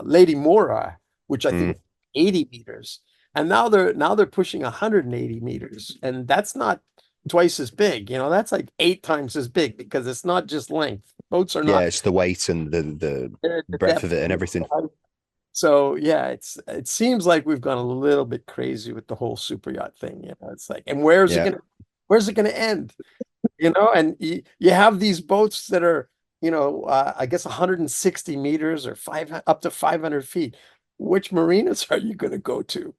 Lady Mora, which I think mm. is 80 meters. And now they're pushing 180 meters, and that's not twice as big. That's like 8 times as big, because it's not just length. Boats are Yeah, not it's the weight and the the breadth of depth. it and everything. So yeah, it seems like we've gone a little bit crazy with the whole super yacht thing. It's like, and Yeah, where's it gonna end? And you have these boats that are, I guess 160 meters or up to 500 feet. Which marinas are you going to go to?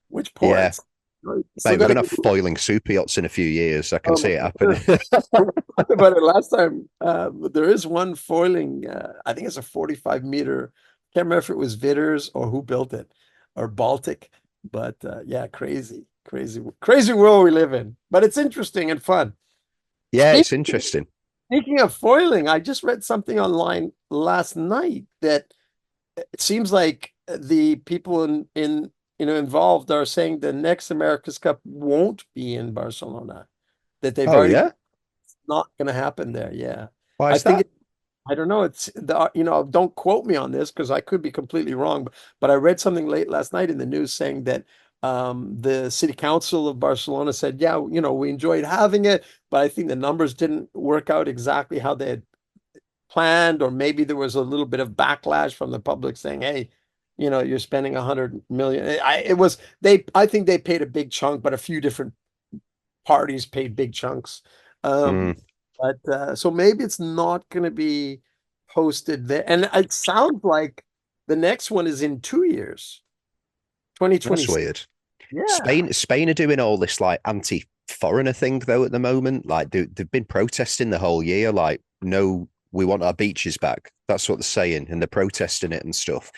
Which yeah. ports? Right? Still Mate, we're got gonna have foiling super yachts in a few years. I can oh see my it happen. God. We talked about it last time. There is one foiling. I think it's a 45-meter. Can't remember if it was Vitters or who built it, or Baltic. But yeah, crazy world we live in. But it's interesting and fun. Yeah, Speaking it's interesting. Speaking of foiling, I just read something online last night that it seems like the people involved are saying the next America's Cup won't be in Barcelona. That they've Oh already yeah, It's not going to happen there. Yeah, why I is think that? I don't know. It's don't quote me on this because I could be completely wrong. But I read something late last night in the news saying that the city council of Barcelona said, yeah, we enjoyed having it, but I think the numbers didn't work out exactly how they had planned, or maybe there was a little bit of backlash from the public saying, hey, you're spending 100 million. I think they paid a big chunk, but a few different parties paid big chunks. Mm, But so maybe it's not going to be hosted there. And it sounds like the next one is in 2 years, that's 2026. weird. Yeah. Spain are doing all this like anti-foreigner thing though at the moment. Like they've been protesting the whole year. Like, no, we want our beaches back. That's what they're saying, and they're protesting it and stuff.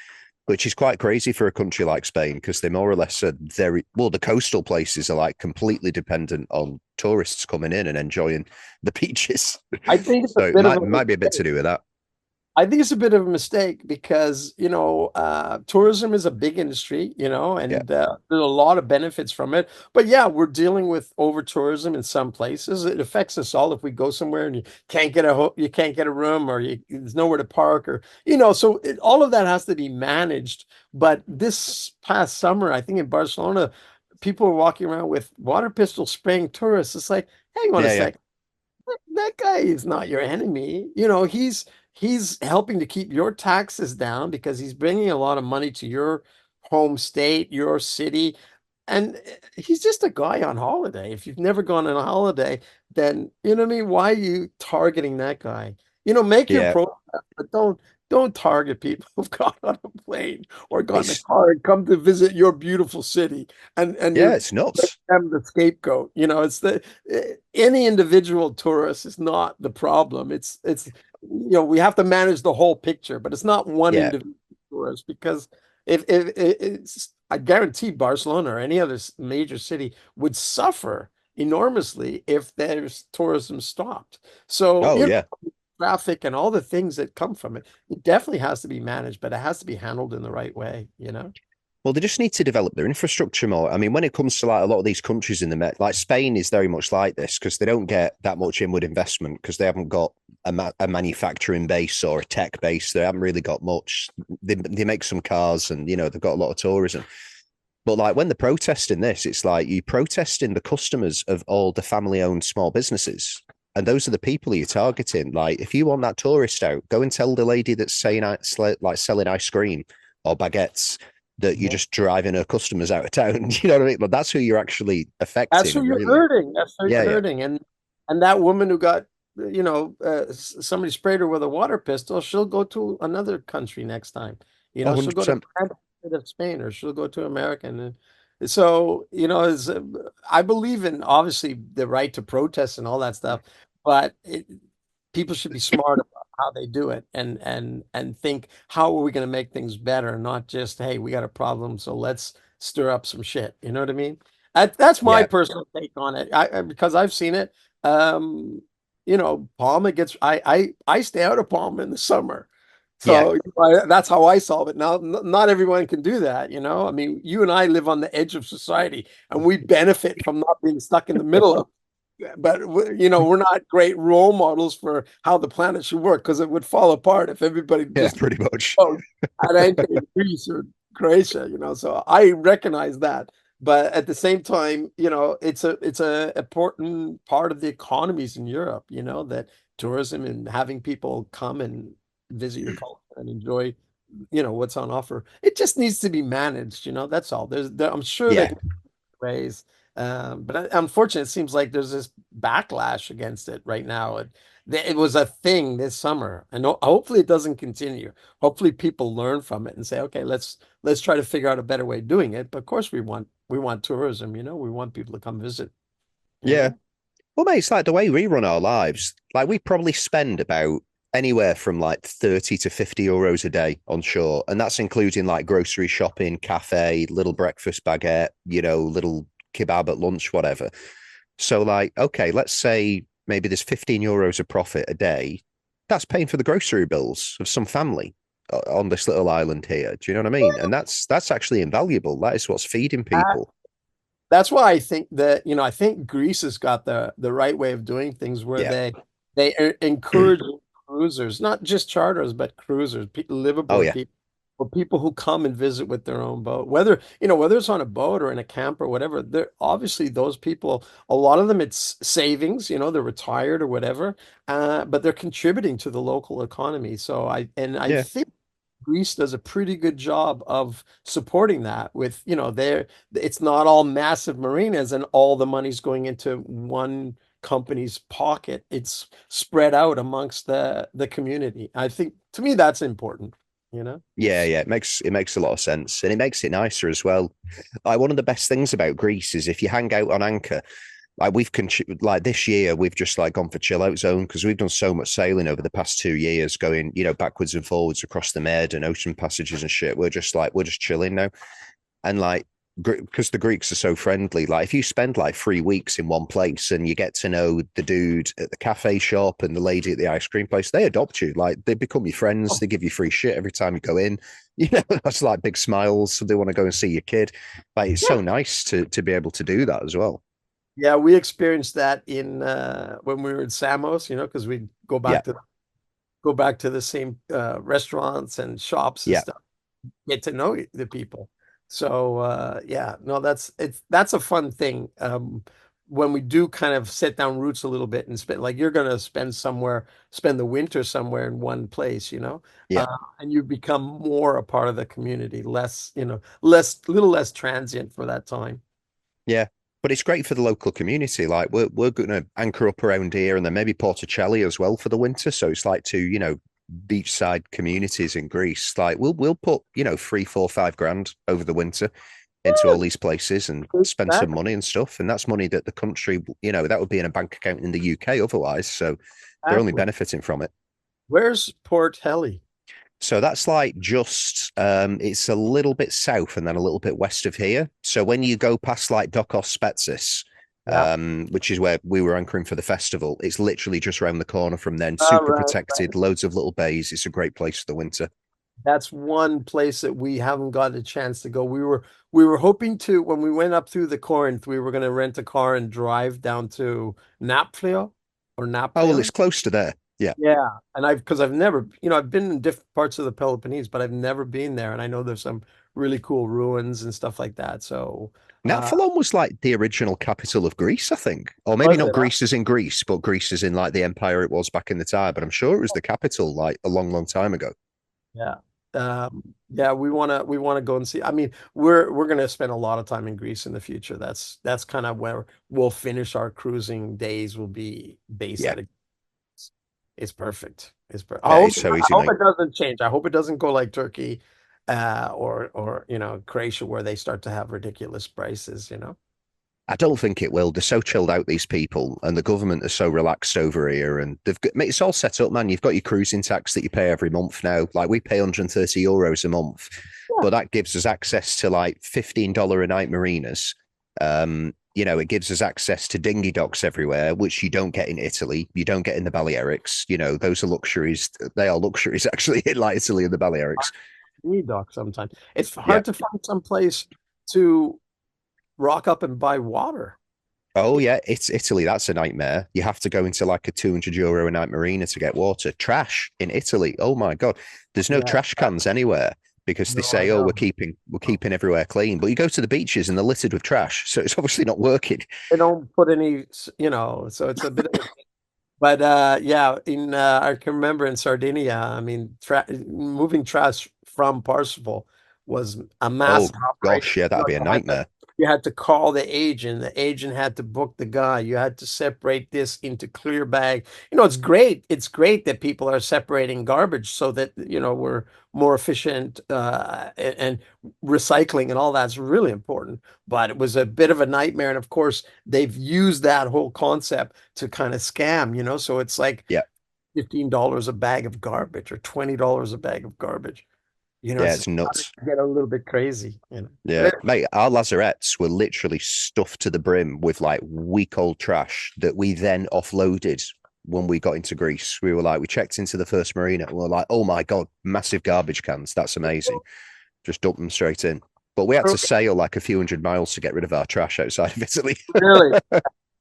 Which is quite crazy for a country like Spain because they more or less are very well. The coastal places are like completely dependent on tourists coming in and enjoying the beaches. I think it's a So it bit of might be a bit a to do with that. I think it's a bit of a mistake because, tourism is a big industry, Yeah, and there's a lot of benefits from it. But yeah, we're dealing with over tourism in some places. It affects us all if we go somewhere and you can't get a room, or there's nowhere to park, or so all of that has to be managed. But this past summer, I think in Barcelona, people were walking around with water pistols spraying tourists. It's like, hang on a yeah, yeah, sec, that guy is not your enemy. He's helping to keep your taxes down because he's bringing a lot of money to your home state, your city. And he's just a guy on holiday. If you've never gone on a holiday, then you know what I mean? Why are you targeting that guy? Make your yeah. protest, but don't target people who've got on a plane or got in a It's car and come to visit your beautiful city, and yeah, you're it's nuts. them the scapegoat. It's any individual tourist is not the problem. It's we have to manage the whole picture, but it's not one Yeah, individual tourist, because if it's, I guarantee Barcelona or any other major city would suffer enormously if there's tourism stopped. So, oh yeah. traffic and all the things that come from it, it definitely has to be managed, but it has to be handled in the right way. Well, they just need to develop their infrastructure more. I mean, when it comes to like a lot of these countries in the Met, like Spain is very much like this because they don't get that much inward investment because they haven't got a manufacturing base or a tech base. They haven't really got much. They make some cars and, they've got a lot of tourism. But like when they're protesting this, it's like you protesting the customers of all the family owned small businesses. And those are the people you're targeting. Like if you want that tourist out, go and tell the lady that's saying like selling ice cream or baguettes that you're Yeah. just driving her customers out of town. You know what I mean? But that's who you're actually That's affecting, who you're really. hurting. That's who you're Yeah, yeah. hurting. And that woman who got, somebody sprayed her with a water pistol, she'll go to another country next time. She'll go to 100%. France instead of Spain, or she'll go to America. And so, I believe in obviously the right to protest and all that stuff, but people should be smart about how they do it, and think, how are we going to make things better, not just, hey, we got a problem, so let's stir up some shit. You know what I mean? That's my Yeah, personal take on it. Because I've seen it. Palma gets. I stay out of Palma in the summer, yeah, so that's how I solve it. Now, not everyone can do that. I mean, you and I live on the edge of society, and we benefit from not being stuck in the middle of. But we're not great role models for how the planet should work, because it would fall apart if everybody yeah, just pretty much. at anchor in Greece or Croatia. So I recognize that. But at the same time, it's a important part of the economies in Europe, that tourism and having people come and visit your culture and enjoy, what's on offer. It just needs to be managed, that's all. I'm sure there Yeah, can be ways. But unfortunately, it seems like there's this backlash against it right now. It was a thing this summer, and hopefully it doesn't continue. Hopefully people learn from it and say, okay, let's try to figure out a better way of doing it. But of course we want tourism, we want people to come visit, you yeah. know. Well, mate, it's like the way we run our lives. Like we probably spend about anywhere from like 30 to 50 euros a day on shore. And that's including like grocery shopping, cafe, little breakfast baguette, little kebab at lunch, whatever. So like, okay, let's say maybe there's 15 euros of profit a day. That's paying for the grocery bills of some family on this little island here. Do you know what I mean? And that's actually invaluable. That is what's feeding people. That's why I think that, I think Greece has got the right way of doing things, where Yeah. they encourage cruisers, not just charters, but cruisers, Oh liveaboard yeah. people, or people who come and visit with their own boat, whether it's on a boat or in a camp or whatever. They're obviously, those people, a lot of them, it's savings, they're retired or whatever, but they're contributing to the local economy. So I Yeah. think Greece does a pretty good job of supporting that with, it's not all massive marinas and all the money's going into one company's pocket. It's spread out amongst the community. I think, to me, that's important. you know? Yeah, yeah, it makes a lot of sense, and it makes it nicer as well. Like one of the best things about Greece is if you hang out on anchor, like like this year we've just like gone for chill out zone because we've done so much sailing over the past 2 years, going backwards and forwards across the Med and ocean passages and shit. We're just chilling now, and like because the Greeks are so friendly. Like if you spend like 3 weeks in one place and you get to know the dude at the cafe shop and the lady at the ice cream place, they adopt you. Like they become your friends. They give you free shit every time you go in. That's like big smiles. So they want to go and see your kid. Like it's so nice to be able to do that as well. Yeah, we experienced that in when we were in Samos, because we Yeah, go back to the same restaurants and shops and yeah, stuff, get to know the people. So yeah, no, that's a fun thing. When we do kind of set down roots a little bit and spend, like you're gonna spend the winter somewhere in one place, yeah, and you become more a part of the community, little less transient for that time. yeah. But it's great for the local community. Like we're going to anchor up around here, and then maybe Porticelli as well for the winter. So it's like two, beachside communities in Greece. Like we'll put 3, 4, 5 grand over the winter into all these places and spend some money and stuff. And that's money that the country, that would be in a bank account in the UK otherwise. So they're only Exactly. benefiting from it. Where's Port Heli? So that's like it's a little bit south and then a little bit west of here. So when you go past like Dokos Spetsis, Yeah. which is where we were anchoring for the festival, it's literally just around the corner from then. Super Right. protected, loads of little bays. It's a great place for the winter. That's one place that we haven't got a chance to go. We were hoping to, when we went up through the Corinth, we were going to rent a car and drive down to Napflio or Oh, well, it's Naplion. close to there. Yeah. Yeah, and because I've never, I've been in different parts of the Peloponnese, but I've never been there, and I know there's some really cool ruins and stuff like that. So, Nathalon was like the original capital of Greece, I think. Or maybe was not it? Greece as in Greece, but Greece as in like the empire it was back in the time. But I'm sure it was the capital like a long, long time ago. Yeah. Yeah, we wanna go and see. I mean, we're gonna spend a lot of time in Greece in the future. That's kind of where we'll finish our cruising days. Will be based Yeah. at. It's perfect. It's perfect. Yeah, it's so I easy, hope mate. it doesn't change. I hope it doesn't go like Turkey, or Croatia, where they start to have ridiculous prices. I don't think it will. They're so chilled out, these people, and the government is so relaxed over here. And mate, it's all set up, man. You've got your cruising tax that you pay every month now. Like we pay €130 a month, Yeah. but that gives us access to like $15 a night marinas. It gives us access to dinghy docks everywhere, which you don't get in Italy. You don't get in the Balearics. Those are luxuries. They are luxuries actually in like Italy and the Balearics. Need dock sometimes. It's Yeah. hard to find some place to rock up and buy water. Oh yeah, it's Italy. That's a nightmare. You have to go into like a €200 a night marina to get water. Trash in Italy. Oh my God. There's no Yeah. trash cans anywhere because they No, I say, oh, we're know. keeping everywhere clean. But you go to the beaches and they're littered with trash. So it's obviously not working. They don't put any, so it's a bit of a, but yeah, I can remember in Sardinia, I mean, moving trash from Parsifal was a Oh massive operation. gosh, yeah, that'd be a nightmare. You had to call the agent. The agent had to book the guy. You had to separate this into clear bag. It's great. It's great that people are separating garbage so that, we're more efficient, and recycling and all that's really important. But it was a bit of a nightmare. And of course, they've used that whole concept to kind of scam. So it's like Yeah, $15 a bag of garbage or $20 a bag of garbage. yeah, It's it's nuts. get a little bit crazy. Yeah, mate, our lazarettes were literally stuffed to the brim with like week old trash that we then offloaded when we got into Greece. We checked into the first marina and we are like, oh my God, massive garbage cans. That's amazing. Just dump them straight in. But we had to sail like a few hundred miles to get rid of our trash outside of Italy. Really?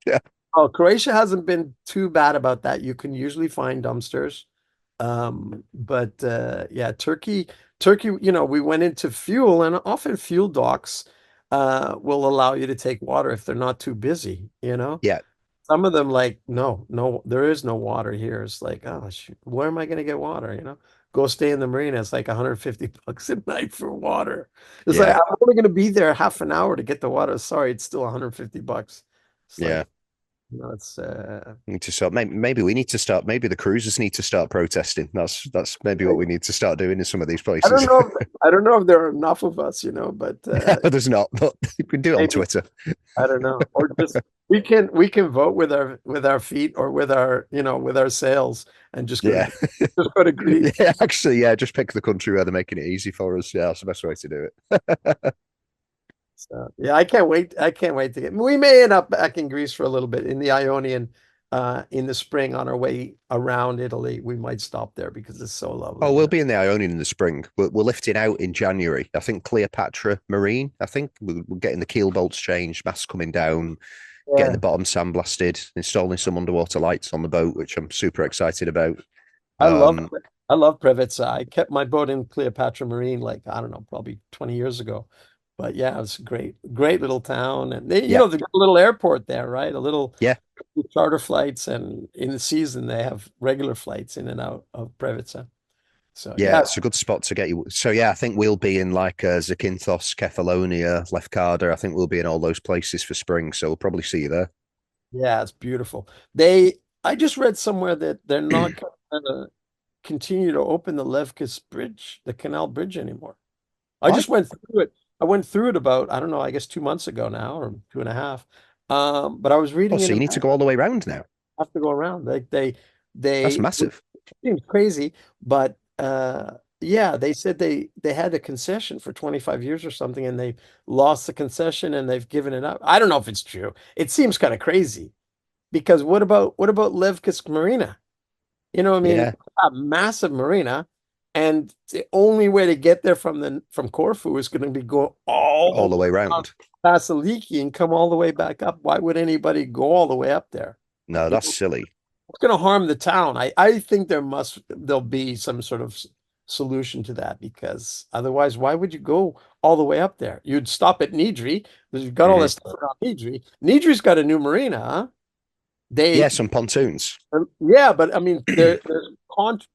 Yeah. Oh, Croatia hasn't been too bad about that. You can usually find dumpsters. But yeah, Turkey, we went into fuel, and often fuel docks will allow you to take water if they're not too busy. Yeah. Some of them like, no, no, there is no water here. It's like, oh, shoot, where am I going to get water? Go stay in the marina. It's like $150 a night for water. It's like, Yeah. I'm only going to be there half an hour to get the water. Sorry, it's still $150. It's Yeah. like, It's We need to start. Maybe we need to start. Maybe the cruisers need to start protesting. That's maybe what we need to start doing in some of these I don't places. know. I don't know if there are enough of us, but There's not, but you can do it on maybe Twitter. I don't know. Or just we can vote with our feet or with our with our sails and Yeah, just go to Greece. yeah. Actually, yeah. Just pick the country where they're making it easy for us. Yeah, that's the best way to do it. So yeah, I can't wait. I can't wait to get. We may end up back in Greece for a little bit in the Ionian in the spring on our way around Italy. We might stop there because it's so Oh, lovely. we'll be in the Ionian in the spring. We're lifting out in January. I think Cleopatra Marine. I think we're getting the keel bolts changed, masts coming down, getting Yeah, the bottom sandblasted, installing some underwater lights on the boat, which I'm super excited about. I love Um, I love Preveza. I kept my boat in Cleopatra Marine like I don't know, probably 20 years ago. But yeah, it's great, great little town, and yeah, they got a little airport there, right? A little yeah. charter flights, and in the season they have regular flights in and out of Preveza. So Yeah, yeah, it's a good spot to get you. So yeah, I think we'll be in like Zakynthos, Kefalonia, Lefkada. I think we'll be in all those places for spring. So we'll probably see you there. yeah, it's beautiful. I just read somewhere that they're not going to continue to open the Levkis Bridge, the canal bridge anymore. I Why? just went through it. I went through it about, I don't know, I guess 2 months ago now, or 2.5. But I was Oh, reading in so a you need to go all the way around now. have to go around. That's It massive. seems crazy, but yeah, they said they had a concession for 25 years or something, and they lost the concession and they've given it up. I don't know if it's true. It seems kind of crazy because what about Levkis Marina? I mean, Yeah, a massive marina, and the only way to get there from Corfu is going to be go all all the way around round. Vasiliki and come all the way back up. Why would anybody go all the way up there? No, that's silly. It's going to harm the town. I think there'll be some sort of solution to that because otherwise, why would you go all the way up there? You'd stop at Nidri because you've got all Mhm. this stuff around Nidri. Nidri's got a new marina, huh? Yeah, They some pontoons. Yeah, but I mean, there's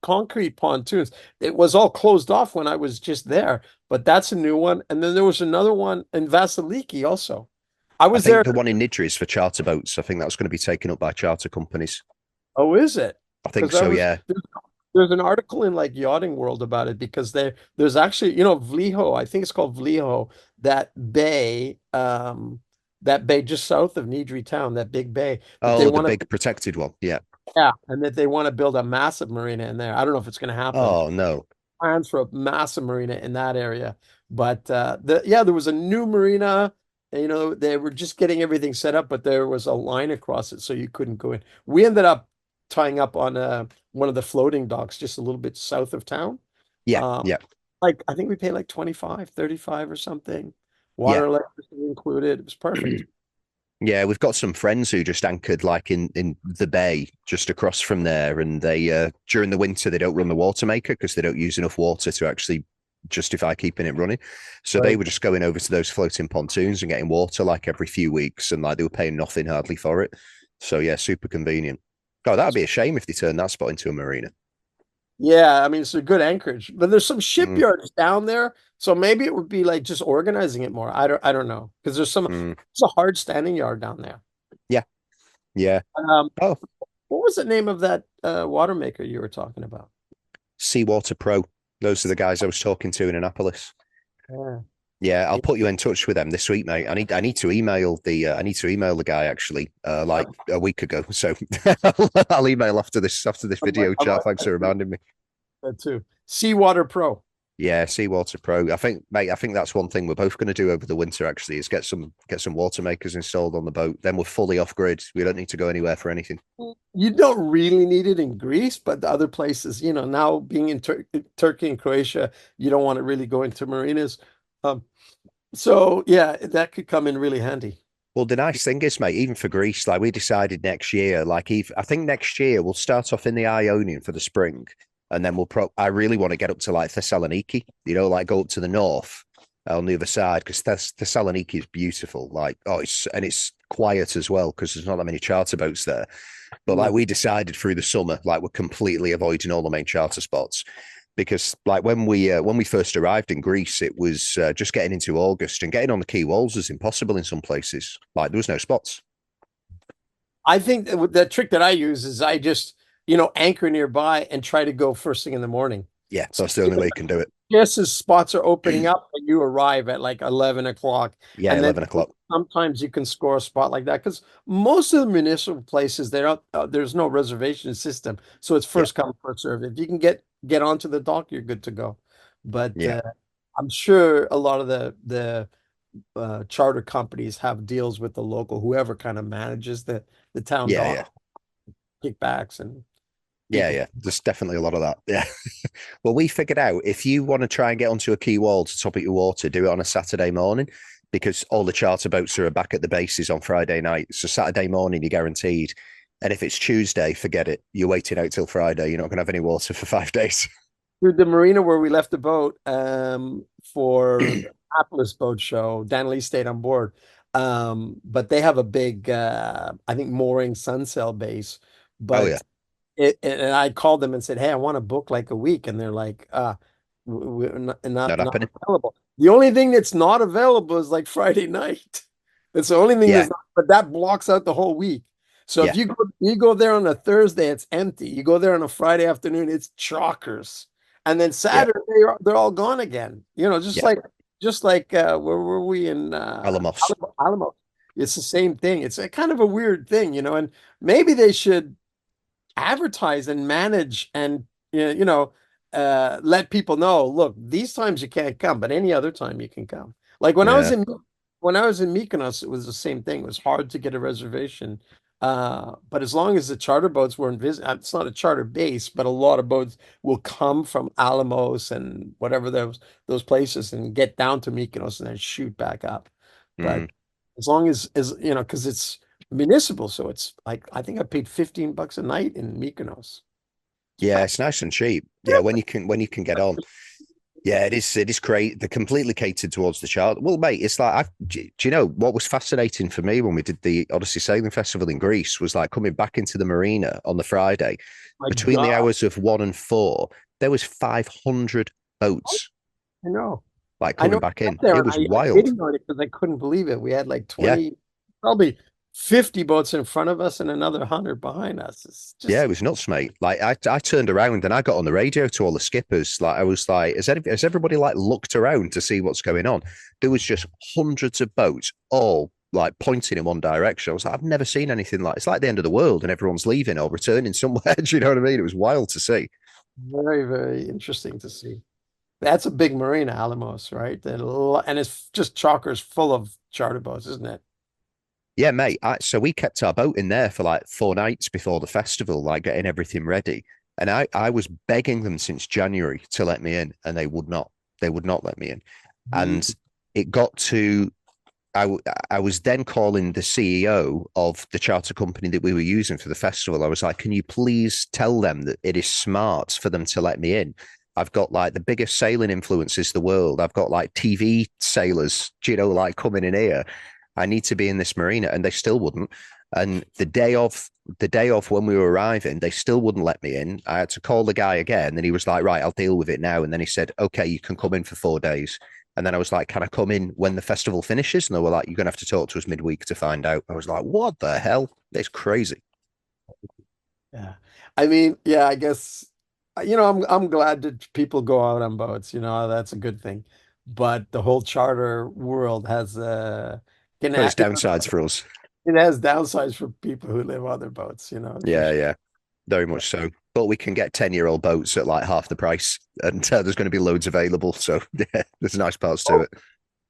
concrete pontoons. It was all closed off when I was just there, but that's a new one. And then there was another one in Vasiliki also. I I was think there. the one in Nidri is for charter boats. I think that's going to be taken up by charter companies. Oh, is it? I think Because I so. was Yeah. there's an article in like Yachting World about it because there's actually, Vliho, I think it's called Vliho, that bay just south of Nidri town, that big bay that they Oh, the want to, big protected one. Yeah. yeah, and that they want to build a massive marina in there. I don't know if it's going to happen. Oh no. Plans for a massive marina in that area. But there was a new marina. And, they were just getting everything set up, but there was a line across it, so you couldn't go in. We ended up tying up on one of the floating docks just a little bit south of town. Yeah. Um, Yeah. like I think we paid like 25, 35 or something. Yeah. Water, electricity included. It was perfect. Yeah, we've got some friends who just anchored like in the bay just across from there, and they during the winter they don't run the water maker because they don't use enough water to actually justify keeping it running. So they Right. were just going over to those floating pontoons and getting water like every few weeks, and like they were paying nothing hardly for it. So yeah, super convenient. Oh, that'd be a shame if they turned that spot into a marina. Yeah, I mean it's a good anchorage, but there's some Mm, shipyards down there, so maybe it would be like just organizing it more. I don't know because mm. it's a hard standing yard down there. Yeah, yeah. Um, Oh, what was the name of that water maker you were talking about? Seawater Pro. Those are the guys I was talking to in Annapolis. Yeah. Yeah, I'll put you in touch with them this week, mate. I need to email the guy actually, like a week ago. So I'll email after this video I chat. Thanks for reminding me. that too. Seawater Pro. Yeah, Seawater Pro. I think, mate, I think that's one thing we're both going to do over the winter. Actually, is get some water makers installed on the boat. Then we're fully off grid. We don't need to go anywhere for anything. You don't really need it in Greece, but the other places, now being in Turkey and Croatia, you don't want to really go into marinas. Um, so yeah, that could come in really handy. Well, the nice thing is, mate, even for Greece, like we decided next year, like I think next year we'll start off in the Ionian for the spring, and then I really want to get up to like Thessaloniki, like go up to the north on the other side because Thessaloniki is beautiful. Like, it's quiet as well because there's not that many charter boats there. But like Mm. we decided through the summer, like we're completely avoiding all the main charter spots because like when we first arrived in Greece, it was just getting into August and getting on the quay walls was impossible in some places. Like there was no spots. I think that the trick that I use is I just, anchor nearby and try to go first thing in the morning. Yeah, So that's the only way you can do it. just as spots are opening up and you arrive at like 11 o'clock. Yeah, And then 11 o'clock. sometimes you can score a spot like that because most of the municipal places, they don't, there's no reservation system. So it's Yeah, first come, first serve. If you can get onto the dock, you're good to go. But yeah, I'm sure a lot of the charter companies have deals with the local, whoever kind of manages the town yeah, yeah. dock, kickbacks and Yeah, people. yeah. There's definitely a lot of that. Yeah. Well, we figured out if you want to try and get onto a key wall to top it your water, do it on a Saturday morning because all the charter boats are back at the bases on Friday night. So Saturday morning, you're guaranteed. And if it's Tuesday, forget it. You're waiting out till Friday. You're not going to have any water for 5 days. Through the marina where we left the boat for the Annapolis Boat Show, Dan Lee stayed on board. But they have a big, I think, mooring sunsail base. Oh, yeah. But and I called them and said, "Hey, I want to book like a week," and they're like, we're Not not happening. available." The only thing that's not available is like Friday night. That's the only thing Yeah. that's not, but that blocks out the whole week. So if Yeah. you go there on a Thursday, it's empty. You go there on a Friday afternoon, it's chalkers. And then Yeah. Saturday, they're all gone again. Just Yeah. like where were we in Alamos. Alamo? It's the same thing. It's a kind of a weird thing, and maybe they should advertise and manage and let people know, look, these times you can't come, but any other time you can come. Like Yeah. when I was in Mykonos, it was the same thing. It was hard to get a reservation. But as long as the charter boats weren't it's not a charter base, but a lot of boats will come from Alamos and whatever those places and get down to Mykonos and then shoot back up. Mm. But as long as because it's municipal, so it's like I think I paid $15 a night in Mykonos. Yeah. It's nice and cheap. Yeah. When you can get on. Yeah, it is. It is great. They're completely catered towards the child. Well, mate, it's like, do you know what was fascinating for me when we did the Odyssey Sailing Festival in Greece was like coming back into the marina on the Friday My between the God, hours of 1 and 4. There was 500 boats I know. like I know coming back I got in. there It and was I wild. hitting on it because I couldn't believe it. We had like Yeah, 20, probably 50 boats in front of us and another 100 behind us. It's yeah, just it was nuts, mate. Like I turned around and I got on the radio to all the skippers. Like I was like, has everybody like looked around to see what's going on? There was just hundreds of boats all like pointing in one direction. I was like, I've never seen anything like it's like the end of the world and everyone's leaving or returning somewhere. Do you know what I mean? It was wild to see. very, very interesting to see. That's a big marina, Alamos, right? And it's just chockers full of charter boats, isn't it? Yeah, mate. So we kept our boat in there for like 4 nights before the festival, like getting everything ready. And I was begging them since January to let me in, and they would not. They would not let me in. And it got to I was then calling the CEO of the charter company that we were using for the festival. I was like, can you please tell them that it is smart for them to let me in? I've got like the biggest sailing influences in the world. I've got like TV sailors, like coming in here. I need to be in this marina, and they still wouldn't. And the day of when we were arriving, they still wouldn't let me in. I had to call the guy again, and he was like, right, I'll deal with it now. And then he said, okay, you can come in for 4 days. And then I was like, can I come in when the festival finishes? And they were like, you're going to have to talk to us midweek to find out. I was like, what the hell? It's crazy. Yeah. I mean, yeah, I guess I'm glad that people go out on boats, that's a good thing. But the whole charter world has can But ha it's downsides for us. it has downsides for people who live on their boats, for Yeah, sure. yeah, very much so. But we can get 10-year-old boats at like half the price, and there's going to be loads available. So yeah, there's nice parts to it.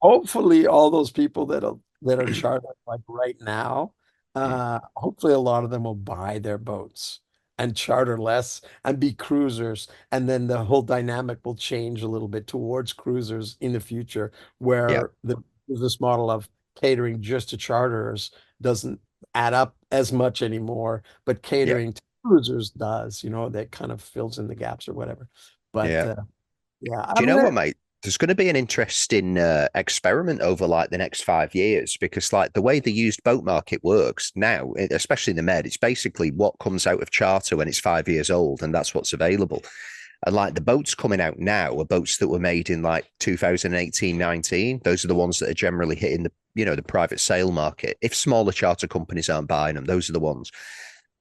Hopefully all those people that are chartered like right now, Mm. hopefully a lot of them will buy their boats and charter less and be cruisers. And then the whole dynamic will change a little bit towards cruisers in the future, Yeah, where the business model of catering just to charters doesn't add up as much anymore, but yeah, catering to cruisers does, that kind of fills in the gaps or whatever. But yeah. yeah, Do I you mean, know what, mate? There's going to be an interesting experiment over like the next 5 years because, like, the way the used boat market works now, especially in the Med, it's basically what comes out of charter when it's 5 years old, and that's what's available. And like the boats coming out now are boats that were made in like 2018, 19. Those are the ones that are generally hitting the private sale market. If smaller charter companies aren't buying them, those are the ones.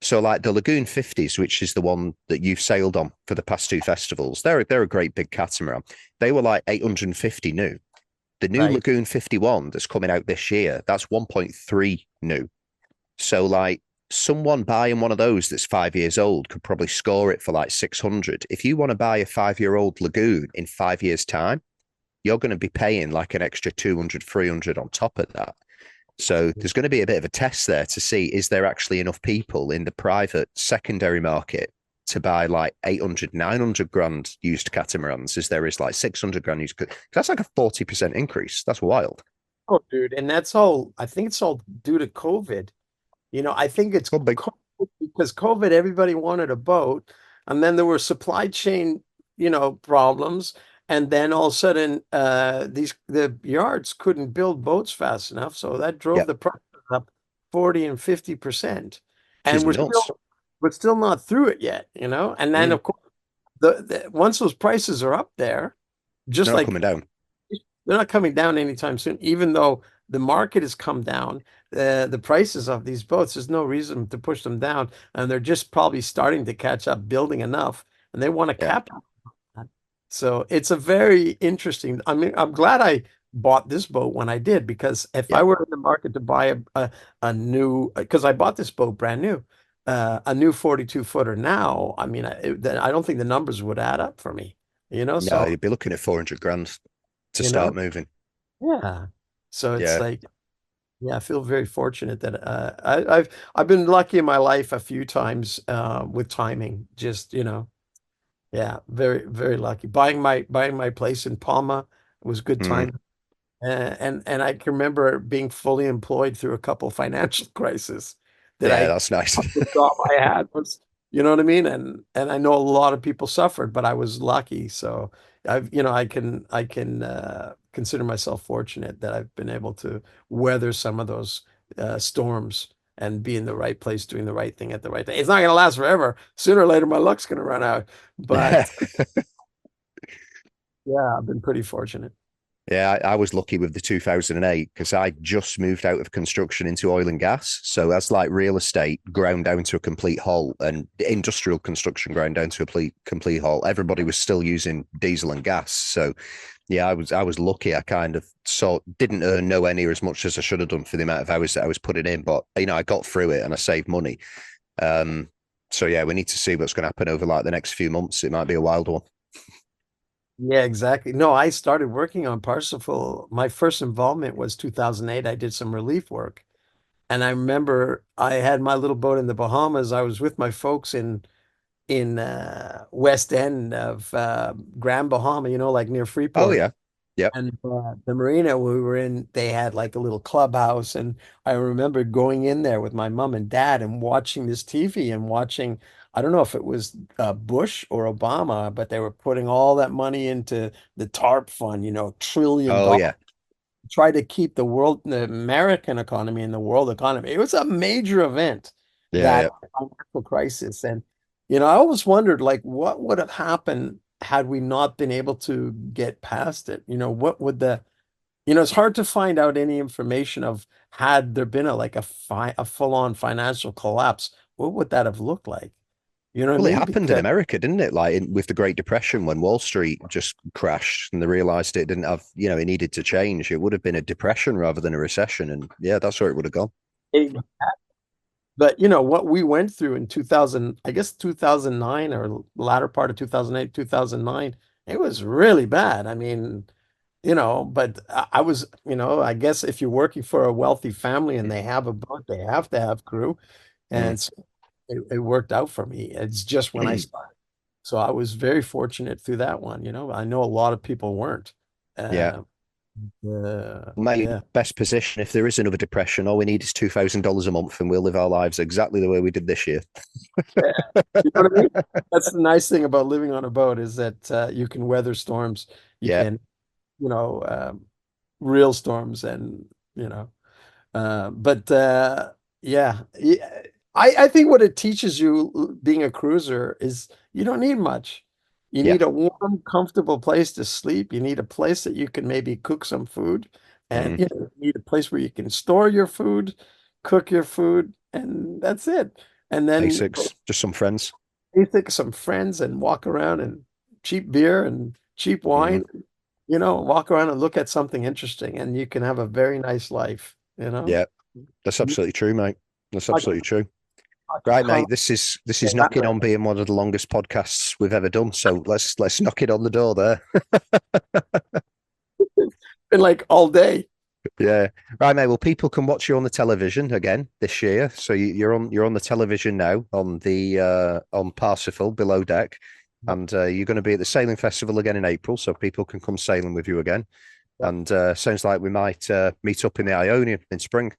So like the Lagoon 50s, which is the one that you've sailed on for the past two festivals, they're a great big catamaran. They were like 850 new. The new Right. Lagoon 51 that's coming out this year, that's 1.3 new. So like someone buying one of those that's 5 years old could probably score it for like 600. If you want to buy a 5-year-old Lagoon in 5 years' time, you're going to be paying like an extra 200, 300 on top of that. So there's going to be a bit of a test there to see, is there actually enough people in the private secondary market to buy like 800, 900 grand used catamarans as there is like 600 grand used? That's like a 40% increase. That's wild. Oh, dude. And that's all, I think it's all due to COVID. I think it's Well, big, because COVID, everybody wanted a boat, and then there were supply chain, problems. And then all of a sudden, the yards couldn't build boats fast enough, so that yeah, drove the prices up 40 and 50%. which is And we're nuts. still not through it yet, And then Mm, of course, once those prices are up there, just they're not like coming down. they're not coming down anytime soon, even though the market has come down. The prices of these boats, there's no reason to push them down, and they're just probably starting to catch up, building enough, and they want to Yeah, cap that. So it's a very interesting. I mean, I'm glad I bought this boat when I did, because if yeah. I were in the market to buy a new, because I bought this boat brand new, a new 42 footer now, I mean, I don't think the numbers would add up for me, No, so, you'd be looking at 400 grand to you start know, moving. yeah. So it's Yeah. like, yeah, I feel very fortunate that I've been lucky in my life a few times with timing. Just, yeah, very, very lucky. Buying my place in Palma was good Mm, time. And I can remember being fully employed through a couple financial crises that yeah, I that's nice. the job I had was, you know what I mean? And I know a lot of people suffered, but I was lucky. So I can consider myself fortunate that I've been able to weather some of those storms and be in the right place, doing the right thing at the right time. It's not going to last forever. Sooner or later, my luck's going to run out. But yeah, I've been pretty fortunate. Yeah, I was lucky with the 2008 because I just moved out of construction into oil and gas. So that's like real estate ground down to a complete halt and industrial construction ground down to a complete halt. Everybody was still using diesel and gas. So yeah, I was lucky. I kind of didn't earn nowhere near as much as I should have done for the amount of hours that I was putting in, but I got through it and I saved money. So yeah, we need to see what's going to happen over like the next few months. It might be a wild one. Yeah, exactly. No, I started working on Parsifal. My first involvement was 2008. I did some relief work. And I remember I had my little boat in the Bahamas. I was with my folks in West End of Grand Bahama, like near Oh Freeport. yeah, yeah. And the marina we were in, they had like a little clubhouse. And I remember going in there with my mom and dad and watching this TV and watching, I don't know if it was Bush or Obama, but they were putting all that money into the TARP fund, trillion Oh dollars, yeah, try to keep the American economy and the world economy. It was a major event, yeah, that yeah. financial crisis. And, I always wondered, like, what would have happened had we not been able to get past it? What would it's hard to find out any information of, had there been a full-on financial collapse, what would that have looked like? You know what I Well, it mean? happened in Because America, didn't it? Like with the Great Depression, when Wall Street just crashed and they realized it didn't have, it needed to change. It would have been a depression rather than a recession. And yeah, that's where it would have gone. But what we went through in 2000, I guess 2009, or latter part of 2008, 2009, it was really bad. I mean, but I was, I guess if you're working for a wealthy family and they have a boat, they have to have crew. Mm. And so it worked out for me. It's just when I started. So I was very fortunate through that one. I know a lot of people weren't. Yeah. Uh, My yeah. best position, if there is another depression, all we need is $2,000 a month and we'll live our lives exactly the way we did this year. Yeah. You know what I mean? That's the nice thing about living on a boat, is that you can weather storms. You Yeah. can, you know, um, real storms, and you know, but yeah, yeah. I think what it teaches you, being a cruiser, is you don't need much. You Yeah. need a warm, comfortable place to sleep. You need a place that you can maybe cook some food. And you need a place where you can store your food, cook your food, and that's it. And then Basics, just some friends. take some friends and walk around and cheap beer and cheap wine, walk around and look at something interesting, and you can have a very nice life, Yeah, that's absolutely true, mate. That's absolutely true. I Right, can't- mate. This is knocking on being one of the longest podcasts we've ever done. So let's knock it on the door there. Been like all day. Yeah. Right, mate. Well, people can watch you on the television again this year. So you're on the television now on the on Parsifal Below Deck, and you're going to be at the Sailing Festival again in April, so people can come sailing with you again. And sounds like we might meet up in the Ionian in spring.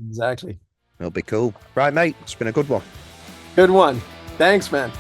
Exactly. It'll be cool. Right, mate. It's been a good one. Good one. Thanks, man.